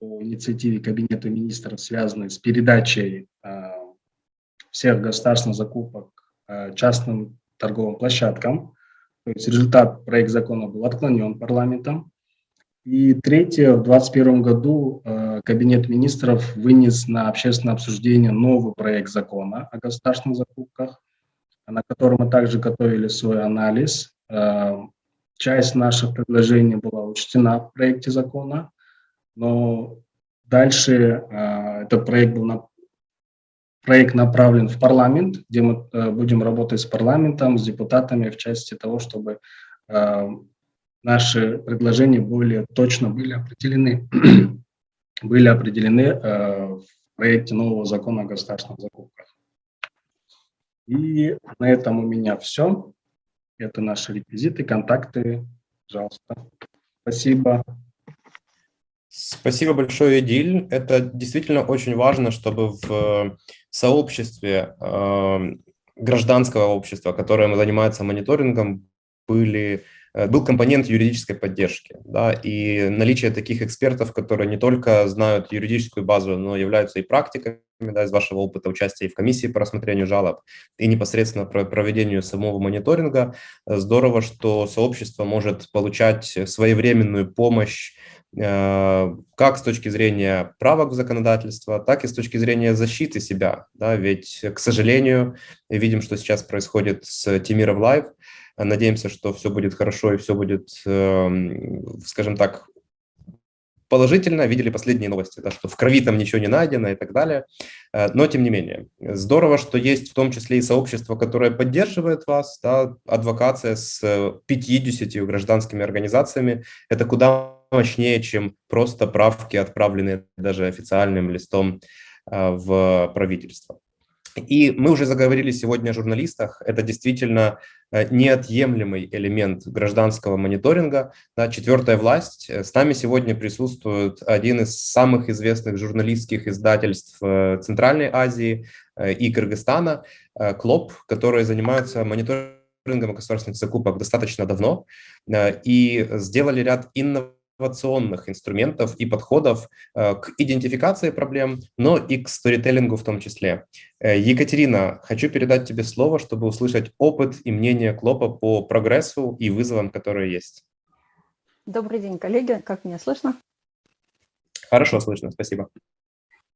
по инициативе Кабинета министров, связанной с передачей всех государственных закупок частным торговым площадкам. То есть результат проект закона был отклонен парламентом. И третье, в 2021 году Кабинет министров вынес на общественное обсуждение новый проект закона о государственных закупках, на котором мы также готовили свой анализ. Часть наших предложений была учтена в проекте закона, но дальше этот проект направлен в парламент, где мы будем работать с парламентом, с депутатами в части того, чтобы наши предложения более точно были определены в проекте нового закона о государственных закупках. И на этом у меня все. Это наши реквизиты, контакты. Пожалуйста. Спасибо. Спасибо большое, Эдиль. Это действительно очень важно, чтобы в сообществе гражданского общества, которое занимается мониторингом, был компонент юридической поддержки, да, и наличие таких экспертов, которые не только знают юридическую базу, но являются и практиками, да, из вашего опыта участия в комиссии по рассмотрению жалоб и непосредственно по проведению самого мониторинга. Здорово, что сообщество может получать своевременную помощь как с точки зрения правок в законодательство, так и с точки зрения защиты себя, да, ведь, к сожалению, видим, что сейчас происходит с Темиров Лайв. Надеемся, что все будет хорошо и все будет, скажем так, положительно. Видели последние новости, да, что в крови там ничего не найдено и так далее. Но, тем не менее, здорово, что есть в том числе и сообщество, которое поддерживает вас, да, адвокация с 50 гражданскими организациями. Это куда мощнее, чем просто правки, отправленные даже официальным листом в правительство. И мы уже заговорили сегодня о журналистах. Это действительно неотъемлемый элемент гражданского мониторинга. Да, четвертая власть. С нами сегодня присутствует один из самых известных журналистских издательств Центральной Азии и Кыргызстана, КЛОП, которые занимаются мониторингом государственных закупок достаточно давно и сделали ряд инновационных инструментов и подходов к идентификации проблем, но и к сторителлингу в том числе. Екатерина, хочу передать тебе слово, чтобы услышать опыт и мнение КЛОПа по прогрессу и вызовам, которые есть. Добрый день, коллеги. Как меня слышно? Хорошо слышно, спасибо.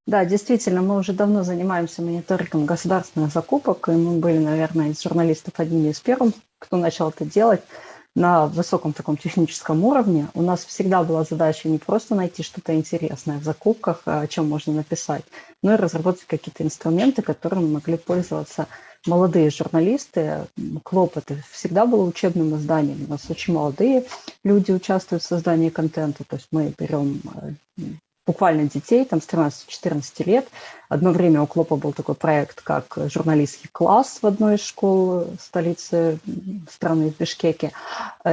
Да, действительно, мы уже давно занимаемся мониторингом государственных закупок, и мы были, наверное, из журналистов одними из первых, кто начал это делать. на высоком таком техническом уровне. У нас всегда была задача не просто найти что-то интересное в закупках, о чем можно написать, но и разработать какие-то инструменты, которыми могли пользоваться молодые журналисты. КЛОП это всегда было учебным изданием. У нас очень молодые люди участвуют в создании контента. То есть мы берем буквально детей, там, с 13-14 лет. Одно время у КЛОПа был такой проект, как журналистский класс в одной из школ столицы страны, в Бишкеке.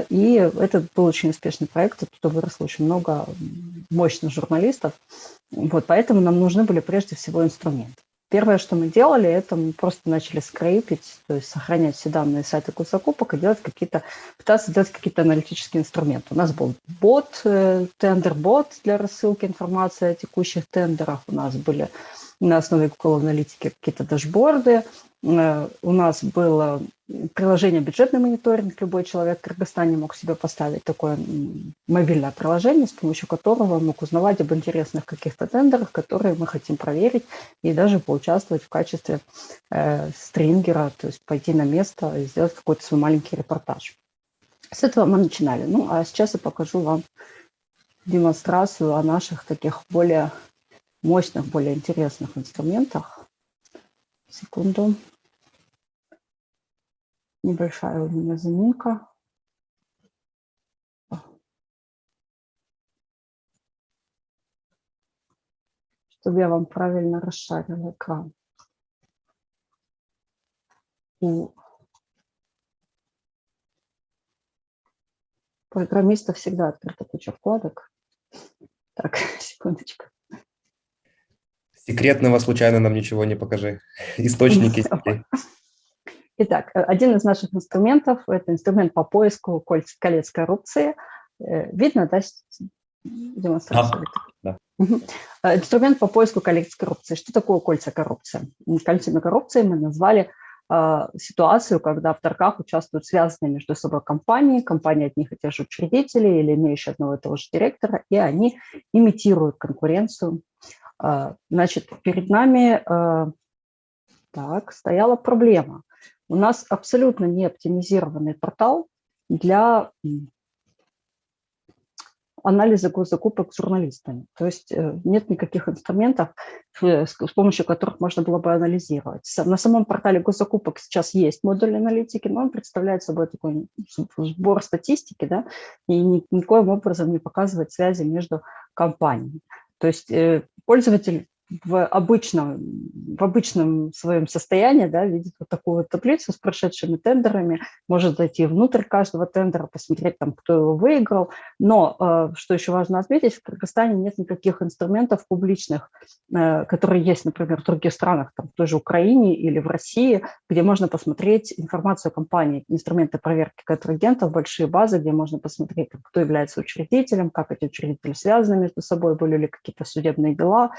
И это был очень успешный проект, оттуда выросло очень много мощных журналистов. Вот, поэтому нам нужны были прежде всего инструменты. Первое, что мы делали, это мы просто начали скрейпить, то есть сохранять все данные сайта госзакупок и пытаться делать какие-то аналитические инструменты. У нас был бот, тендер-бот для рассылки информации о текущих тендерах. У нас были на основе Google аналитики какие-то дашборды. У нас было приложение «Бюджетный мониторинг». Любой человек в Кыргызстане мог себе поставить такое мобильное приложение, с помощью которого он мог узнавать об интересных каких-то тендерах, которые мы хотим проверить, и даже поучаствовать в качестве стрингера, то есть пойти на место и сделать какой-то свой маленький репортаж. С этого мы начинали. Ну, а сейчас я покажу вам демонстрацию о наших таких более мощных, более интересных инструментах. Секунду. Небольшая у меня заминка. Чтобы я вам правильно расшарила экран. У программиста всегда открыта куча вкладок. Так, секундочку. Секретного случайно нам ничего не покажи. Источники. Итак, один из наших инструментов – это инструмент по поиску колец коррупции. Видно, да, демонстрацию? Да. Инструмент по поиску колец коррупции. Что такое кольца коррупции? Кольцами коррупции мы назвали ситуацию, когда в торгах участвуют связанные между собой компании одних и тех же учредителей или имеющие одного и того же директора, и они имитируют конкуренцию. Значит, перед нами стояла проблема. У нас абсолютно не оптимизированный портал для анализа госзакупок с журналистами. То есть нет никаких инструментов, с помощью которых можно было бы анализировать. На самом портале госзакупок сейчас есть модуль аналитики, но он представляет собой такой сбор статистики, да, и никоим образом не показывает связи между компаниями. То есть пользователь в обычном своем состоянии, да, видит вот такую вот таблицу с прошедшими тендерами, может зайти внутрь каждого тендера, посмотреть, там, кто его выиграл. Но, что еще важно отметить, в Кыргызстане нет никаких инструментов публичных, которые есть, например, в других странах, там, в той же Украине или в России, где можно посмотреть информацию о компании, инструменты проверки контрагентов, большие базы, где можно посмотреть, кто является учредителем, как эти учредители связаны между собой, были ли какие-то судебные дела.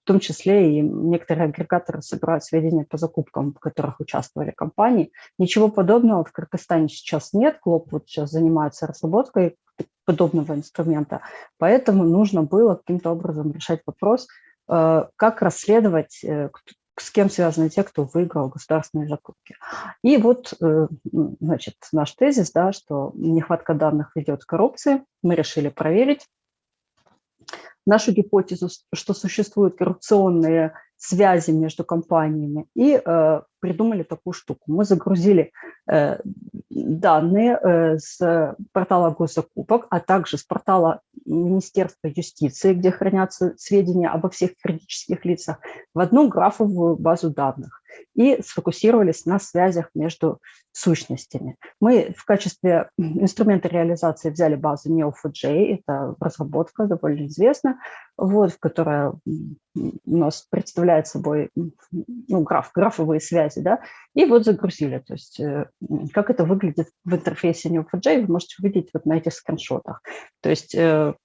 В том числе и некоторые агрегаторы собирают сведения по закупкам, в которых участвовали компании. Ничего подобного в Кыргызстане сейчас нет. КЛОП вот сейчас занимается разработкой подобного инструмента. Поэтому нужно было каким-то образом решать вопрос, как расследовать, с кем связаны те, кто выиграл государственные закупки. И вот, значит, наш тезис, да, что нехватка данных ведет к коррупции. Мы решили проверить нашу гипотезу, что существуют коррупционные связи между компаниями, и придумали такую штуку. Мы загрузили данные с портала госзакупок, а также с портала Министерства юстиции, где хранятся сведения обо всех юридических лицах, в одну графовую базу данных и сфокусировались на связях между сущностями. Мы в качестве инструмента реализации взяли базу Neo4j, это разработка довольно известная, вот, которая у нас представляет собой графовые связи, да, и вот загрузили. То есть как это выглядит в интерфейсе Neo4j, вы можете увидеть вот на этих скриншотах. То есть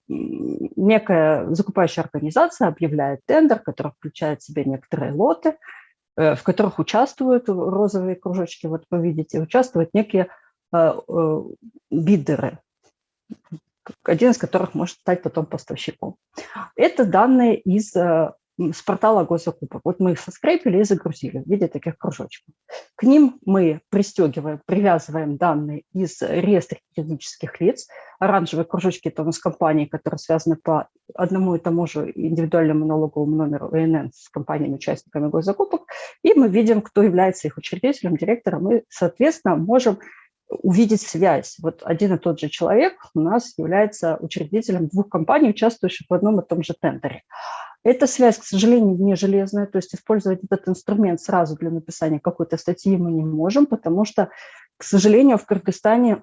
некая закупающая организация объявляет тендер, который включает в себя некоторые лоты, в которых участвуют розовые кружочки, вот вы видите, участвуют некие бидеры, один из которых может стать потом поставщиком. Это данные из с портала госзакупок. Вот мы их соскрепили и загрузили в виде таких кружочков. К ним мы пристегиваем, привязываем данные из реестра юридических лиц. Оранжевые кружочки – это у нас компании, которые связаны по одному и тому же индивидуальному налоговому номеру ИНН с компаниями-участниками госзакупок. И мы видим, кто является их учредителем, директором, и, соответственно, можем увидеть связь. Вот один и тот же человек у нас является учредителем двух компаний, участвующих в одном и том же тендере. Эта связь, к сожалению, не железная, то есть использовать этот инструмент сразу для написания какой-то статьи мы не можем, потому что, к сожалению, в Кыргызстане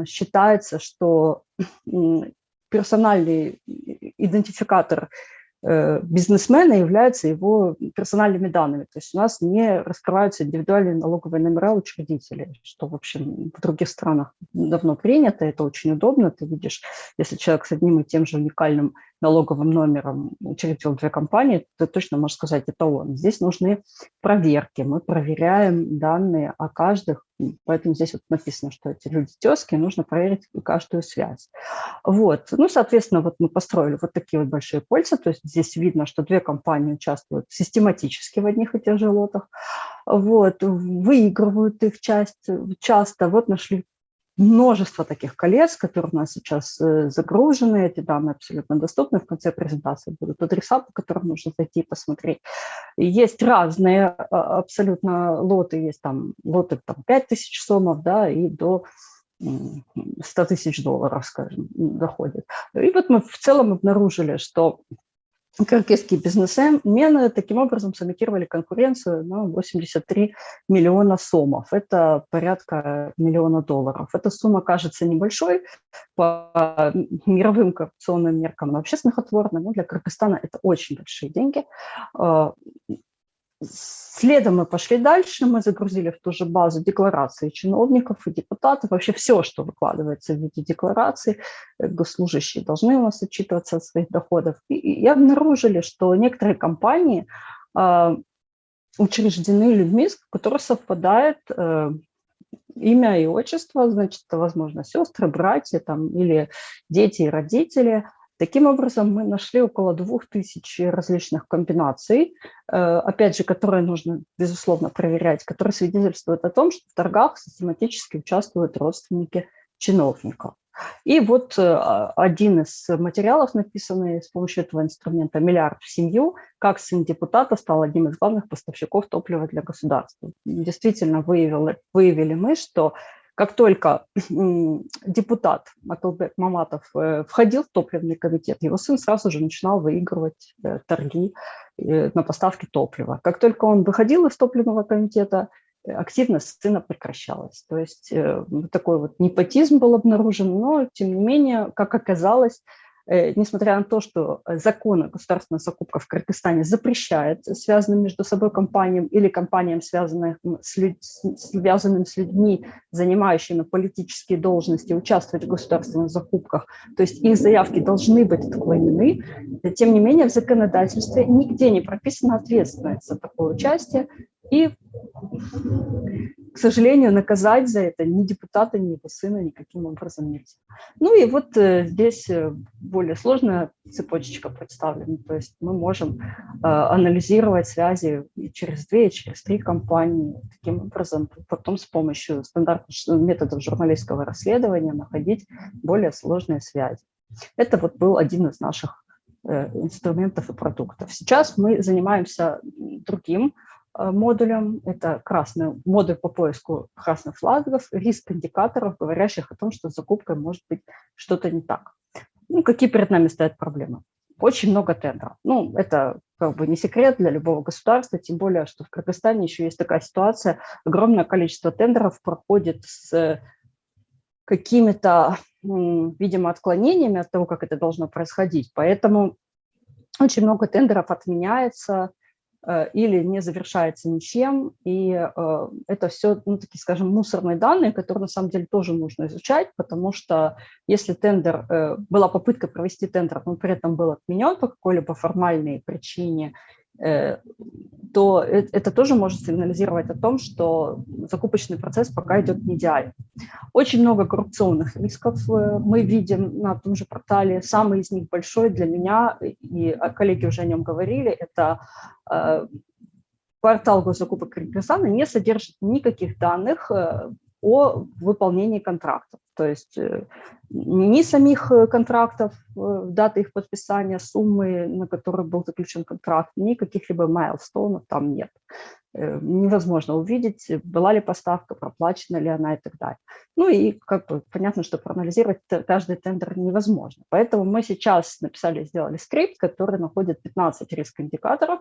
считается, что персональный идентификатор бизнесмена является его персональными данными. То есть у нас не раскрываются индивидуальные налоговые номера учредителей, что, в общем, в других странах давно принято, это очень удобно. Ты видишь, если человек с одним и тем же уникальным налоговым номером учредил две компании, ты точно можешь сказать, это он. Здесь нужны проверки, мы проверяем данные о каждых, поэтому здесь вот написано, что эти люди тезки, нужно проверить каждую связь. Вот, ну, соответственно, вот мы построили вот такие вот большие кольца, то есть здесь видно, что две компании участвуют систематически в одних и тех же лотах, вот, выигрывают их часто, вот нашли множество таких колец, которые у нас сейчас загружены, эти данные абсолютно доступны, в конце презентации будут адреса, по которым нужно зайти и посмотреть. Есть разные абсолютно лоты, есть там лоты 5000 сомов, да, и до 100 тысяч долларов, скажем, доходит. И вот мы в целом обнаружили, что кыргызские бизнесмены таким образом сымитировали конкуренцию на 83 миллиона сомов. Это порядка $1 миллиона. Эта сумма кажется небольшой по мировым коррупционным меркам, но вообще смехотворно, но для Кыргызстана это очень большие деньги. Следом мы пошли дальше, мы загрузили в ту же базу декларации чиновников и депутатов, вообще все, что выкладывается в виде декларации, госслужащие должны у нас отчитываться от своих доходов. И обнаружили, что некоторые компании учреждены людьми, с которыми совпадает имя и отчество, значит, это, возможно, сестры, братья там, или дети и родители. Таким образом, мы нашли около 2000 различных комбинаций, опять же, которые нужно, безусловно, проверять, которые свидетельствуют о том, что в торгах систематически участвуют родственники чиновников. И вот один из материалов, написанный с помощью этого инструмента «Миллиард в семью», как сын депутата стал одним из главных поставщиков топлива для государства. Действительно, выявили мы, что как только депутат Акылбек Маматов входил в топливный комитет, его сын сразу же начинал выигрывать торги на поставки топлива. Как только он выходил из топливного комитета, активность сына прекращалась. То есть такой вот непотизм был обнаружен, но тем не менее, как оказалось, несмотря на то, что закон о государственных закупках в Кыргызстане запрещает связанным между собой компаниям или компаниям, связанным с людьми, занимающими политические должности, участвовать в государственных закупках, то есть их заявки должны быть отклонены, тем не менее в законодательстве нигде не прописана ответственность за такое участие, и, к сожалению, наказать за это ни депутата, ни его сына никаким образом нельзя. Ну и вот здесь более сложная цепочечка представлена, то есть мы можем анализировать связи и через 2, и через 3 компании, таким образом потом с помощью стандартных методов журналистского расследования находить более сложные связи. Это вот был один из наших инструментов и продуктов. Сейчас мы занимаемся другим модулем, это модуль по поиску красных флагов, риск-индикаторов, говорящих о том, что с закупкой может быть что-то не так. Ну, какие перед нами стоят проблемы? Очень много тендеров. Ну, это как бы не секрет для любого государства, тем более, что в Кыргызстане еще есть такая ситуация, огромное количество тендеров проходит с какими-то, видимо, отклонениями от того, как это должно происходить. Поэтому очень много тендеров отменяется или не завершается ничем, и это все, ну, такие, скажем, мусорные данные, которые на самом деле тоже нужно изучать, потому что если тендер, была попытка провести тендер, но при этом был отменен по какой-либо формальной причине, то это тоже может сигнализировать о том, что закупочный процесс пока идет не идеально. Очень много коррупционных рисков мы видим на том же портале. Самый из них большой для меня, и коллеги уже о нем говорили, это портал госзакупок Кыргызстана не содержит никаких данных о выполнении контрактов. То есть ни самих контрактов, даты их подписания, суммы, на которые был заключен контракт, ни каких-либо майлстоунов там нет. Невозможно увидеть, была ли поставка, проплачена ли она и так далее. Ну и как бы понятно, что проанализировать каждый тендер невозможно. Поэтому мы сейчас сделали скрипт, который находит 15 риск-индикаторов.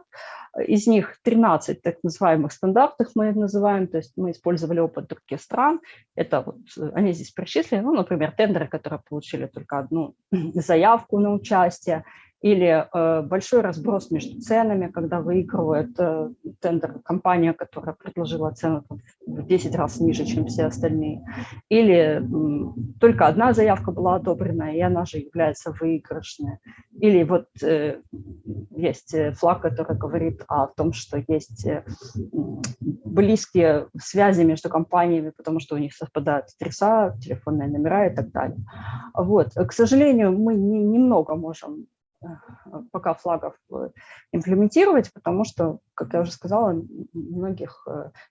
Из них 13 так называемых стандартных мы их называем, то есть мы использовали опыт других стран. Это вот они здесь перечислены, ну, например, тендеры, которые получили только одну заявку на участие, или большой разброс между ценами, когда выигрывает тендер компания, которая предложила цену в 10 раз ниже, чем все остальные, или только одна заявка была одобрена, и она же является выигрышной. Или вот есть флаг, который говорит о том, что есть близкие связи между компаниями, потому что у них совпадают адреса, телефонные номера и так далее. Вот. К сожалению, мы немного можем пока флагов имплементировать, потому что, как я уже сказала, многих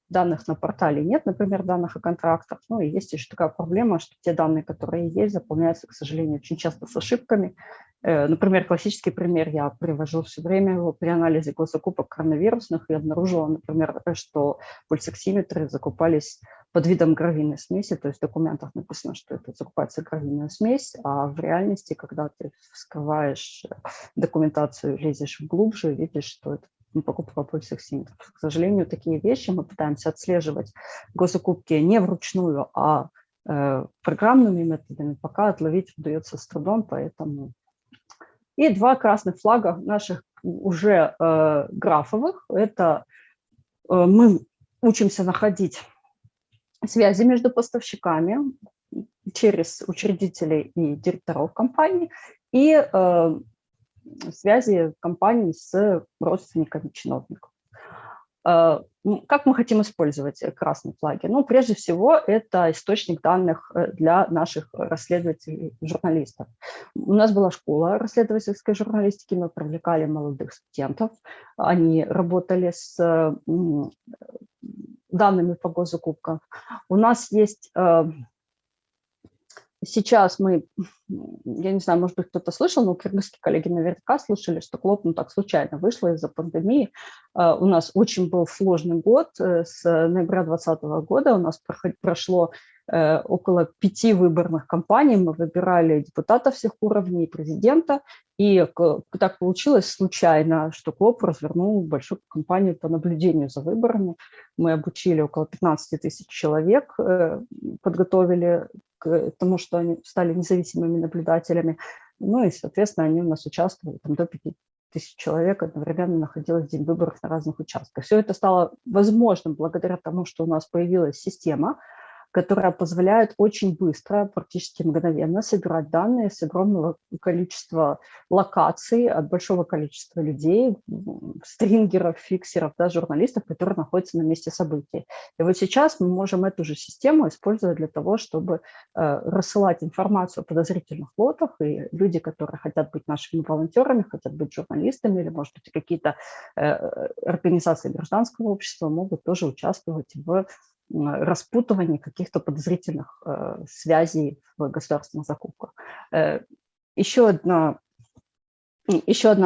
данных на портале нет, например, данных о контрактах. Ну и есть еще такая проблема, что те данные, которые есть, заполняются, к сожалению, очень часто с ошибками. Например, классический пример я привожу все время его при анализе госзакупок коронавирусных и обнаружила, например, что пульсоксиметры закупались под видом гравийной смеси, то есть в документах написано, что это закупается гравийная смесь, а в реальности, когда ты вскрываешь документацию, лезешь глубже, видишь, что это покупка пульсоксиметров. К сожалению, такие вещи мы пытаемся отслеживать госзакупки не вручную, а программными методами, пока отловить удается с трудом, поэтому... И два красных флага наших уже графовых. Это мы учимся находить связи между поставщиками через учредителей и директоров компаний и связи компаний с родственниками чиновников. Как мы хотим использовать красные флаги? Ну, прежде всего, это источник данных для наших расследователей, журналистов. У нас была школа расследовательской журналистики, мы привлекали молодых студентов, они работали с данными по госзакупкам. У нас есть... Сейчас мы, я не знаю, может быть, кто-то слышал, но кыргызские коллеги наверняка слышали, что КЛОП так случайно вышло из-за пандемии. У нас очень был сложный год. С ноября 2020 года у нас прошло около 5 выборных кампаний. Мы выбирали депутатов всех уровней, президента. И так получилось случайно, что КЛОП развернул большую кампанию по наблюдению за выборами. Мы обучили около 15 тысяч человек, подготовили к тому, что они стали независимыми наблюдателями. Ну и, соответственно, они у нас участвовали, там, до 5 тысяч человек одновременно находилось в день выборов на разных участках. Все это стало возможным благодаря тому, что у нас появилась система, которая позволяет очень быстро, практически мгновенно собирать данные с огромного количества локаций, от большого количества людей, стрингеров, фиксеров, да, журналистов, которые находятся на месте событий. И вот сейчас мы можем эту же систему использовать для того, чтобы рассылать информацию о подозрительных лотах, и люди, которые хотят быть нашими волонтерами, хотят быть журналистами, или, может быть, какие-то организации гражданского общества могут тоже участвовать в распутывании каких-то подозрительных связей в государственных закупках. Еще одна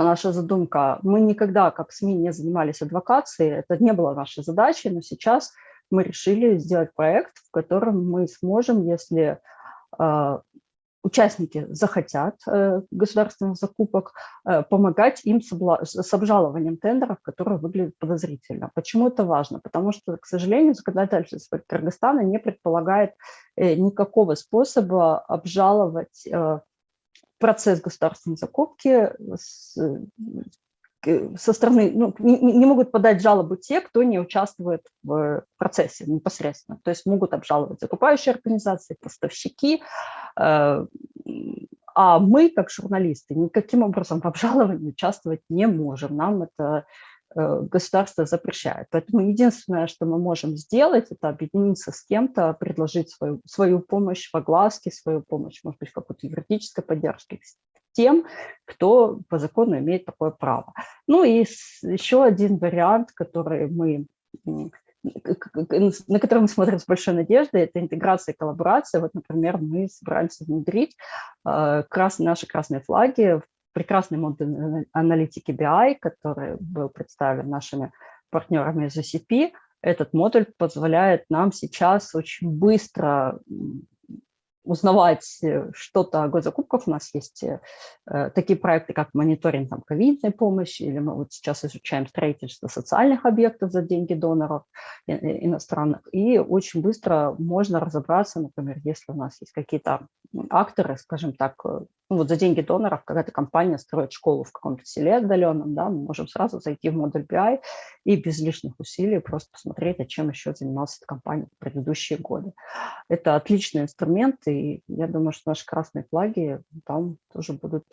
наша задумка. Мы никогда, как СМИ, не занимались адвокацией, это не было нашей задачей, но сейчас мы решили сделать проект, в котором мы сможем, если участники захотят государственных закупок, помогать им с обжалованием тендеров, которые выглядят подозрительно. Почему это важно? Потому что, к сожалению, законодательство Кыргызстана не предполагает никакого способа обжаловать процесс государственной закупки со стороны, ну, не могут подать жалобу те, кто не участвует в процессе непосредственно. То есть могут обжаловать закупающие организации, поставщики, а мы, как журналисты, никаким образом в обжаловании участвовать не можем. Нам это государство запрещает. Поэтому единственное, что мы можем сделать, это объединиться с кем-то, предложить свою помощь в огласке, свою помощь, может быть, в какой-то юридической поддержке тем, кто по закону имеет такое право. Ну и еще один вариант, который на который мы смотрим с большой надеждой, это интеграция и коллаборация. Вот, например, мы собираемся внедрить наши красные флаги в прекрасный модуль аналитики BI, который был представлен нашими партнерами из OCP. Этот модуль позволяет нам сейчас очень быстро узнавать что-то о госзакупках. У нас есть такие проекты, как мониторинг ковидной помощи, или мы вот сейчас изучаем строительство социальных объектов за деньги доноров иностранных. И очень быстро можно разобраться, например, если у нас есть какие-то акторы, скажем так, вот за деньги доноров, какая-то компания строит школу в каком-то селе отдаленном, да, мы можем сразу зайти в модуль BI и без лишних усилий просто посмотреть, а чем еще занималась эта компания в предыдущие годы. Это отличный инструмент, и я думаю, что наши красные флаги там тоже будут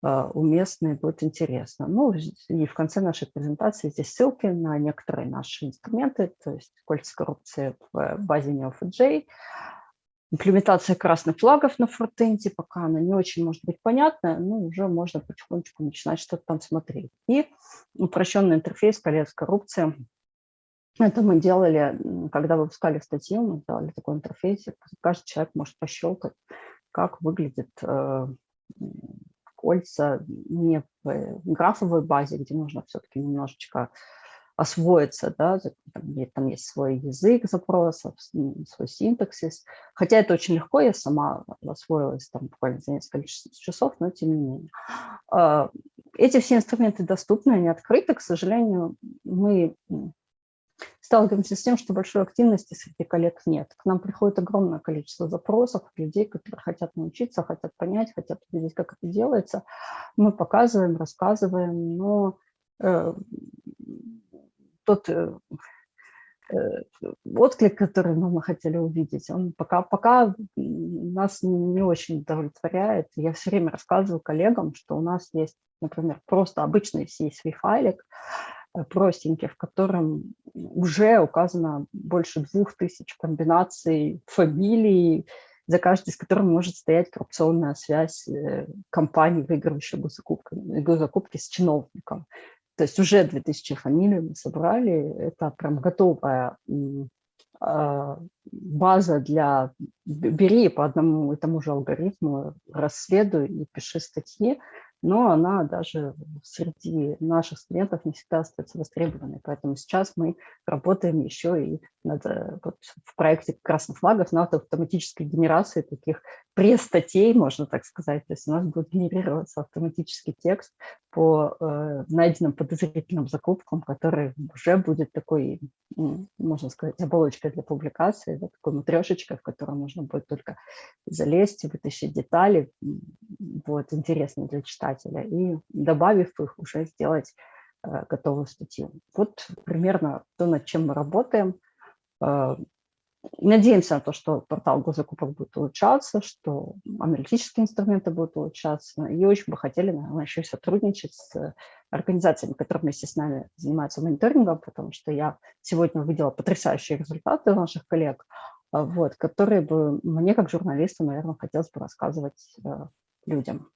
уместны, будет интересно. Ну и в конце нашей презентации здесь ссылки на некоторые наши инструменты, то есть кольца коррупции в базе Neo4j, имплементация красных флагов на фронтенде, пока она не очень может быть понятна, но уже можно потихонечку начинать что-то там смотреть. И упрощенный интерфейс колец коррупции. Это мы делали, когда выпускали статью, мы делали такой интерфейс, каждый человек может пощелкать, как выглядит кольца не в графовой базе, где нужно все-таки немножечко освоиться, да, там есть свой язык запросов, свой синтаксис. Хотя это очень легко, я сама освоилась там буквально за несколько часов, но тем не менее. Эти все инструменты доступны, они открыты. К сожалению, мы сталкиваемся с тем, что большой активности среди коллег нет. К нам приходит огромное количество запросов людей, которые хотят научиться, хотят понять, хотят увидеть, как это делается. Мы показываем, рассказываем, но тот отклик, который мы хотели увидеть, он пока нас не очень удовлетворяет. Я все время рассказываю коллегам, что у нас есть, например, просто обычный CSV-файлик, простенький, в котором уже указано больше 2000 комбинаций фамилий, за каждой из которых может стоять коррупционная связь компании, выигравшей госзакупки с чиновником. То есть уже 2000 фамилий мы собрали. Это прям готовая база для... Бери по одному и тому же алгоритму, расследуй и пиши статьи. Но она даже среди наших студентов не всегда остается востребованной. Поэтому сейчас мы работаем еще и вот в проекте красных флагов над автоматической генерацией таких пресс-статей, можно так сказать. То есть у нас будет генерироваться автоматический текст по найденным подозрительным закупкам, который уже будет такой, можно сказать, оболочкой для публикации, да, такой матрешечкой, в которую можно будет только залезть, вытащить детали, вот, интересно для читателя, и, добавив их, уже сделать готовую статью. Вот примерно то, над чем мы работаем. Надеемся на то, что портал госзакупок будет улучшаться, что аналитические инструменты будут улучшаться, и очень бы хотели, наверное, еще и сотрудничать с организациями, которые вместе с нами занимаются мониторингом, потому что я сегодня увидела потрясающие результаты наших коллег, вот, которые бы мне, как журналисту, наверное, хотелось бы рассказывать людям.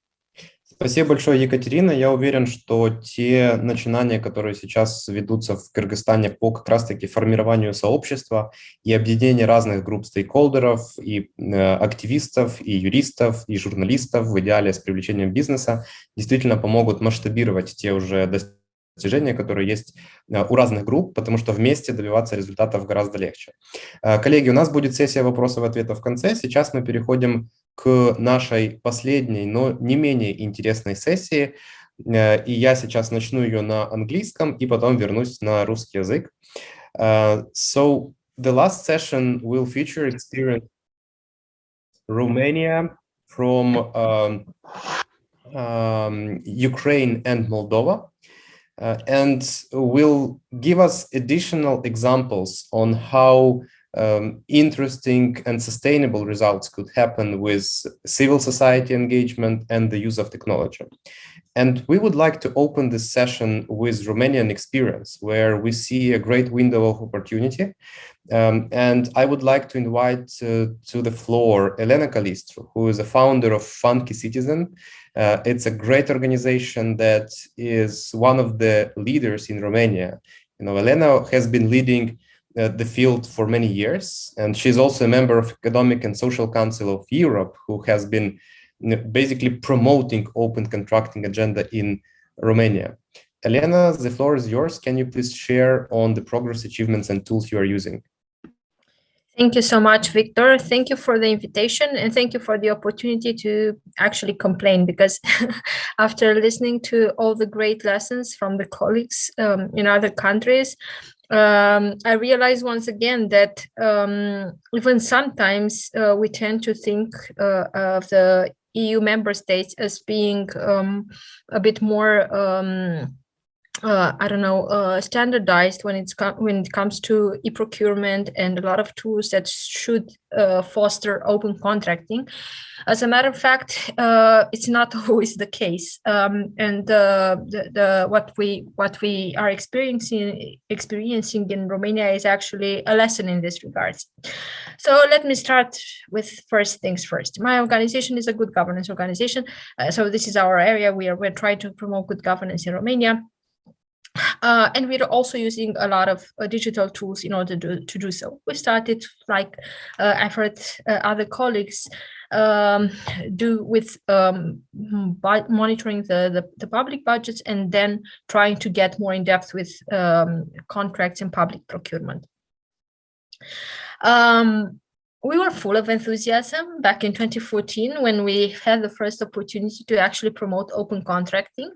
Спасибо большое, Екатерина. Я уверен, что те начинания, которые сейчас ведутся в Кыргызстане по как раз-таки формированию сообщества и объединению разных групп стейкхолдеров, и активистов, и юристов, и журналистов, в идеале с привлечением бизнеса, действительно помогут масштабировать те уже достижения, которые есть у разных групп, потому что вместе добиваться результатов гораздо легче. Коллеги, у нас будет сессия вопросов и ответов в конце. Сейчас мы переходим к нашей последней, но не менее интересной сессии. И я сейчас начну ее на английском и потом вернусь на русский язык. So the last session will feature experience Romania from Ukraine and Moldova. And will give us additional examples on how interesting and sustainable results could happen with civil society engagement and the use of technology. And we would like to open this session with Romanian experience, where we see a great window of opportunity. And I would like to invite to the floor Olena Koval, who is a founder of Funky Citizen. It's a great organization that is one of the leaders in Romania. You know, Olena has been leading the field for many years, and she's also a member of Economic and Social Council of Europe, who has been basically promoting open contracting agenda in Romania. Olena, the floor is yours. Can you please share on the progress, achievements, and tools you are using? Thank you so much, Victor. Thank you for the invitation, and thank you for the opportunity to actually complain, because after listening to all the great lessons from the colleagues in other countries, I realized once again that even sometimes we tend to think of the EU member states as being a bit more standardized when it comes to e-procurement and a lot of tools that should foster open contracting. As a matter of fact, it's not always the case, and what we are experiencing in Romania is actually a lesson in this regard. So let me start with first things first. My organization is a good governance organization, so this is our area. We're trying to promote good governance in Romania. And we're also using a lot of digital tools in order to do so. We started, like I've heard other colleagues do with monitoring the public budgets, and then trying to get more in depth with contracts and public procurement. We were full of enthusiasm back in 2014 when we had the first opportunity to actually promote open contracting.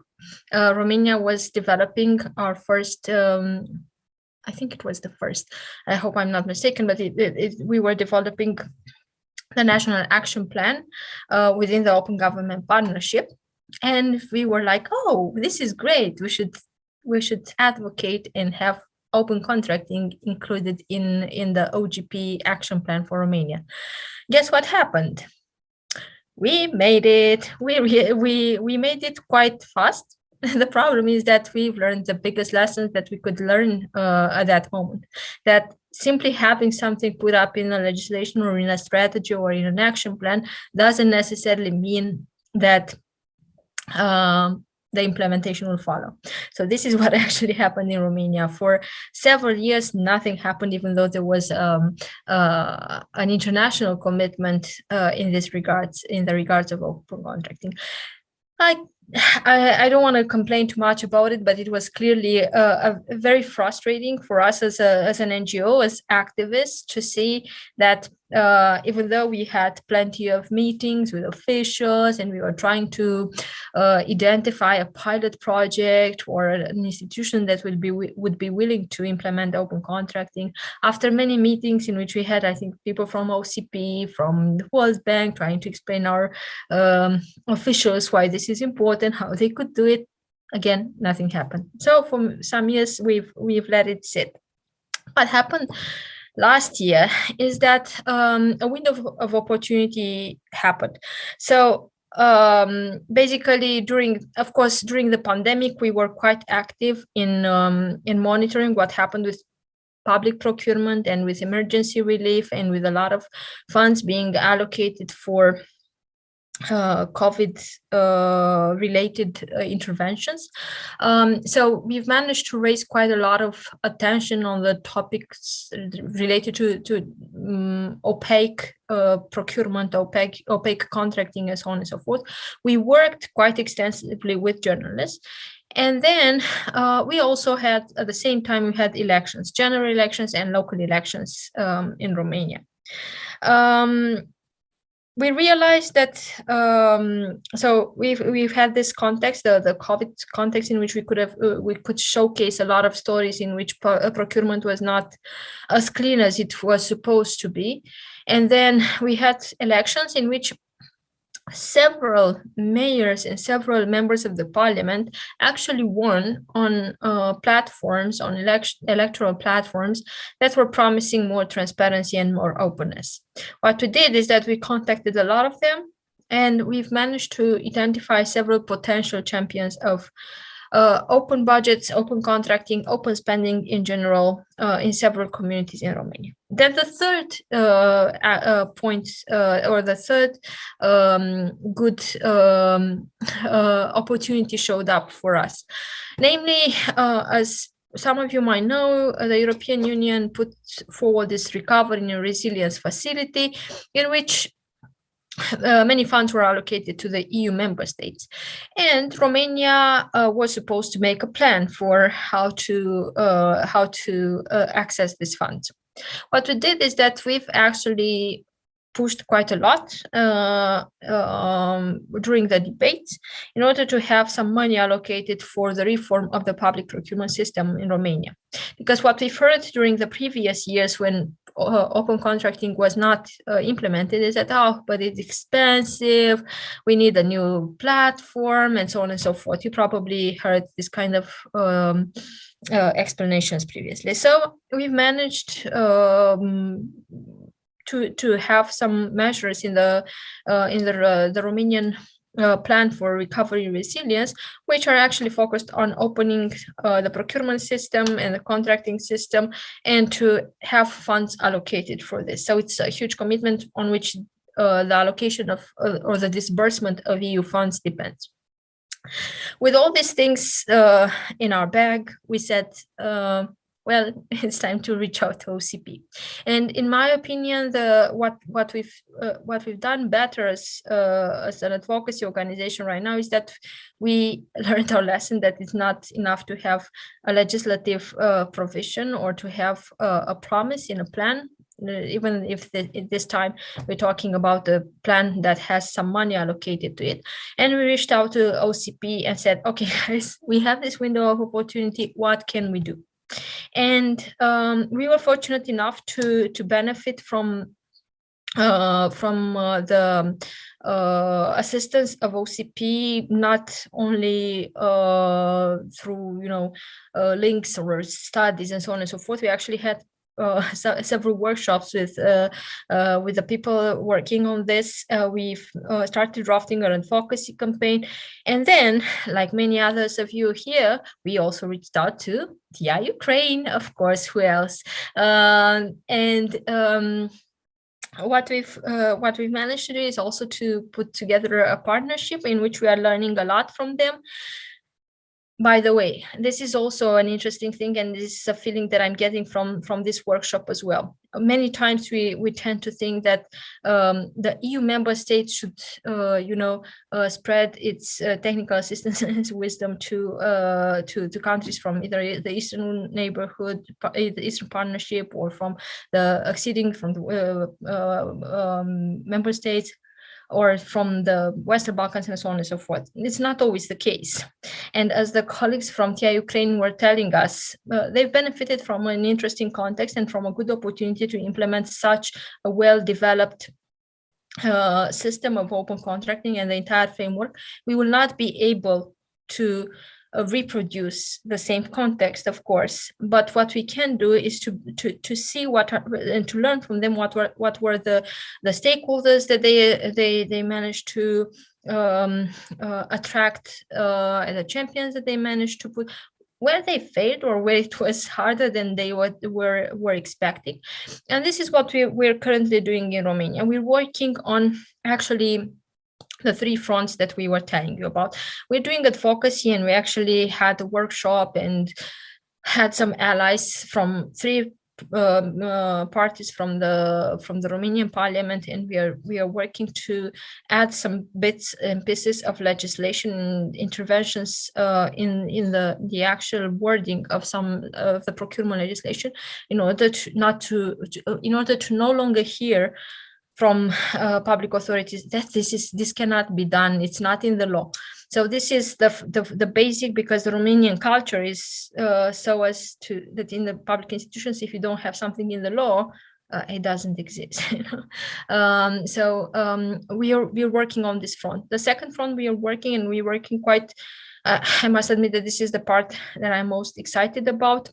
Romania was developing our first, I think it was the first, I hope I'm not mistaken, but we were developing the National Action Plan within the Open Government Partnership. And we were like, oh, this is great. We should advocate and have open contracting included in the OGP action plan for Romania. Guess what happened? We made it. We made it quite fast. The problem is that we've learned the biggest lessons that we could learn at that moment. That simply having something put up in a legislation or in a strategy or in an action plan doesn't necessarily mean that the implementation will follow. So this is what actually happened in Romania. For several years, nothing happened, even though there was an international commitment in the regards of open contracting. I don't want to complain too much about it, but it was clearly very frustrating for us as an NGO, as activists, to see that even though we had plenty of meetings with officials and we were trying to identify a pilot project or an institution that would be willing to implement open contracting, after many meetings in which we had, I think, people from OCP, from the World Bank, trying to explain our officials why this is important, how they could do it, again, nothing happened. So for some years, we've let it sit. What happened last year is that a window of opportunity happened. So basically, during the pandemic, we were quite active in monitoring what happened with public procurement and with emergency relief, and with a lot of funds being allocated for COVID related interventions. So we've managed to raise quite a lot of attention on the topics related to opaque procurement, opaque contracting, and so on and so forth. We worked quite extensively with journalists. And then we also had, at the same time, we had elections, general elections and local elections in Romania. We realized that so we've had this context, the COVID context, in which we could showcase a lot of stories in which procurement was not as clean as it was supposed to be, and then we had elections in which several mayors and several members of the parliament actually won on platforms, on electoral platforms that were promising more transparency and more openness. What we did is that we contacted a lot of them, and we've managed to identify several potential champions of open budgets, open contracting, open spending in general in several communities in Romania. Then the third point, or the third good opportunity showed up for us. Namely, as some of you might know, the European Union put forward this recovery and resilience facility in which many funds were allocated to the EU member states, and Romania was supposed to make a plan for how to access these funds. What we did is that we've actually pushed quite a lot during the debates in order to have some money allocated for the reform of the public procurement system in Romania. Because what we've heard during the previous years when open contracting was not implemented is that, oh, but it's expensive, we need a new platform, and so on and so forth. You probably heard this kind of explanations previously. So we've managed to have some measures in the Romanian plan for recovery and resilience, which are actually focused on opening the procurement system and the contracting system, and to have funds allocated for this. So it's a huge commitment on which the allocation of or the disbursement of EU funds depends. With all these things in our bag, we said, well, it's time to reach out to OCP. And in my opinion, what we've done better as an advocacy organization right now is that we learned our lesson that it's not enough to have a legislative provision or to have a promise in a plan. Even if this time we're talking about a plan that has some money allocated to it. And we reached out to OCP and said, okay, guys, we have this window of opportunity. What can we do? And we were fortunate enough to benefit from the assistance of OCP, not only through links or studies and so on and so forth. We actually had several workshops with the people working on this. We've started drafting an advocacy campaign, and then, like many others of you here, we also reached out to TIA Ukraine, of course. Who else? What we've managed to do is also to put together a partnership in which we are learning a lot from them. By the way, this is also an interesting thing, and this is a feeling that I'm getting from this workshop as well. Many times we tend to think that the EU member states should, spread its technical assistance and its wisdom to countries from either the Eastern neighborhood, the Eastern Partnership, or from the acceding from the member states, or from the Western Balkans, and so on and so forth. It's not always the case. And as the colleagues from TIA Ukraine were telling us, they've benefited from an interesting context and from a good opportunity to implement such a well-developed system of open contracting and the entire framework. We will not be able to reproduce the same context, of course, but what we can do is to see and to learn from them what were the stakeholders that they managed to attract, and the champions that they managed to put, where they failed or where it was harder than they were expecting. And this is what we're currently doing in Romania. We're working on actually the three fronts that we were telling you about. We're doing advocacy, and we actually had a workshop and had some allies from three parties from the Romanian parliament, and we are working to add some bits and pieces of legislation and interventions in the actual wording of some of the procurement legislation, in order to no longer hear from public authorities that this cannot be done, it's not in the law. So this is the basic, because the Romanian culture is so as to that in the public institutions, if you don't have something in the law, it doesn't exist. We are working on this front. The second front we're working quite. I must admit that this is the part that I'm most excited about.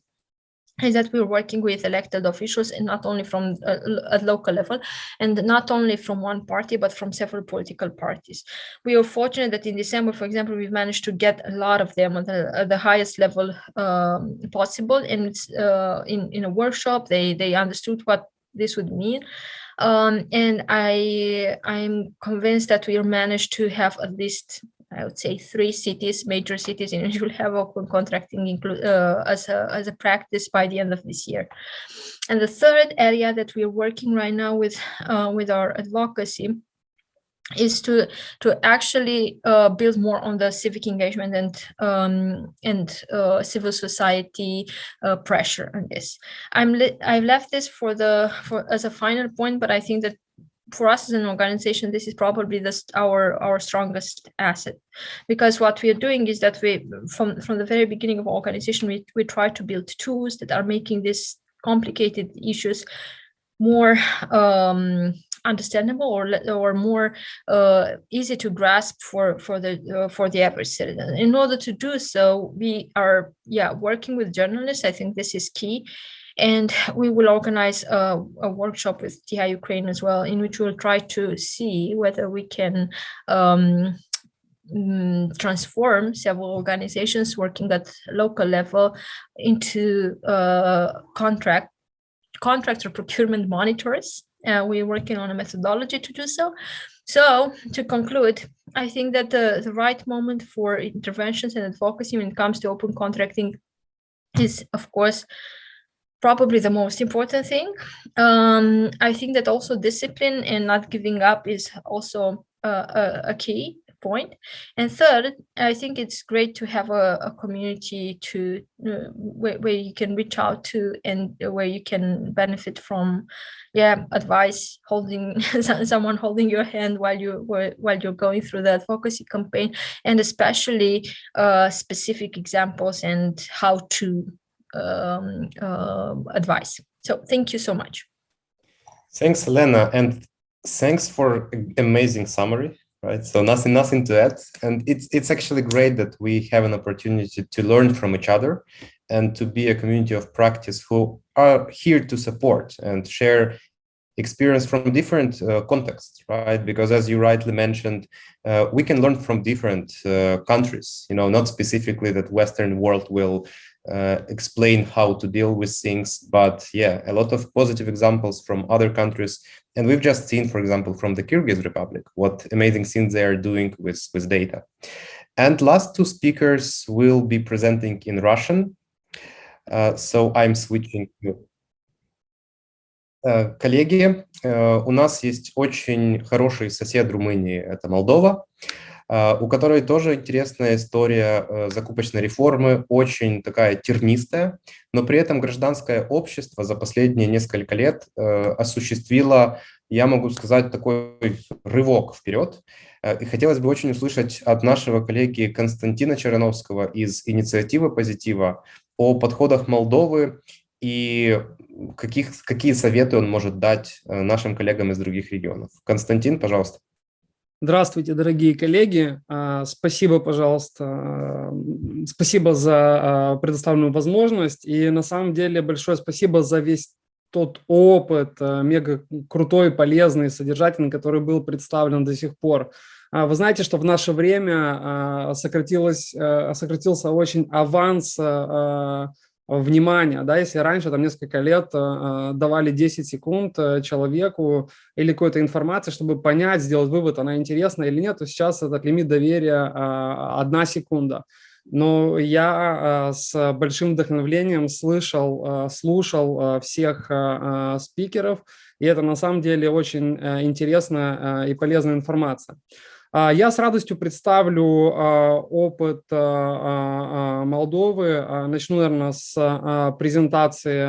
is that we're working with elected officials, and not only from at local level, and not only from one party, but from several political parties. We are fortunate that in December, for example, we've managed to get a lot of them at the highest level possible. And it's, in a workshop, they understood what this would mean. And I'm convinced that we'll manage to have at least, I would say, 3 cities, major cities, in which will have open contracting as a practice by the end of this year. And the third area that we are working right now with our advocacy is to actually build more on the civic engagement and civil society pressure on this. I've left this for as a final point, but I think that for us as an organization, this is probably our strongest asset, because what we are doing is that we, from the very beginning of our organization, we try to build tools that are making these complicated issues more understandable or more easy to grasp for the average citizen. In order to do so, we are working with journalists. I think this is key. And we will organize a workshop with TI Ukraine as well, in which we'll try to see whether we can transform several organizations working at local level into contract or procurement monitors. We're working on a methodology to do so. So to conclude, I think that the right moment for interventions and advocacy when it comes to open contracting is, of course, probably the most important thing. I think that also discipline and not giving up is also a key point. And third, I think it's great to have a community to where you can reach out to and where you can benefit from advice, holding someone holding your hand while you're going through the advocacy campaign, and especially specific examples and how to advice. So thank you so much. Thanks, Elena, and thanks for amazing summary. Right, so nothing to add, and it's actually great that we have an opportunity to learn from each other and to be a community of practice who are here to support and share experience from different contexts, right? Because as you rightly mentioned, we can learn from different countries. You know, not specifically that Western world will explain how to deal with things, but a lot of positive examples from other countries. And we've just seen, for example, from the Kyrgyz Republic, what amazing things they are doing with data. And last 2 speakers will be presenting in Russian. So I'm switching to... Коллеги, у нас есть очень хороший сосед Румынии, это Молдова, у которой тоже интересная история закупочной реформы, очень такая тернистая, но при этом гражданское общество за последние несколько лет осуществило, я могу сказать, такой рывок вперед. И хотелось бы очень услышать от нашего коллеги Константина Черановского из инициативы «Позитива» о подходах Молдовы и какие советы он может дать нашим коллегам из других регионов. Константин, пожалуйста. Здравствуйте, дорогие коллеги. Спасибо, пожалуйста, спасибо за предоставленную возможность. И на самом деле большое спасибо за весь тот опыт, мега крутой, полезный, содержательный, который был представлен до сих пор. Вы знаете, что в наше время сократился очень аванс внимания, да, если раньше там несколько лет давали 10 секунд человеку или какой-то информации, чтобы понять, сделать вывод, она интересна или нет, то сейчас этот лимит доверия 1 секунда. Но я с большим вдохновением слушал всех спикеров, и это на самом деле очень интересная и полезная информация. Я с радостью представлю опыт Молдовы. Начну, наверное, с презентации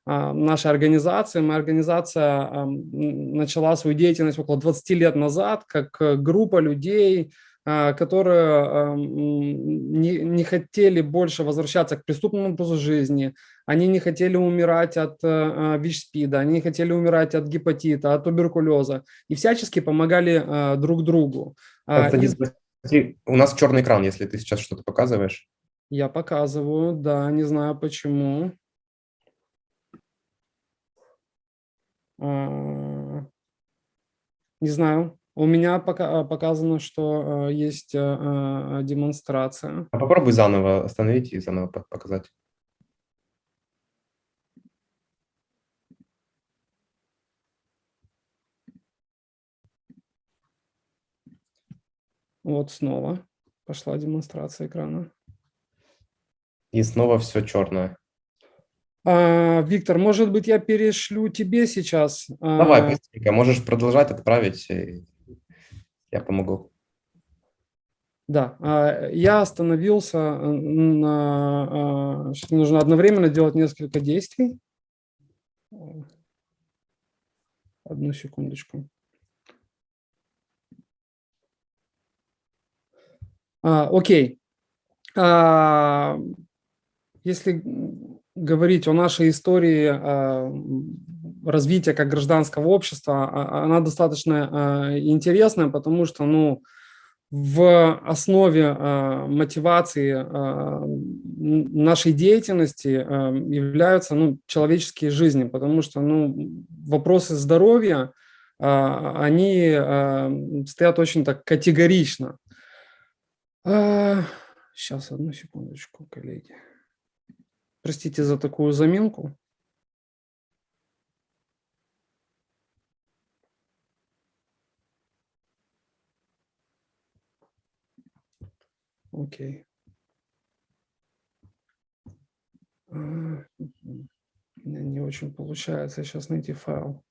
нашей организации. Моя организация начала свою деятельность около 20 лет назад как группа людей, которые не хотели больше возвращаться к преступному образу жизни, они не хотели умирать от ВИЧ-СПИДа, они не хотели умирать от гепатита, от туберкулеза, и всячески помогали друг другу. Константин, у нас черный экран, если ты сейчас что-то показываешь. Я показываю, да, не знаю почему. Не знаю. У меня показано, что есть демонстрация. А попробуй заново остановить и заново показать. Вот снова пошла демонстрация экрана. И снова все черное. Виктор, может быть, я перешлю тебе сейчас? Давай, быстренько. Можешь продолжать, отправить. Я помогу. Да, я остановился на... что нужно одновременно делать несколько действий. Одну секундочку. Окей. Если говорить о нашей истории развития как гражданского общества, она достаточно интересная, потому что, ну, в основе мотивации нашей деятельности являются, ну, человеческие жизни, потому что, ну, вопросы здоровья, они стоят очень так категорично. Сейчас, одну секундочку, коллеги. Простите за такую заминку. Окей. У меня не очень получается сейчас найти файл.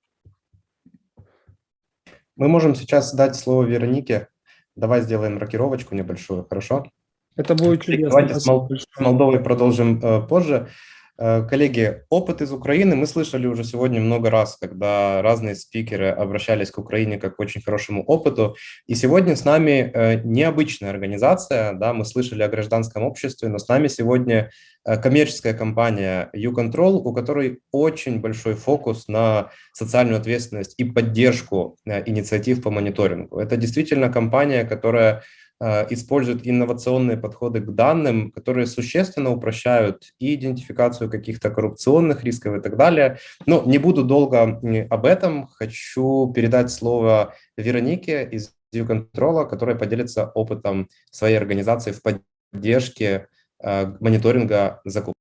Мы можем сейчас дать слово Веронике. Давай сделаем рокировочку небольшую, хорошо? Это будет чудесно. Давайте с Молдовой продолжим позже. Коллеги, опыт из Украины мы слышали уже сегодня много раз, когда разные спикеры обращались к Украине как к очень хорошему опыту. И сегодня с нами необычная организация, да, мы слышали о гражданском обществе, но с нами сегодня коммерческая компания YouControl, у которой очень большой фокус на социальную ответственность и поддержку инициатив по мониторингу. Это действительно компания, которая используют инновационные подходы к данным, которые существенно упрощают и идентификацию каких-то коррупционных рисков и так далее. Но не буду долго об этом. Хочу передать слово Веронике из YouControl, которая поделится опытом своей организации в поддержке мониторинга закупок.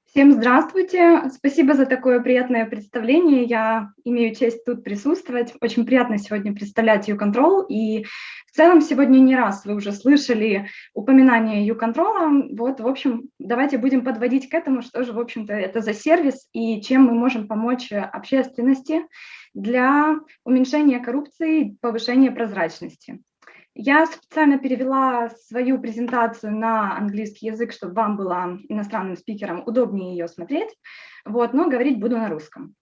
Всем здравствуйте. Спасибо за такое приятное представление. Я имею честь тут присутствовать. Очень приятно сегодня представлять YouControl. И в целом сегодня не раз вы уже слышали упоминание YouControl. Вот, в общем, давайте будем подводить к этому, что же, в общем-то, это за сервис и чем мы можем помочь общественности для уменьшения коррупции и повышения прозрачности. Я специально перевела свою презентацию на английский язык, чтобы вам было, иностранным спикерам, удобнее ее смотреть, вот, но говорить буду на русском.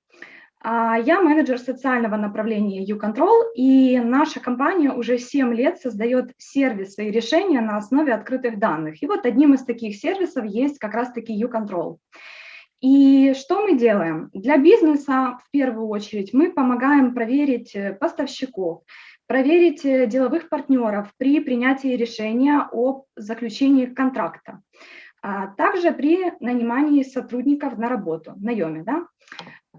Я менеджер социального направления YouControl, и наша компания уже 7 лет создает сервисы и решения на основе открытых данных. И вот одним из таких сервисов есть как раз-таки YouControl. И что мы делаем? Для бизнеса, в первую очередь, мы помогаем проверить поставщиков, проверить деловых партнеров при принятии решения о заключении контракта, а также при нанимании сотрудников на работу, наеме. Да?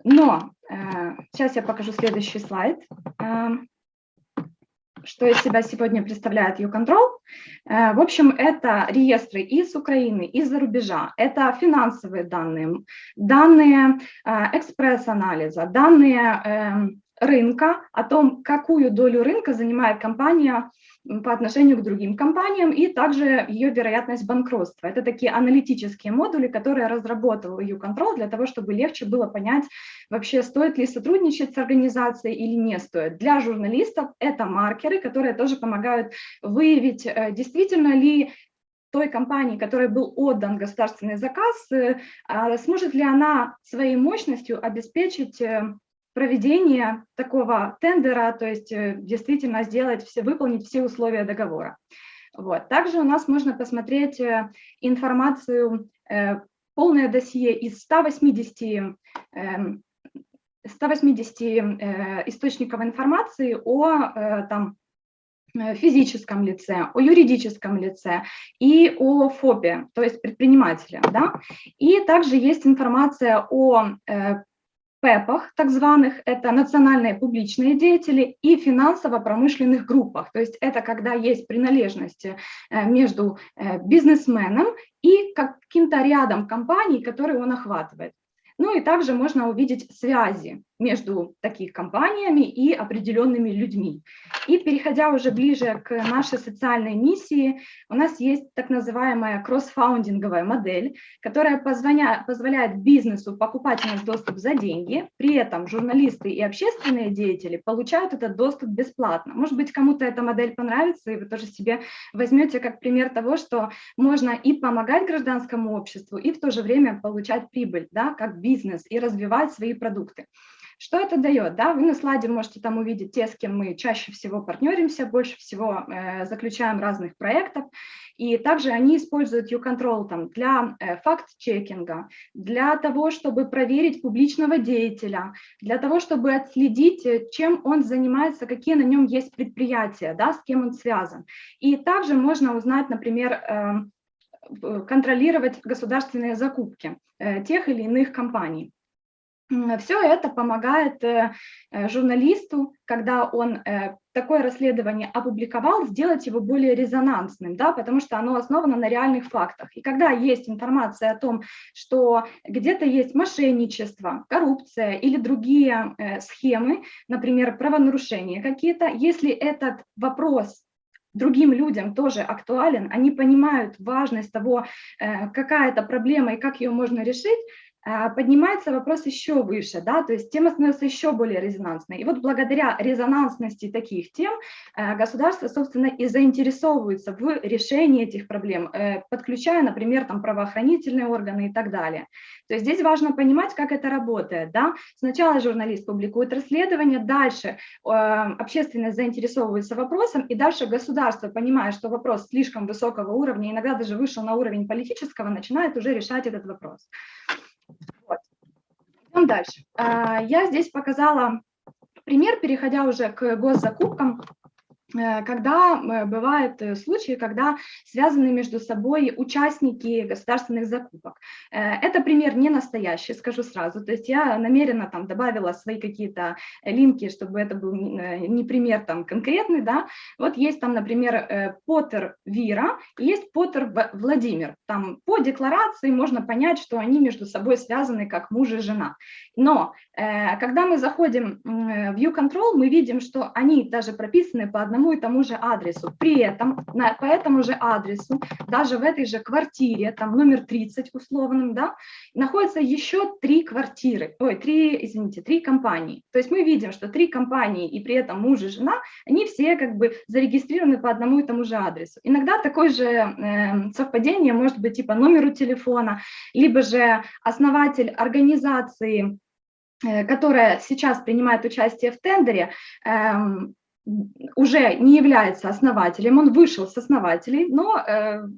Но сейчас я покажу следующий слайд. Что из себя сегодня представляет YouControl? В общем, это реестры из Украины, из-за рубежа, это финансовые данные, данные экспресс-анализа, данные рынка, о том, какую долю рынка занимает компания по отношению к другим компаниям, и также ее вероятность банкротства. Это такие аналитические модули, которые разработал YouControl для того, чтобы легче было понять, вообще стоит ли сотрудничать с организацией или не стоит. Для журналистов это маркеры, которые тоже помогают выявить, действительно ли той компании, которой был отдан государственный заказ, сможет ли она своей мощностью обеспечить проведение такого тендера, то есть действительно выполнить все условия договора. Вот. Также у нас можно посмотреть информацию, полное досье из 180 источников информации о физическом лице, о юридическом лице и о ФОПе, то есть предпринимателе. Да? И также есть информация о ПЭПах, так званых, это национальные публичные деятели, и финансово-промышленных группах. То есть это когда есть принадлежность между бизнесменом и каким-то рядом компаний, которые он охватывает. Ну и также можно увидеть связи между такими компаниями и определенными людьми. И переходя уже ближе к нашей социальной миссии, у нас есть так называемая кроссфаундинговая модель, которая позволяет бизнесу покупать у нас доступ за деньги, при этом журналисты и общественные деятели получают этот доступ бесплатно. Может быть, кому-то эта модель понравится, и вы тоже себе возьмете как пример того, что можно и помогать гражданскому обществу, и в то же время получать прибыль, да, как бизнес, и развивать свои продукты. Что это дает? Да? Вы на слайде можете там увидеть те, с кем мы чаще всего партнеримся, больше всего заключаем разных проектов. И также они используют YouControl там, для факт-чекинга, для того, чтобы проверить публичного деятеля, для того, чтобы отследить, чем он занимается, какие на нем есть предприятия, да, с кем он связан. И также можно узнать, например, контролировать государственные закупки тех или иных компаний. Все это помогает журналисту, когда он такое расследование опубликовал, сделать его более резонансным, да, потому что оно основано на реальных фактах. И когда есть информация о том, что где-то есть мошенничество, коррупция или другие схемы, например, правонарушения какие-то, если этот вопрос другим людям тоже актуален, они понимают важность того, какая это проблема и как ее можно решить, поднимается вопрос еще выше, да, то есть тема становится еще более резонансной. И вот благодаря резонансности таких тем государство, собственно, и заинтересовывается в решении этих проблем, подключая, например, там, правоохранительные органы и так далее. То есть здесь важно понимать, как это работает, да. Сначала журналист публикует расследование, дальше общественность заинтересовывается вопросом, и дальше государство, понимая, что вопрос слишком высокого уровня, иногда даже вышел на уровень политического, начинает уже решать этот вопрос. Вот. Идем дальше. Я здесь показала пример, переходя уже к госзакупкам, когда бывают случаи, когда связаны между собой участники государственных закупок. Это пример не настоящий, скажу сразу, то есть я намеренно там добавила свои какие-то линки, чтобы это был не пример там конкретный, да. Вот есть там, например, Поттер Вира, и есть Поттер Владимир. Там по декларации можно понять, что они между собой связаны как муж и жена. Но когда мы заходим в YouControl, мы видим, что они даже прописаны по одному и тому же адресу. При этом по этому же адресу, даже в этой же квартире, там номер 30 условным, да, находятся еще 3 квартиры, три компании. То есть мы видим, что 3 компании и при этом муж и жена, они все как бы зарегистрированы по одному и тому же адресу. Иногда такое же совпадение может быть типа номеру телефона, либо же основатель организации, которая сейчас принимает участие в тендере, уже не является основателем, он вышел с основателей, но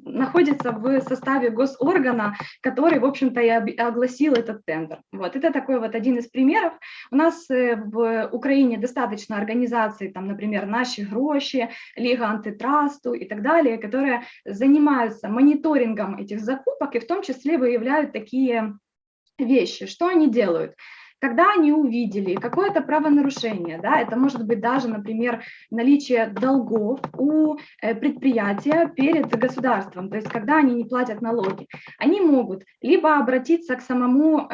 находится в составе госоргана, который, в общем-то, и огласил этот тендер. Вот, это такой вот один из примеров. У нас в Украине достаточно организаций, там, например, «Наши гроши», Лига антитрасту и так далее, которые занимаются мониторингом этих закупок и в том числе выявляют такие вещи. Что они делают? Когда они увидели какое-то правонарушение, да, это может быть даже, например, наличие долгов у предприятия перед государством, то есть когда они не платят налоги, они могут либо обратиться к самому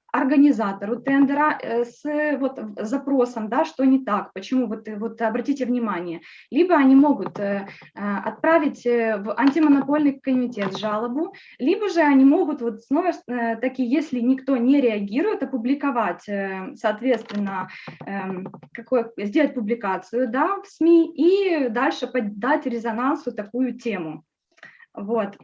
организатору тендера с запросом, да, что не так, почему, вот обратите внимание, либо они могут отправить в антимонопольный комитет жалобу, либо же они могут вот снова таки, если никто не реагирует, опубликовать, соответственно, сделать публикацию, да, в СМИ и дальше поддать резонансу такую тему. Вот.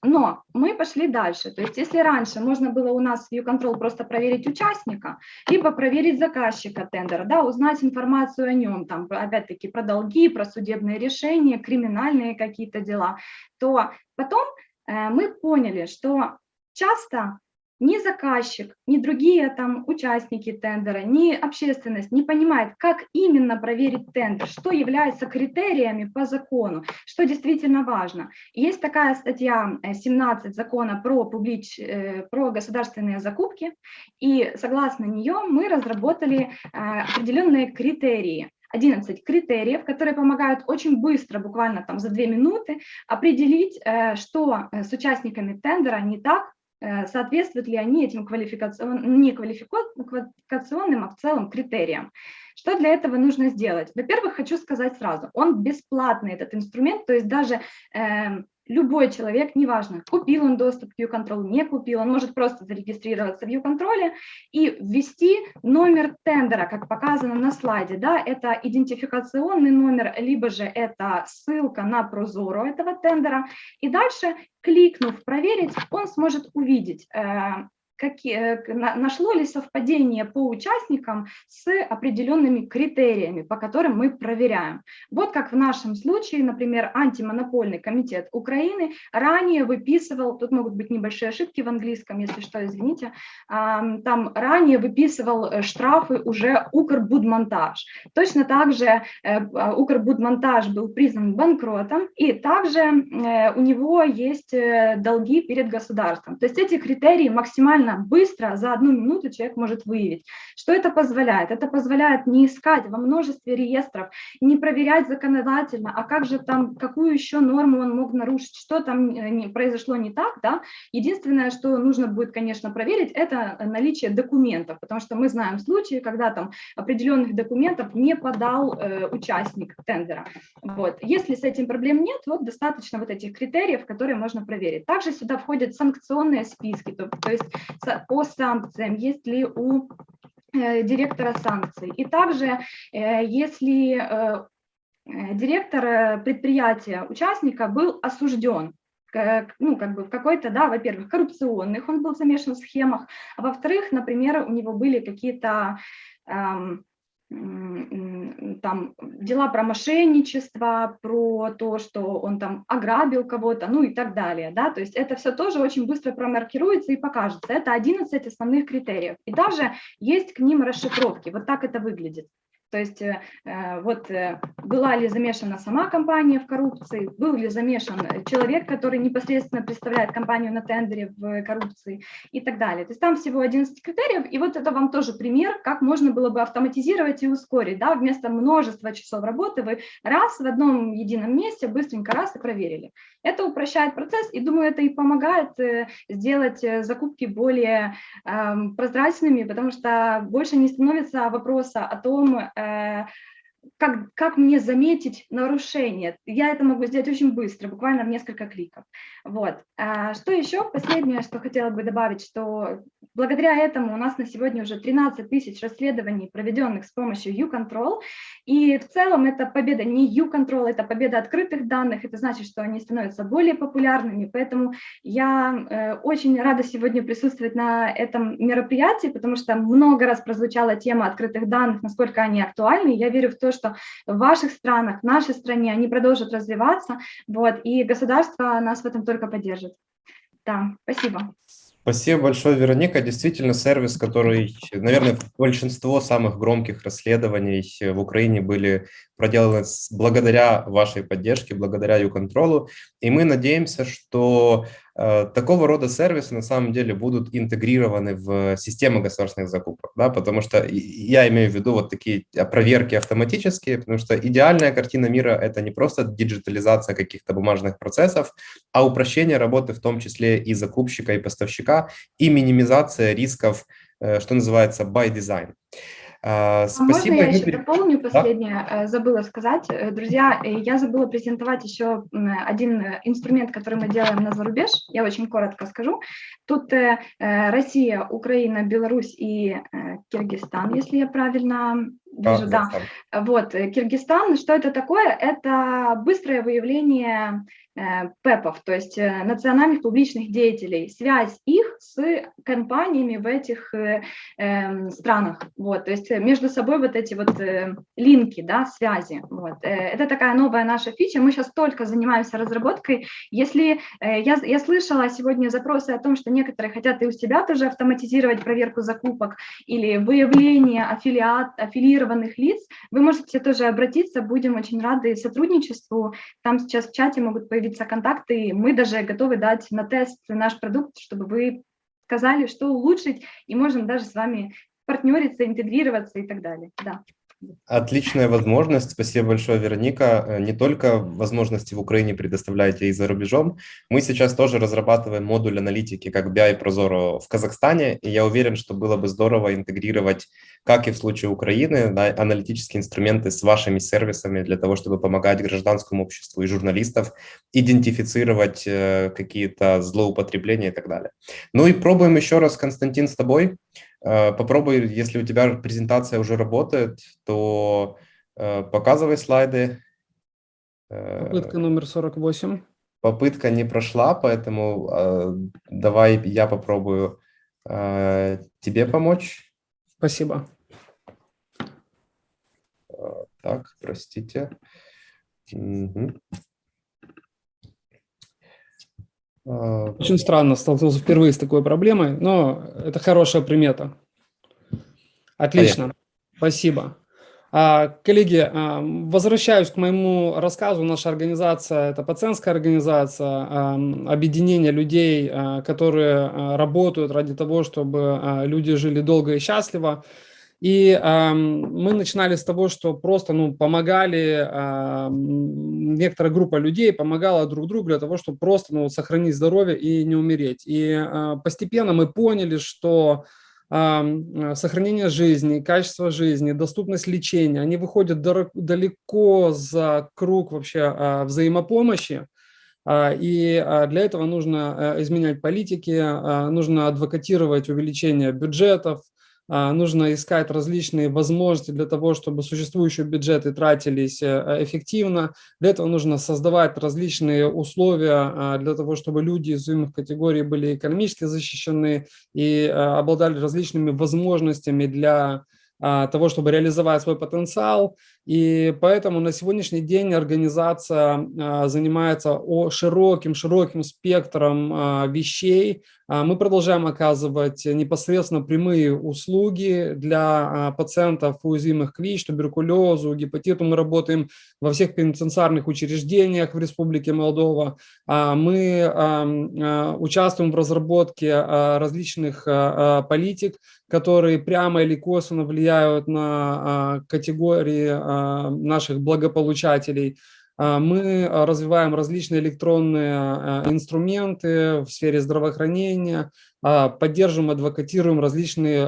Но мы пошли дальше, то есть если раньше можно было у нас в YouControl просто проверить участника, либо проверить заказчика тендера, да, узнать информацию о нем, там, опять-таки, про долги, про судебные решения, криминальные какие-то дела, то потом мы поняли, что часто ни заказчик, ни другие там участники тендера, ни общественность не понимает, как именно проверить тендер, что является критериями по закону, что действительно важно. Есть такая статья 17 закона про государственные закупки, и согласно нее мы разработали определенные критерии. 11 критериев, которые помогают очень быстро, буквально там за 2 минуты, определить, что с участниками тендера не так, соответствуют ли они этим не квалификационным, а в целом критериям. Что для этого нужно сделать? Во-первых, хочу сказать сразу, он бесплатный, этот инструмент, то есть даже любой человек, неважно, купил он доступ к YouControl, не купил, он может просто зарегистрироваться в YouControl и ввести номер тендера, как показано на слайде. Да, это идентификационный номер, либо же это ссылка на прозору этого тендера. И дальше, кликнув «Проверить», он сможет увидеть, нашло ли совпадение по участникам с определенными критериями, по которым мы проверяем. Вот как в нашем случае, например, антимонопольный комитет Украины ранее выписывал, тут могут быть небольшие ошибки в английском, если что, извините, там ранее выписывал штрафы уже Укрбудмонтаж. Точно так же Укрбудмонтаж был признан банкротом, и также у него есть долги перед государством. То есть эти критерии максимально быстро, за 1 минуту человек может выявить. Что это позволяет? Это позволяет не искать во множестве реестров, не проверять законодательно, а как же там, какую еще норму он мог нарушить, что там произошло не так, да? Единственное, что нужно будет, конечно, проверить, это наличие документов, потому что мы знаем случаи, когда там определенных документов не подал участник тендера. Вот. Если с этим проблем нет, вот достаточно вот этих критериев, которые можно проверить. Также сюда входят санкционные списки, то есть по санкциям, есть ли у директора санкций. И также, если директор предприятия участника был осужден, ну, как бы в какой-то, да, во-первых, коррупционных, он был замешан в схемах, а во-вторых, например, у него были какие-то там дела про мошенничество, про то, что он там ограбил кого-то, ну и так далее, да, то есть это все тоже очень быстро промаркируется и покажется. Это 11 основных критериев, и даже есть к ним расшифровки, вот так это выглядит. То есть вот была ли замешана сама компания в коррупции, был ли замешан человек, который непосредственно представляет компанию на тендере в коррупции и так далее. То есть там всего 11 критериев, и вот это вам тоже пример, как можно было бы автоматизировать и ускорить. Да? Вместо множества часов работы вы раз в одном едином месте быстренько раз и проверили. Это упрощает процесс, и думаю, это и помогает сделать закупки более прозрачными, потому что больше не становится вопроса о том, как мне заметить нарушение. Я это могу сделать очень быстро, буквально в несколько кликов. Вот. Что еще? Последнее, что хотела бы добавить, что благодаря этому у нас на сегодня уже 13 тысяч расследований, проведенных с помощью YouControl, и в целом это победа не YouControl, это победа открытых данных, это значит, что они становятся более популярными, поэтому я очень рада сегодня присутствовать на этом мероприятии, потому что много раз прозвучала тема открытых данных, насколько они актуальны, я верю в то, что в ваших странах, в нашей стране они продолжат развиваться, вот, и государство нас в этом только поддержит. Да, спасибо. Спасибо большое, Вероника. Действительно, сервис, который, наверное, большинство самых громких расследований в Украине были проделаны благодаря вашей поддержке, благодаря YouControl. И мы надеемся, что такого рода сервисы на самом деле будут интегрированы в систему государственных закупок, да, потому что я имею в виду вот такие проверки автоматические, потому что идеальная картина мира – это не просто диджитализация каких-то бумажных процессов, а упрощение работы в том числе и закупщика, и поставщика, и минимизация рисков, что называется, by design. Можно я еще дополню последнее, забыла сказать. Друзья, я забыла презентовать еще один инструмент, который мы делаем на зарубеж. Я очень коротко скажу. Тут Россия, Украина, Беларусь и Кыргызстан, если я правильно вижу. Да. Вот, Кыргызстан, что это такое? Это быстрое выявление ПЭПов, то есть национальных публичных деятелей, связь их с компаниями в этих странах, вот, то есть между собой вот эти вот линки, да, связи, вот. Это такая новая наша фича, мы сейчас только занимаемся разработкой. Если я слышала сегодня запросы о том, что некоторые хотят и у себя тоже автоматизировать проверку закупок или выявление аффилированных лиц, вы можете тоже обратиться, будем очень рады сотрудничеству, там сейчас в чате могут появиться контакты, мы даже готовы дать на тест наш продукт, чтобы вы сказали, что улучшить, и можем даже с вами партнериться, интегрироваться и так далее. Да. Отличная возможность. Спасибо большое, Вероника. Не только возможности в Украине предоставляете и за рубежом. Мы сейчас тоже разрабатываем модуль аналитики как BI Prozoro в Казахстане, и я уверен, что было бы здорово интегрировать, как и в случае Украины, да, аналитические инструменты с вашими сервисами для того, чтобы помогать гражданскому обществу и журналистов идентифицировать какие-то злоупотребления и так далее. Ну и пробуем еще раз, Константин, с тобой. Попробуй, если у тебя презентация уже работает, то показывай слайды. Попытка номер 48. Попытка не прошла, поэтому давай я попробую тебе помочь. Спасибо. Так, простите. Угу. Очень странно, столкнулся впервые с такой проблемой, но это хорошая примета. Отлично, спасибо. Коллеги, возвращаюсь к моему рассказу. Наша организация – это пациентская организация, объединение людей, которые работают ради того, чтобы люди жили долго и счастливо. И мы начинали с того, что просто помогали, некоторая группа людей помогала друг другу для того, чтобы просто сохранить здоровье и не умереть. И постепенно мы поняли, что сохранение жизни, качество жизни, доступность лечения, они выходят далеко за круг вообще взаимопомощи. И для этого нужно изменять политики, нужно адвокатировать увеличение бюджетов, нужно искать различные возможности для того, чтобы существующие бюджеты тратились эффективно. Для этого нужно создавать различные условия для того, чтобы люди из уязвимых категорий были экономически защищены и обладали различными возможностями для того, чтобы реализовать свой потенциал. И поэтому на сегодняшний день организация занимается широким спектром вещей. Мы продолжаем оказывать непосредственно прямые услуги для пациентов уязвимых к ВИЧ, туберкулезу, гепатиту. Мы работаем во всех пенитенциарных учреждениях в Республике Молдова. Мы участвуем в разработке различных политик, которые прямо или косвенно влияют на категории наших благополучателей. Мы развиваем различные электронные инструменты в сфере здравоохранения, поддерживаем, адвокатируем различные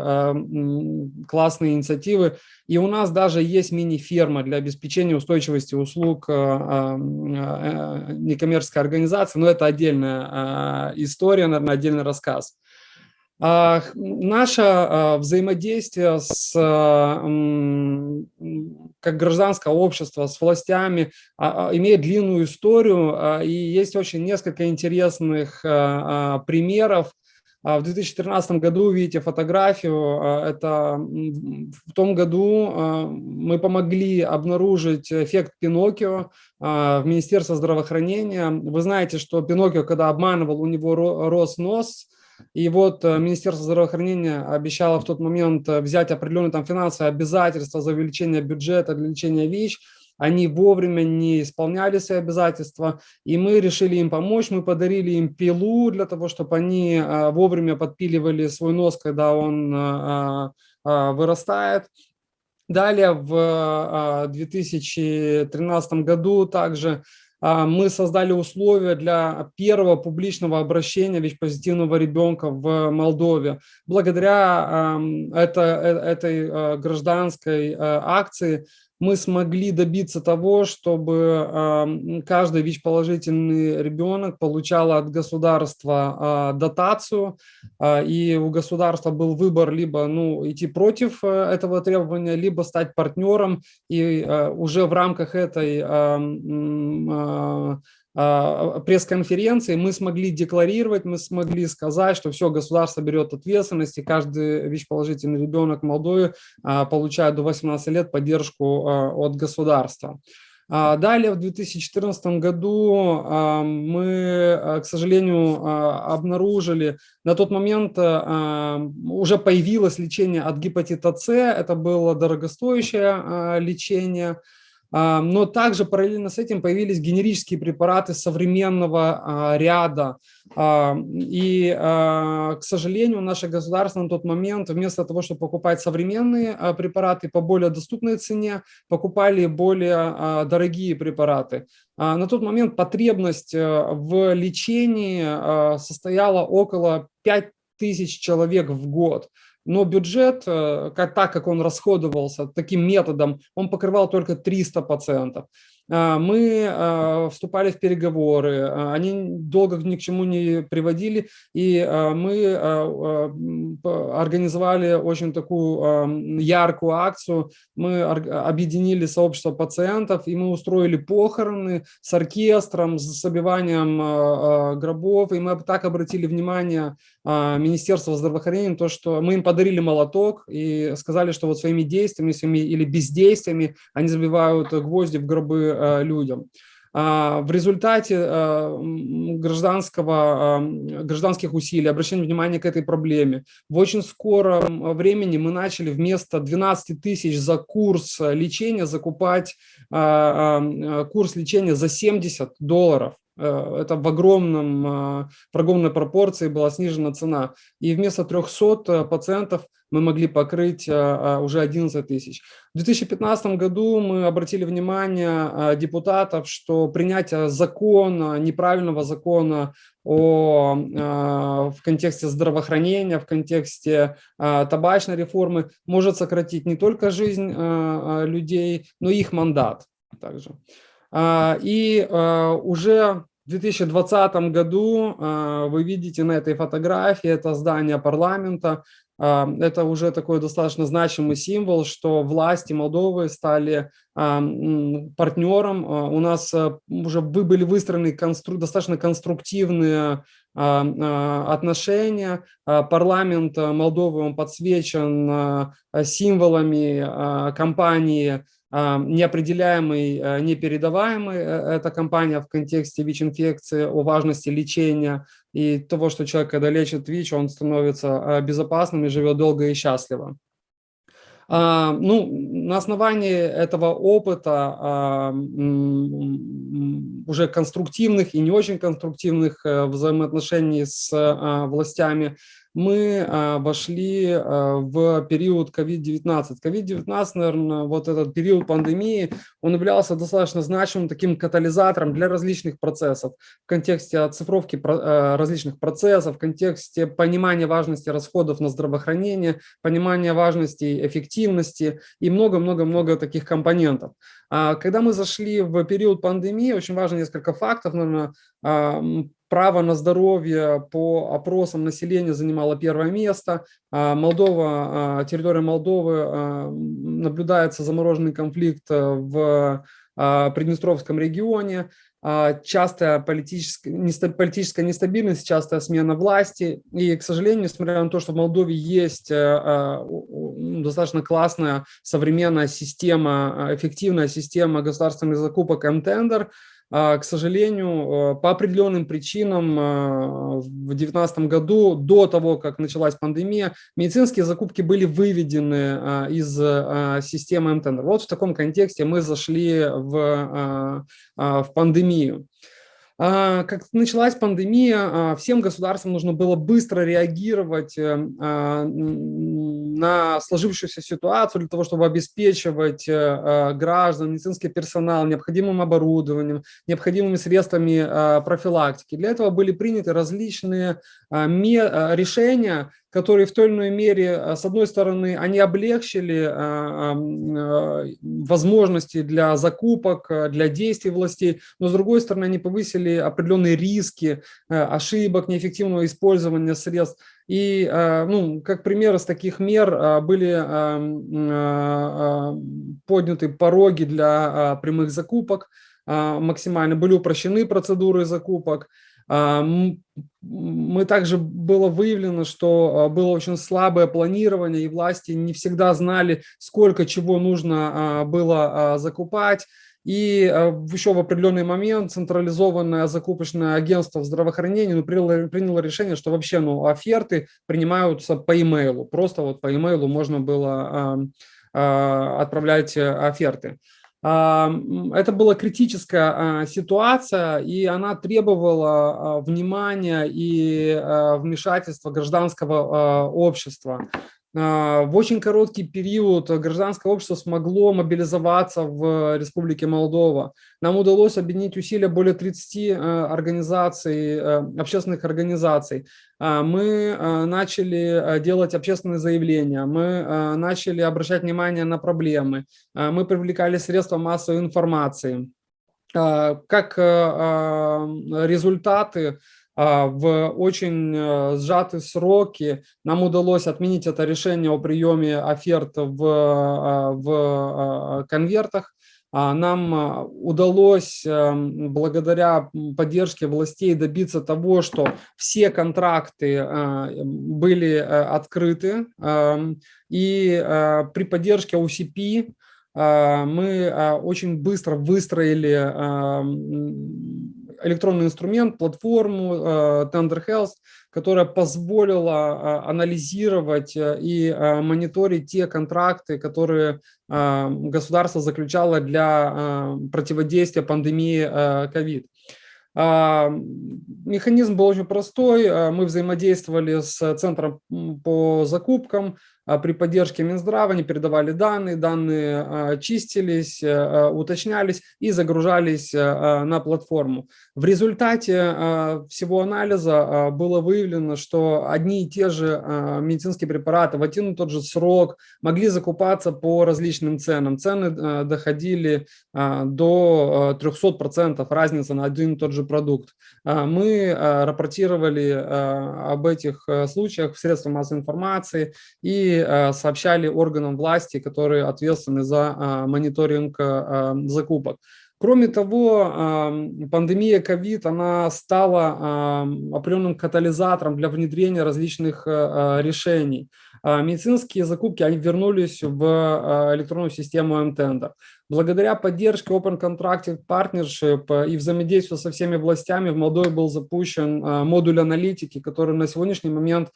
классные инициативы. И у нас даже есть мини-ферма для обеспечения устойчивости услуг некоммерческой организации, но это отдельная история, наверное, отдельный рассказ. Наше взаимодействие как гражданское общество с властями имеет длинную историю, и есть очень несколько интересных примеров. В 2013 году, видите фотографию, это в том году мы помогли обнаружить эффект Пиноккио в Министерстве здравоохранения. Вы знаете, что Пиноккио, когда обманывал, у него рос нос. И вот Министерство здравоохранения обещало в тот момент взять определенные финансовые обязательства за увеличение бюджета для лечения ВИЧ. Они вовремя не исполняли свои обязательства, и мы решили им помочь. Мы подарили им пилу для того, чтобы они вовремя подпиливали свой нос, когда он вырастает. Далее в 2013 году также мы создали условия для первого публичного обращения ВИЧ-позитивного ребенка в Молдове. Благодаря этой гражданской акции мы смогли добиться того, чтобы каждый ВИЧ-положительный ребенок получал от государства дотацию, и у государства был выбор либо идти против этого требования, либо стать партнером, и уже в рамках этой пресс-конференции мы смогли декларировать, мы смогли сказать, что все, государство берет ответственность, и каждый ВИЧ-положительный ребенок в Молдове получает до 18 лет поддержку от государства. Далее, в 2014 году мы, к сожалению, обнаружили, на тот момент уже появилось лечение от гепатита С, это было дорогостоящее лечение, но также параллельно с этим появились генерические препараты современного ряда. И, к сожалению, наше государство на тот момент вместо того, чтобы покупать современные препараты по более доступной цене, покупали более дорогие препараты. На тот момент потребность в лечении состояла около 5000 человек в год. Но бюджет, так как он расходовался таким методом, он покрывал только 300 пациентов. Мы вступали в переговоры, они долго ни к чему не приводили, и мы организовали очень такую яркую акцию. Мы объединили сообщество пациентов, и мы устроили похороны с оркестром, с обиванием гробов, и мы так обратили внимание Министерства здравоохранения, то, что мы им подарили молоток и сказали, что вот своими действиями или бездействиями они забивают гвозди в гробы людям. В результате гражданских усилий, обращения внимания к этой проблеме, в очень скором времени мы начали вместо 12 тысяч за курс лечения закупать курс лечения за $70. Это в огромной пропорции была снижена цена. И вместо 300 пациентов мы могли покрыть уже 11 тысяч. В 2015 году мы обратили внимание депутатов, что принятие закона, неправильного закона в контексте здравоохранения, в контексте табачной реформы может сократить не только жизнь людей, но и их мандат также. И уже в 2020 году вы видите на этой фотографии, это здание парламента, это уже такой достаточно значимый символ, что власти Молдовы стали партнером. У нас уже были выстроены достаточно конструктивные отношения. Парламент Молдовы, он подсвечен символами компании неопределяемый, непередаваемый. Это кампания в контексте ВИЧ-инфекции, о важности лечения и того, что человек, когда лечит ВИЧ, он становится безопасным и живет долго и счастливо. На основании этого опыта уже конструктивных и не очень конструктивных взаимоотношений с властями мы вошли в период COVID-19. COVID-19, наверное, вот этот период пандемии, он являлся достаточно значимым таким катализатором для различных процессов в контексте оцифровки различных процессов, в контексте понимания важности расходов на здравоохранение, понимания важности эффективности и много-много-много таких компонентов. Когда мы зашли в период пандемии, очень важно несколько фактов, наверное. Право на здоровье по опросам населения занимало первое место. Территория Молдовы наблюдается замороженный конфликт в Приднестровском регионе, частая политическая нестабильность, частая смена власти. И, к сожалению, несмотря на то, что в Молдове есть достаточно классная современная система, эффективная система государственных закупок м-тендер, к сожалению, по определенным причинам в 2019 году, до того, как началась пандемия, медицинские закупки были выведены из системы м-тендер. Вот в таком контексте мы зашли в пандемию. Как началась пандемия, всем государствам нужно было быстро реагировать на сложившуюся ситуацию для того, чтобы обеспечивать граждан, медицинский персонал необходимым оборудованием, необходимыми средствами профилактики. Для этого были приняты различные решения, которые в той или иной мере, с одной стороны, они облегчили возможности для закупок, для действий властей, но с другой стороны, они повысили определенные риски ошибок, неэффективного использования средств. И, как пример из таких мер были подняты пороги для прямых закупок. максимально, были упрощены процедуры закупок. Мы также было выявлено, что было очень слабое планирование, и власти не всегда знали, сколько чего нужно было закупать. И еще в определенный момент централизованное закупочное агентство в здравоохранении приняло решение, что вообще оферты принимаются по имейлу. Просто вот по имейлу можно было отправлять оферты. Это была критическая ситуация, и она требовала внимания и вмешательства гражданского общества. В очень короткий период гражданское общество смогло мобилизоваться в Республике Молдова. Нам удалось объединить усилия более 30 организаций, общественных организаций. Мы начали делать общественные заявления, мы начали обращать внимание на проблемы, мы привлекали средства массовой информации. Как результаты, в очень сжатые сроки нам удалось отменить это решение о приеме оферт в конвертах. Нам удалось благодаря поддержке властей добиться того, что все контракты были открыты, и при поддержке OCP мы очень быстро выстроили электронный инструмент, платформу Tender Health, которая позволила анализировать и мониторить те контракты, которые государство заключало для противодействия пандемии COVID. Механизм был очень простой. Мы взаимодействовали с Центром по закупкам. При поддержке Минздрава они передавали данные чистились, уточнялись и загружались на платформу. В результате всего анализа было выявлено, что одни и те же медицинские препараты в один и тот же срок могли закупаться по различным ценам. Цены доходили до 300% разницы на один и тот же продукт. Мы рапортировали об этих случаях в средствах массовой информации и сообщали органам власти, которые ответственны за мониторинг закупок. Кроме того, пандемия COVID, она стала определенным катализатором для внедрения различных решений. Медицинские закупки, они вернулись в электронную систему M-Tender. Благодаря поддержке Open Contracting Partnership и взаимодействию со всеми властями в Молдове был запущен модуль аналитики, который на сегодняшний момент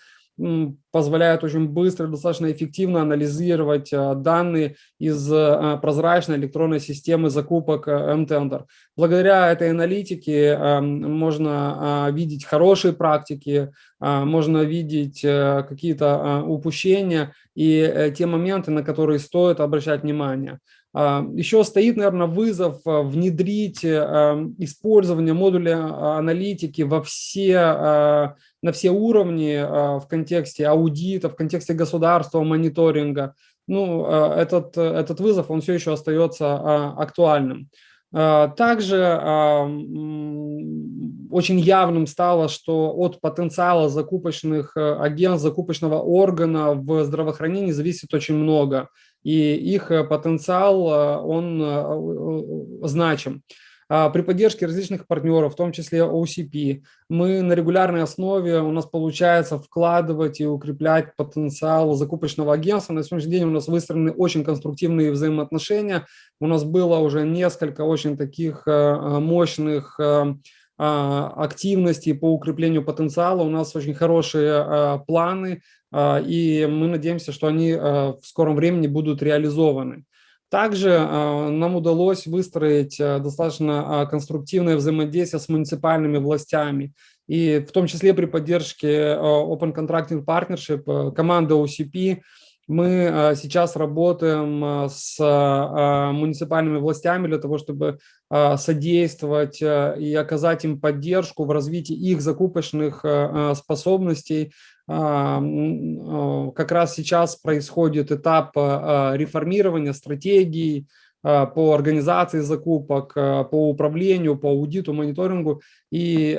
позволяет очень быстро и достаточно эффективно анализировать данные из прозрачной электронной системы закупок M-Tender. Благодаря этой аналитике можно видеть хорошие практики, можно видеть какие-то упущения и те моменты, на которые стоит обращать внимание. Еще стоит, наверное, вызов внедрить использование модуля аналитики на все уровни в контексте аудита, в контексте государства, мониторинга. Этот вызов, он все еще остается актуальным. Также очень явным стало, что от потенциала закупочных агентств, закупочного органа в здравоохранении зависит очень много, и их потенциал, он значим. При поддержке различных партнеров, в том числе OCP, мы на регулярной основе, у нас получается вкладывать и укреплять потенциал закупочного агентства. На сегодняшний день у нас выстроены очень конструктивные взаимоотношения. У нас было уже несколько очень таких мощных активностей по укреплению потенциала. У нас очень хорошие планы, и мы надеемся, что они в скором времени будут реализованы. Также нам удалось выстроить достаточно конструктивное взаимодействие с муниципальными властями, и в том числе при поддержке Open Contracting Partnership, команды OCP, мы сейчас работаем с муниципальными властями для того, чтобы содействовать и оказать им поддержку в развитии их закупочных способностей. Как раз сейчас происходит этап реформирования стратегий по организации закупок, по управлению, по аудиту, мониторингу, и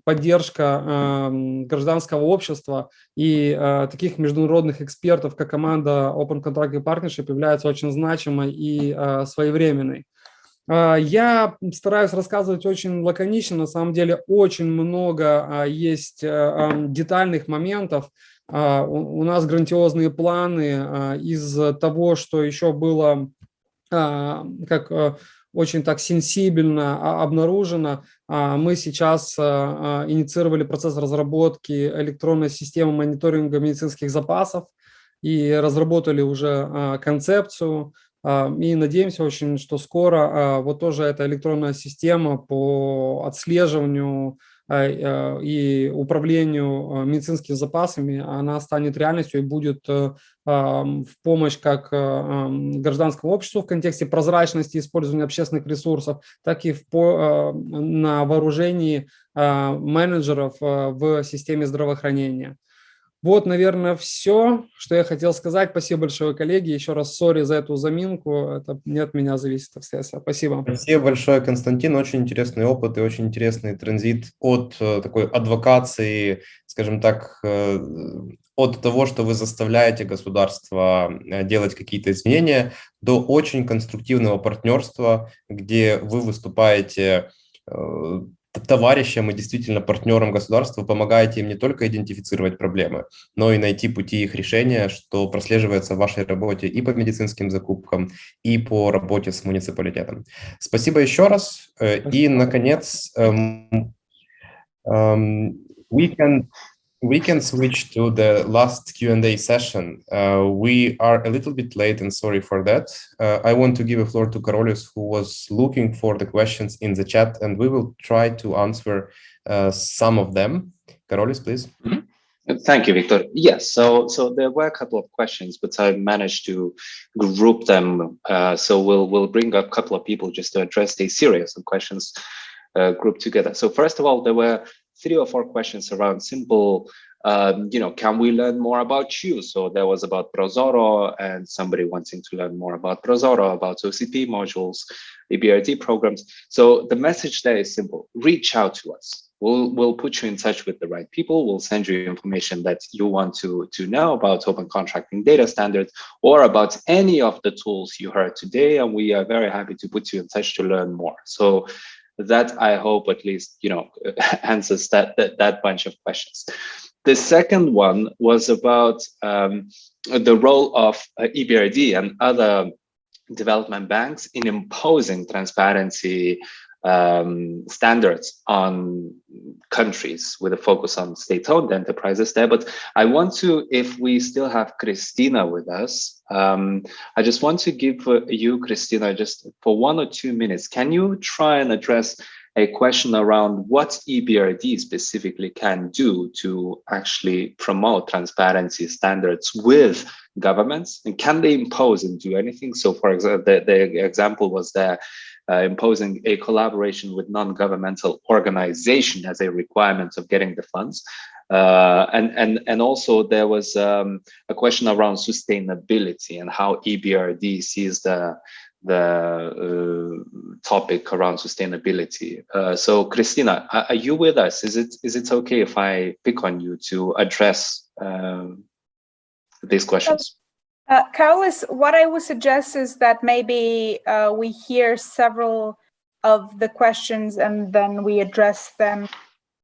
поддержка гражданского общества и таких международных экспертов, как команда Open Contracting Partnership, является очень значимой и своевременной. Я стараюсь рассказывать очень лаконично, на самом деле очень много есть детальных моментов. У нас грандиозные планы из того, что еще было как очень так сенсибельно обнаружено. Мы сейчас инициировали процесс разработки электронной системы мониторинга медицинских запасов и разработали уже концепцию. И надеемся очень, что скоро вот тоже эта электронная система по отслеживанию и управлению медицинскими запасами, она станет реальностью и будет в помощь как гражданскому обществу в контексте прозрачности использования общественных ресурсов, так и на вооружении менеджеров в системе здравоохранения. Вот, наверное, все, что я хотел сказать. Спасибо большое, коллеги. Еще раз сори за эту заминку. Это не от меня зависит обстоятельства. Спасибо. Спасибо большое, Константин. Очень интересный опыт и очень интересный транзит от такой адвокации, скажем так, от того, что вы заставляете государство делать какие-то изменения, до очень конструктивного партнерства, где вы выступаете товарищам и действительно партнерам государства, помогаете им не только идентифицировать проблемы, но и найти пути их решения, что прослеживается в вашей работе и по медицинским закупкам, и по работе с муниципалитетом. Спасибо еще раз. И, наконец, we can switch to the last Q&A session. We are a little bit late and sorry for that. I want to give a floor to Karolis, who was looking for the questions in the chat, and we will try to answer some of them. Karolis, please. Mm-hmm. Thank you, Viktor. Yes, so there were a couple of questions, but I managed to group them. So we'll bring up a couple of people just to address the series of questions grouped together. So first of all, there were 3 or 4 questions around simple, can we learn more about you? So there was about Prozoro and somebody wanting to learn more about Prozoro, about OCP modules, EBRD programs. So the message there is simple: reach out to us. We'll put you in touch with the right people. We'll send you information that you want to know about open contracting data standards or about any of the tools you heard today. And we are very happy to put you in touch to learn more. So that, I hope, at least, answers that bunch of questions. The second one was about the role of EBRD and other development banks in imposing transparency standards on countries with a focus on state-owned enterprises there. But I want to, if we still have Cristina with us, I just want to give you, Cristina, just for 1 or 2 minutes, can you try and address a question around what EBRD specifically can do to actually promote transparency standards with governments, and can they impose and do anything? So, for example, the example was there imposing a collaboration with non-governmental organization as a requirement of getting the funds, and also there was a question around sustainability and how EBRD sees the topic around sustainability. So, Cristina, are you with us? Is it okay if I pick on you to address these questions? Karolis, what I would suggest is that maybe we hear several of the questions and then we address them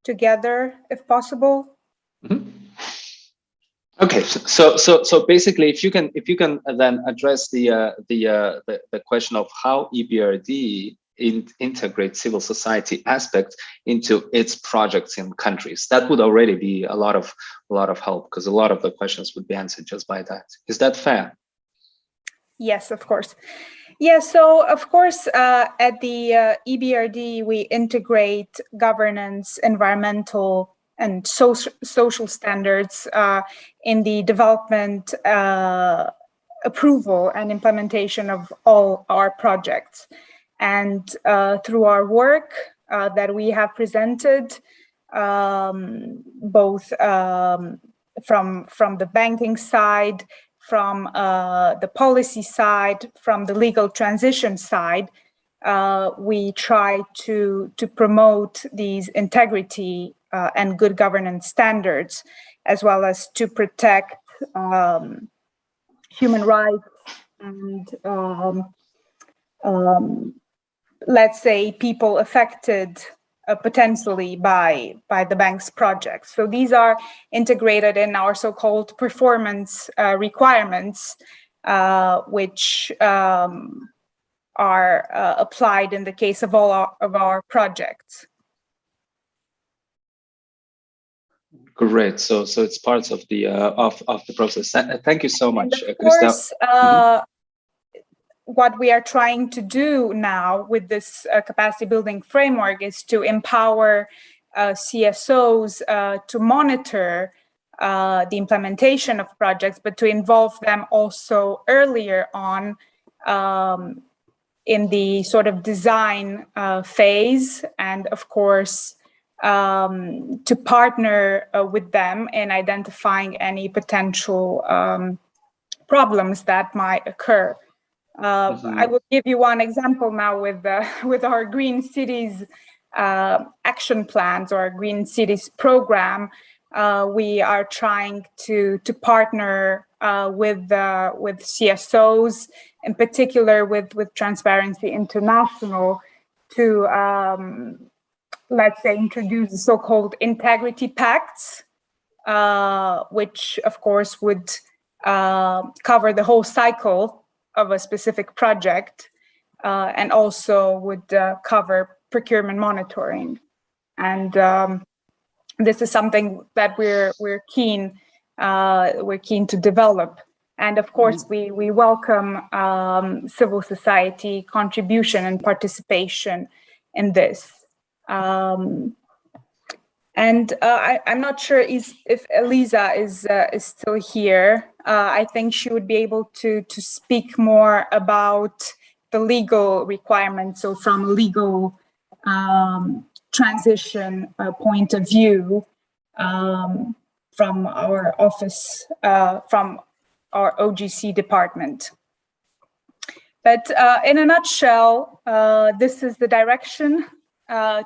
together, if possible. Mm-hmm. Okay, so basically, if you can then address the question of how EBRD integrates civil society aspects into its projects in countries, that would already be a lot of help, because a lot of the questions would be answered just by that. Is that fair? Yes, of course. Yeah, so of course, at the EBRD, we integrate governance, environmental, and social standards in the development, approval, and implementation of all our projects. And through our work that we have presented, both from the banking side, from the policy side, from the legal transition side, we try to promote these integrity and good governance standards, as well as to protect human rights and let's say, people affected potentially by the bank's projects. So these are integrated in our so-called performance requirements, which are applied in the case of all of our projects. Great. So it's part of the process. Thank you so much, and of course, what we are trying to do now with this capacity building framework is to empower CSOs to monitor the implementation of projects, but to involve them also earlier on in the sort of design phase, and of course, to partner with them in identifying any potential problems that might occur. I will give you one example now with our Green Cities action plans or Green Cities program. We are trying to partner with CSOs, in particular with Transparency International, to let's say introduce the so-called integrity pacts, which of course would cover the whole cycle of a specific project, and also would cover procurement monitoring. And this is something that we're keen to develop. And of course, we welcome civil society contribution and participation in this. And I'm not sure if Eliza is still here. I think she would be able to speak more about the legal requirements. So from a legal transition point of view, from our office, from our OGC department. But in a nutshell, this is the direction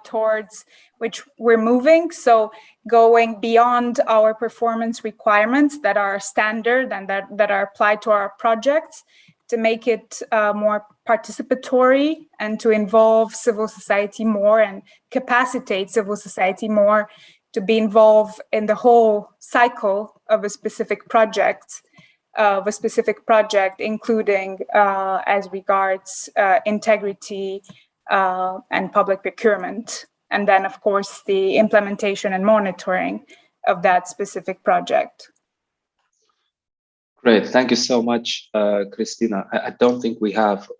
towards which we're moving. So going beyond our performance requirements that are standard and that are applied to our projects, to make it more participatory and to involve civil society more and capacitate civil society more to be involved in the whole cycle of a specific project, including as regards integrity and public procurement. And then, of course, the implementation and monitoring of that specific project. Great. Thank you so much, Cristina. I don't think we have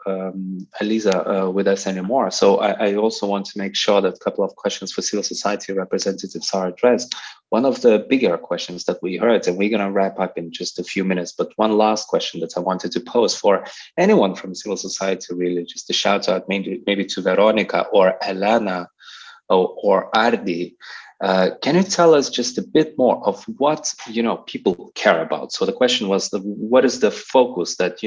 Eliza with us anymore. So I also want to make sure that a couple of questions for civil society representatives are addressed. One of the bigger questions that we heard, and we're going to wrap up in just a few minutes, but one last question that I wanted to pose for anyone from civil society, really, just a shout out maybe to Veronica or Elena or Ardi. Can you tell us just a bit more of what people care about? So the question was, what is the focus that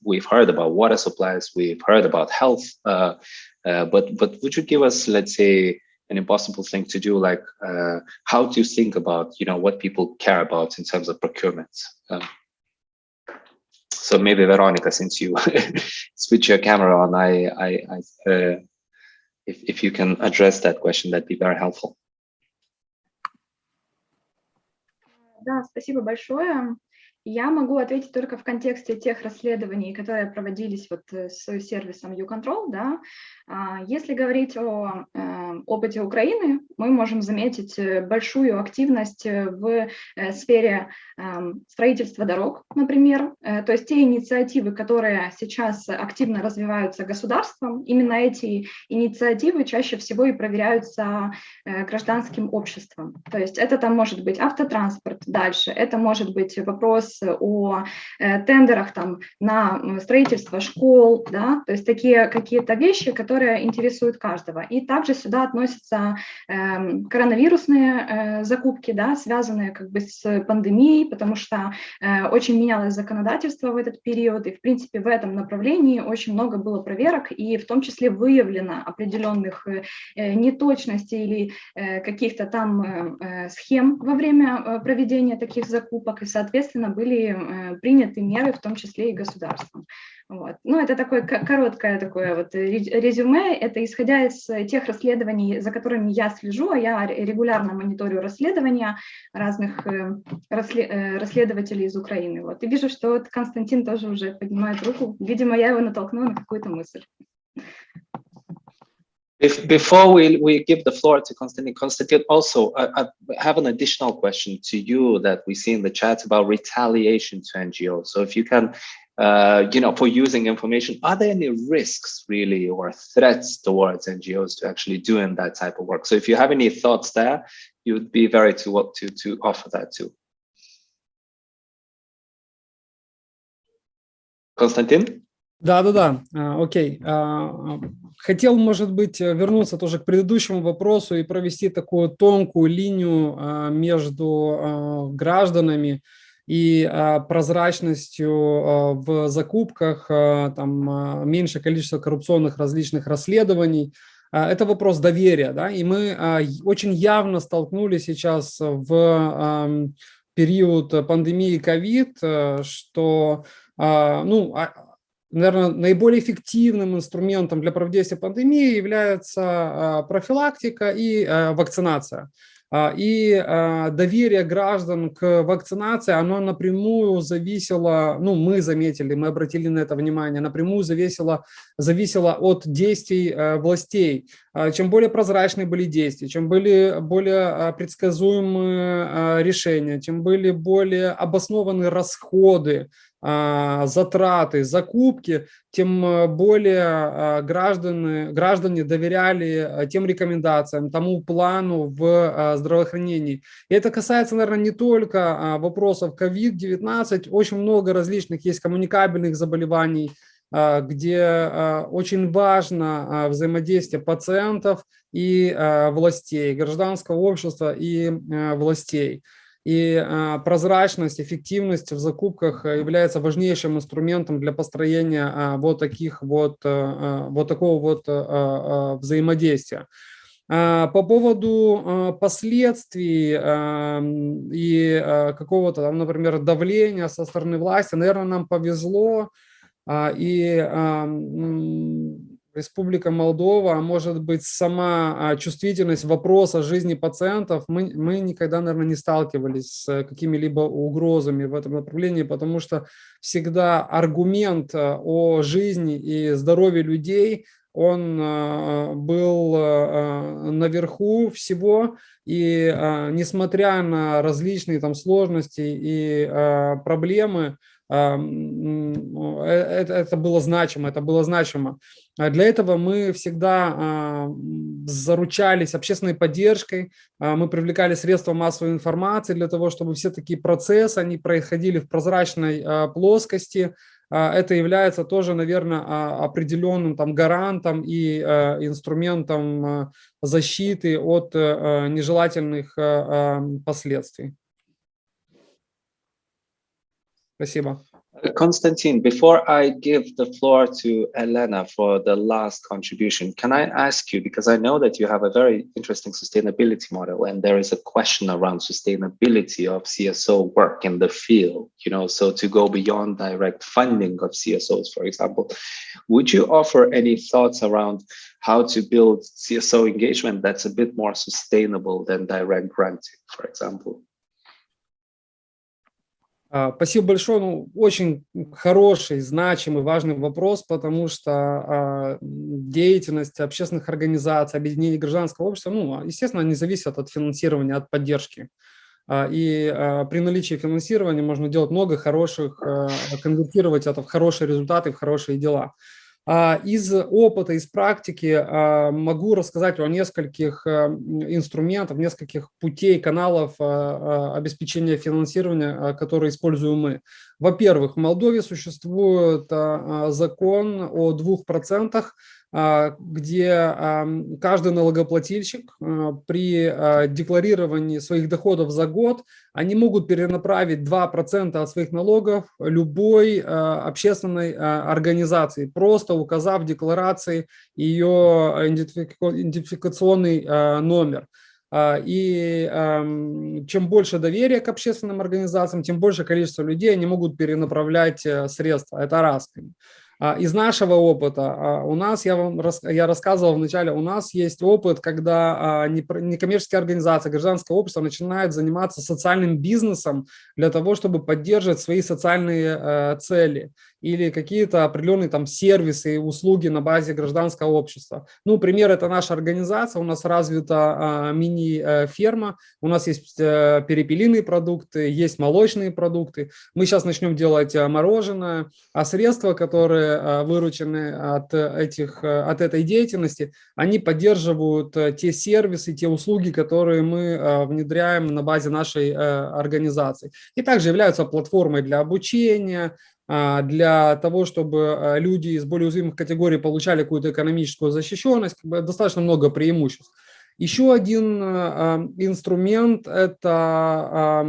we've heard about water supplies, we've heard about health, but would you give us, let's say, an impossible thing to do, like how to think about what people care about in terms of procurement? So maybe Veronica, since you switch your camera on, if you can address that question, that'd be very helpful. Да, спасибо большое. Я могу ответить только в контексте тех расследований, которые проводились вот с сервисом YouControl, да. Если говорить о опыте Украины, мы можем заметить большую активность в сфере строительства дорог, например. То есть те инициативы, которые сейчас активно развиваются государством, именно эти инициативы чаще всего и проверяются гражданским обществом. То есть это там может быть автотранспорт дальше, это может быть вопрос о тендерах там на строительство школ, да, то есть такие какие-то вещи, которые интересуют каждого. И также сюда относятся коронавирусные закупки, да, связанные как бы с пандемией, потому что очень менялось законодательство в этот период, и в принципе в этом направлении очень много было проверок, и в том числе выявлено определенных неточностей или каких-то там схем во время проведения таких закупок, и, соответственно, были приняты меры, в том числе и государством. Вот. Ну, это такое короткое такое вот резюме. Это исходя из тех расследований, за которыми я слежу, а я регулярно мониторю расследования разных расследователей из Украины. Вот. И вижу, что вот Константин тоже уже поднимает руку. Видимо, я его натолкнула на какую-то мысль. Before we give the floor to Konstantin, also I have an additional question to you that we see in the chat about retaliation to NGOs. So if you can, for using information, are there any risks really or threats towards NGOs to actually doing that type of work? So if you have any thoughts there, you would be very to offer that too. Konstantin? Да, окей. Хотел, может быть, вернуться тоже к предыдущему вопросу и провести такую тонкую линию между гражданами и прозрачностью в закупках, там меньшее количество коррупционных различных расследований. Это вопрос доверия, да, и мы очень явно столкнулись сейчас в период пандемии COVID, что, наверное, наиболее эффективным инструментом для противодействия пандемии является профилактика и вакцинация. И доверие граждан к вакцинации, оно напрямую зависело, мы заметили, мы обратили на это внимание, напрямую зависело от действий властей. Чем более прозрачны были действия, чем были более предсказуемые решения, чем были более обоснованы расходы, затраты, закупки, тем более граждане доверяли тем рекомендациям, тому плану в здравоохранении. И это касается, наверное, не только вопросов COVID-19, очень много различных есть коммуникабельных заболеваний, где очень важно взаимодействие пациентов и властей, гражданского общества и властей. И прозрачность, эффективность в закупках является важнейшим инструментом для построения вот такого взаимодействия. По поводу последствий и какого-то там, например, давления со стороны власти, наверное, нам повезло, и Республика Молдова, а может быть, сама чувствительность вопроса жизни пациентов, мы никогда, наверное, не сталкивались с какими-либо угрозами в этом направлении, потому что всегда аргумент о жизни и здоровье людей, он был наверху всего, и несмотря на различные там сложности и проблемы, это было значимо. Для этого мы всегда заручались общественной поддержкой, мы привлекали средства массовой информации для того, чтобы все такие процессы, они происходили в прозрачной плоскости. Это является тоже, наверное, определенным там гарантом и инструментом защиты от нежелательных последствий. Спасибо. Konstantin, before I give the floor to Elena for the last contribution, can I ask you, because I know that you have a very interesting sustainability model and there is a question around sustainability of CSO work in the field, so to go beyond direct funding of CSOs, for example, would you offer any thoughts around how to build CSO engagement that's a bit more sustainable than direct granting, for example? Спасибо большое. Очень хороший, значимый, важный вопрос, потому что деятельность общественных организаций, объединений гражданского общества, естественно, не зависит от финансирования, от поддержки. И при наличии финансирования можно делать много хороших, конвертировать это в хорошие результаты, в хорошие дела. Из опыта, из практики могу рассказать о нескольких инструментах, нескольких путей, каналов обеспечения финансирования, которые используем мы. Во-первых, в Молдове существует закон о 2%, где каждый налогоплательщик при декларировании своих доходов за год, они могут перенаправить 2% от своих налогов любой общественной организации, просто указав в декларации ее идентификационный номер. И чем больше доверия к общественным организациям, тем больше количество людей они могут перенаправлять средства. Это раз. Из нашего опыта у нас, я рассказывал вначале, у нас есть опыт, когда некоммерческие организации, гражданское общество начинают заниматься социальным бизнесом для того, чтобы поддерживать свои социальные цели или какие-то определенные там сервисы и услуги на базе гражданского общества. Ну, пример, это наша организация, у нас развита мини-ферма, у нас есть перепелиные продукты, есть молочные продукты. Мы сейчас начнем делать мороженое, а средства, которые выручены от этой деятельности, они поддерживают те сервисы, те услуги, которые мы внедряем на базе нашей организации. И также являются платформой для обучения, для того, чтобы люди из более уязвимых категорий получали какую-то экономическую защищенность, достаточно много преимуществ. Еще один инструмент – это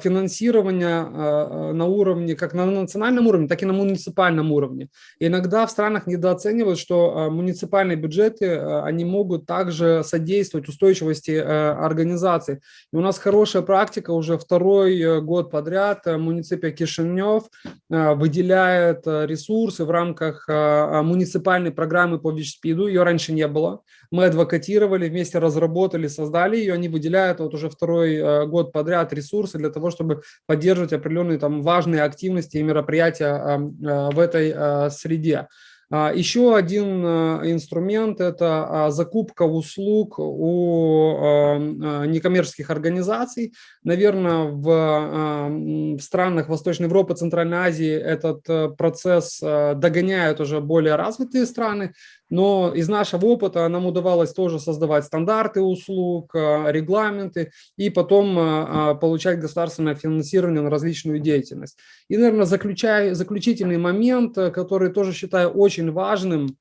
финансирование на уровне, как на национальном уровне, так и на муниципальном уровне. Иногда в странах недооценивают, что муниципальные бюджеты, они могут также содействовать устойчивости организаций. И у нас хорошая практика, уже второй год подряд муниципия Кишинев выделяет ресурсы в рамках муниципальной программы по ВИЧ-СПИДу, ее раньше не было. Мы адвокатировали, вместе разработали, создали ее, они выделяют вот уже второй год подряд ресурсы для того, чтобы поддерживать определенные там важные активности и мероприятия в этой среде. Еще один инструмент – это закупка услуг у некоммерческих организаций. Наверное, в странах Восточной Европы, Центральной Азии этот процесс догоняют уже более развитые страны, но из нашего опыта нам удавалось тоже создавать стандарты услуг, регламенты и потом получать государственное финансирование на различную деятельность. И, наверное, заключительный момент, который тоже считаю очень важным,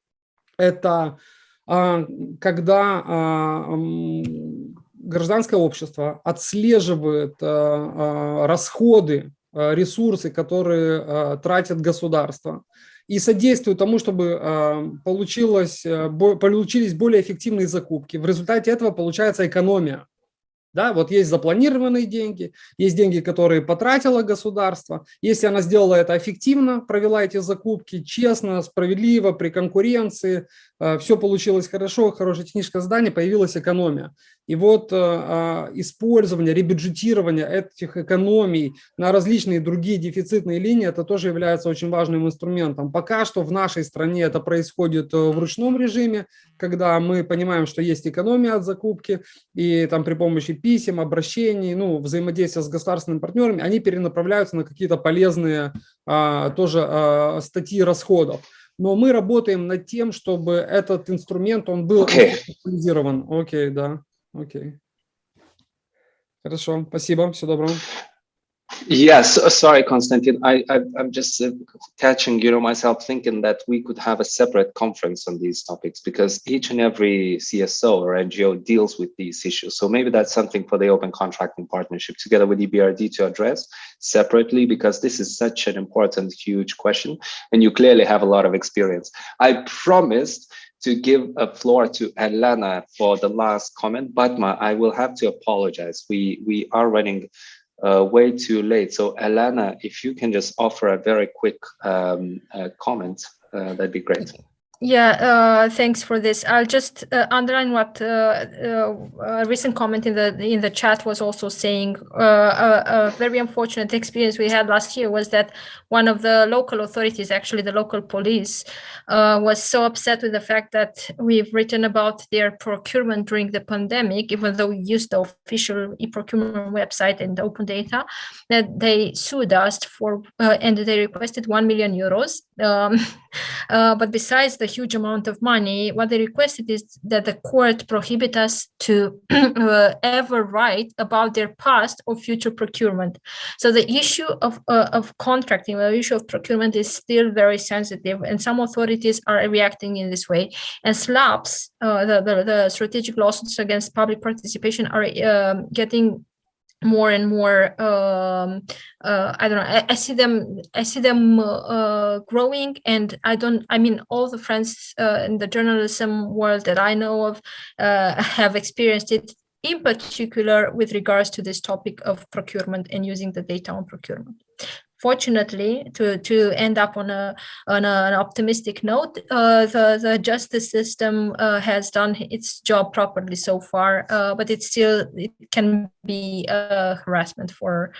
это когда гражданское общество отслеживает расходы, ресурсы, которые тратит государство, и содействует тому, чтобы получились более эффективные закупки. В результате этого получается экономия. Да, вот есть запланированные деньги, есть деньги, которые потратило государство. Если она сделала это эффективно, провела эти закупки честно, справедливо, при конкуренции, все получилось хорошо, хорошее техническое задание, появилась экономия. И вот использование, ребюджетирование этих экономий на различные другие дефицитные линии, это тоже является очень важным инструментом. Пока что в нашей стране это происходит в ручном режиме, когда мы понимаем, что есть экономия от закупки, и там при помощи писем, обращений, взаимодействия с государственными партнерами, они перенаправляются на какие-то полезные тоже статьи расходов. Но мы работаем над тем, чтобы этот инструмент, он был институционализирован. Окей, да. Окей. Хорошо, спасибо, всего доброго. Yes, sorry, Konstantin. I'm just catching, myself thinking that we could have a separate conference on these topics because each and every CSO or NGO deals with these issues. So maybe that's something for the Open Contracting Partnership together with EBRD to address separately, because this is such an important, huge question, and you clearly have a lot of experience. I promised to give a floor to Elena for the last comment. Batma, I will have to apologize. We are running way too late. So Elena, if you can just offer a very quick comment, that'd be great. Yeah, thanks for this. I'll just underline what a recent comment in the chat was also saying. A very unfortunate experience we had last year was that one of the local authorities, actually the local police, was so upset with the fact that we've written about their procurement during the pandemic, even though we used the official e-procurement website and open data, that they sued us for and they requested 1 million euros. But besides the huge amount of money, what they requested is that the court prohibit us to ever write about their past or future procurement. So the issue of contracting, the issue of procurement is still very sensitive, and some authorities are reacting in this way. And SLAPs, the strategic lawsuits against public participation, are getting more and more. I don't know. I see them growing, and I mean, all the friends in the journalism world that I know of have experienced it. In particular, with regards to this topic of procurement and using the data on procurement. Fortunately, to end up on an optimistic note, the justice system has done its job properly so far, but it can be harassment for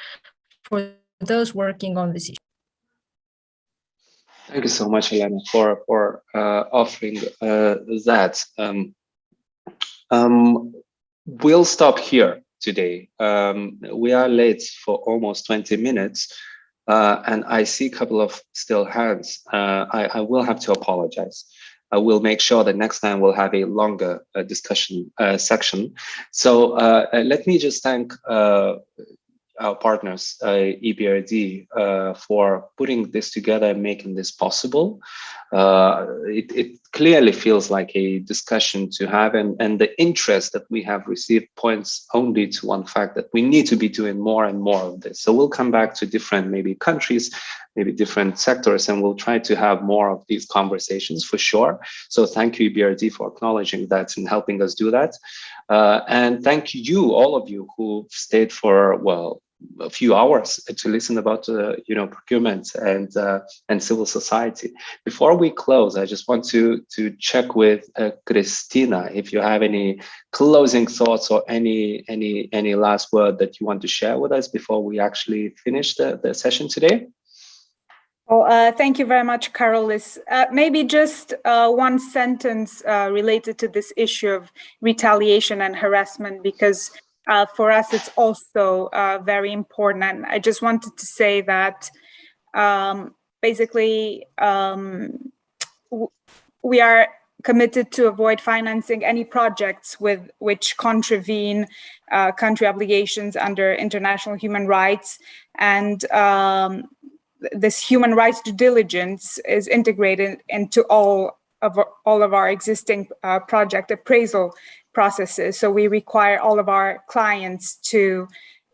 those working on this issue. Thank you so much, Elena, for offering that. We'll stop here today. We are late for almost 20 minutes. And I see a couple of still hands. I will have to apologize. I will make sure that next time we'll have a longer discussion section. So let me just thank our partners, EBRD, for putting this together and making this possible. It clearly feels like a discussion to have, and the interest that we have received points only to one fact, that we need to be doing more and more of this. So we'll come back to different maybe countries, maybe different sectors, and we'll try to have more of these conversations for sure. So thank you, EBRD, for acknowledging that and helping us do that. And thank you, all of you who stayed for, well, a few hours to listen about procurement and civil society. Before we close, I just want to check with Cristina if you have any closing thoughts or any last word that you want to share with us before we actually finish the session today. Well, thank you very much, Karolis. Maybe just one sentence related to this issue of retaliation and harassment, because for us, it's also very important. And I just wanted to say that basically we are committed to avoid financing any projects which contravene country obligations under international human rights. And this human rights due diligence is integrated into all of our existing project appraisal processes. So we require all of our clients to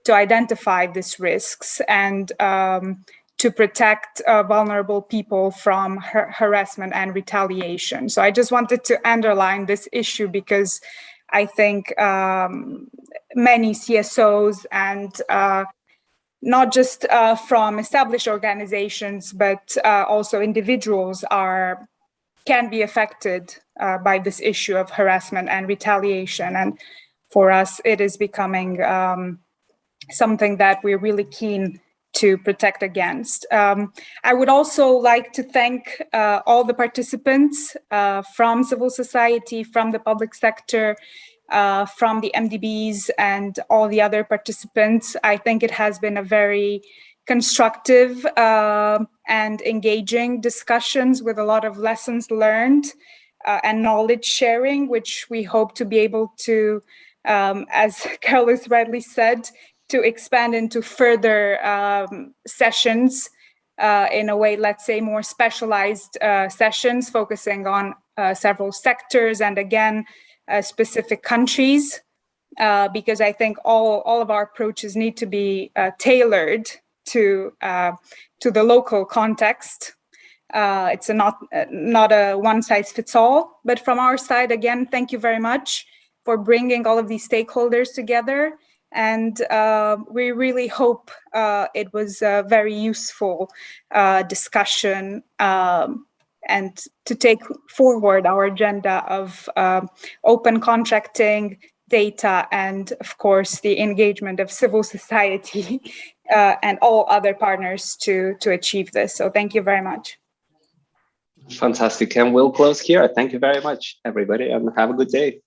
identify these risks and to protect vulnerable people from harassment and retaliation. So I just wanted to underline this issue because I think many CSOs and not just from established organizations, but also individuals can be affected by this issue of harassment and retaliation. And for us, it is becoming something that we're really keen to protect against. I would also like to thank all the participants from civil society, from the public sector, from the MDBs and all the other participants. I think it has been a very constructive and engaging discussions with a lot of lessons learned and knowledge sharing, which we hope to be able to, as Karolis rightly said, to expand into further sessions in a way, let's say, more specialized sessions focusing on several sectors and again, specific countries, because I think all of our approaches need to be tailored to the local context. It's not a one-size-fits-all, but from our side, again, thank you very much for bringing all of these stakeholders together. And we really hope it was a very useful discussion and to take forward our agenda of open contracting, data, and of course, the engagement of civil society and all other partners to achieve this. So thank you very much. Fantastic. And we'll close here. Thank you very much, everybody, and have a good day.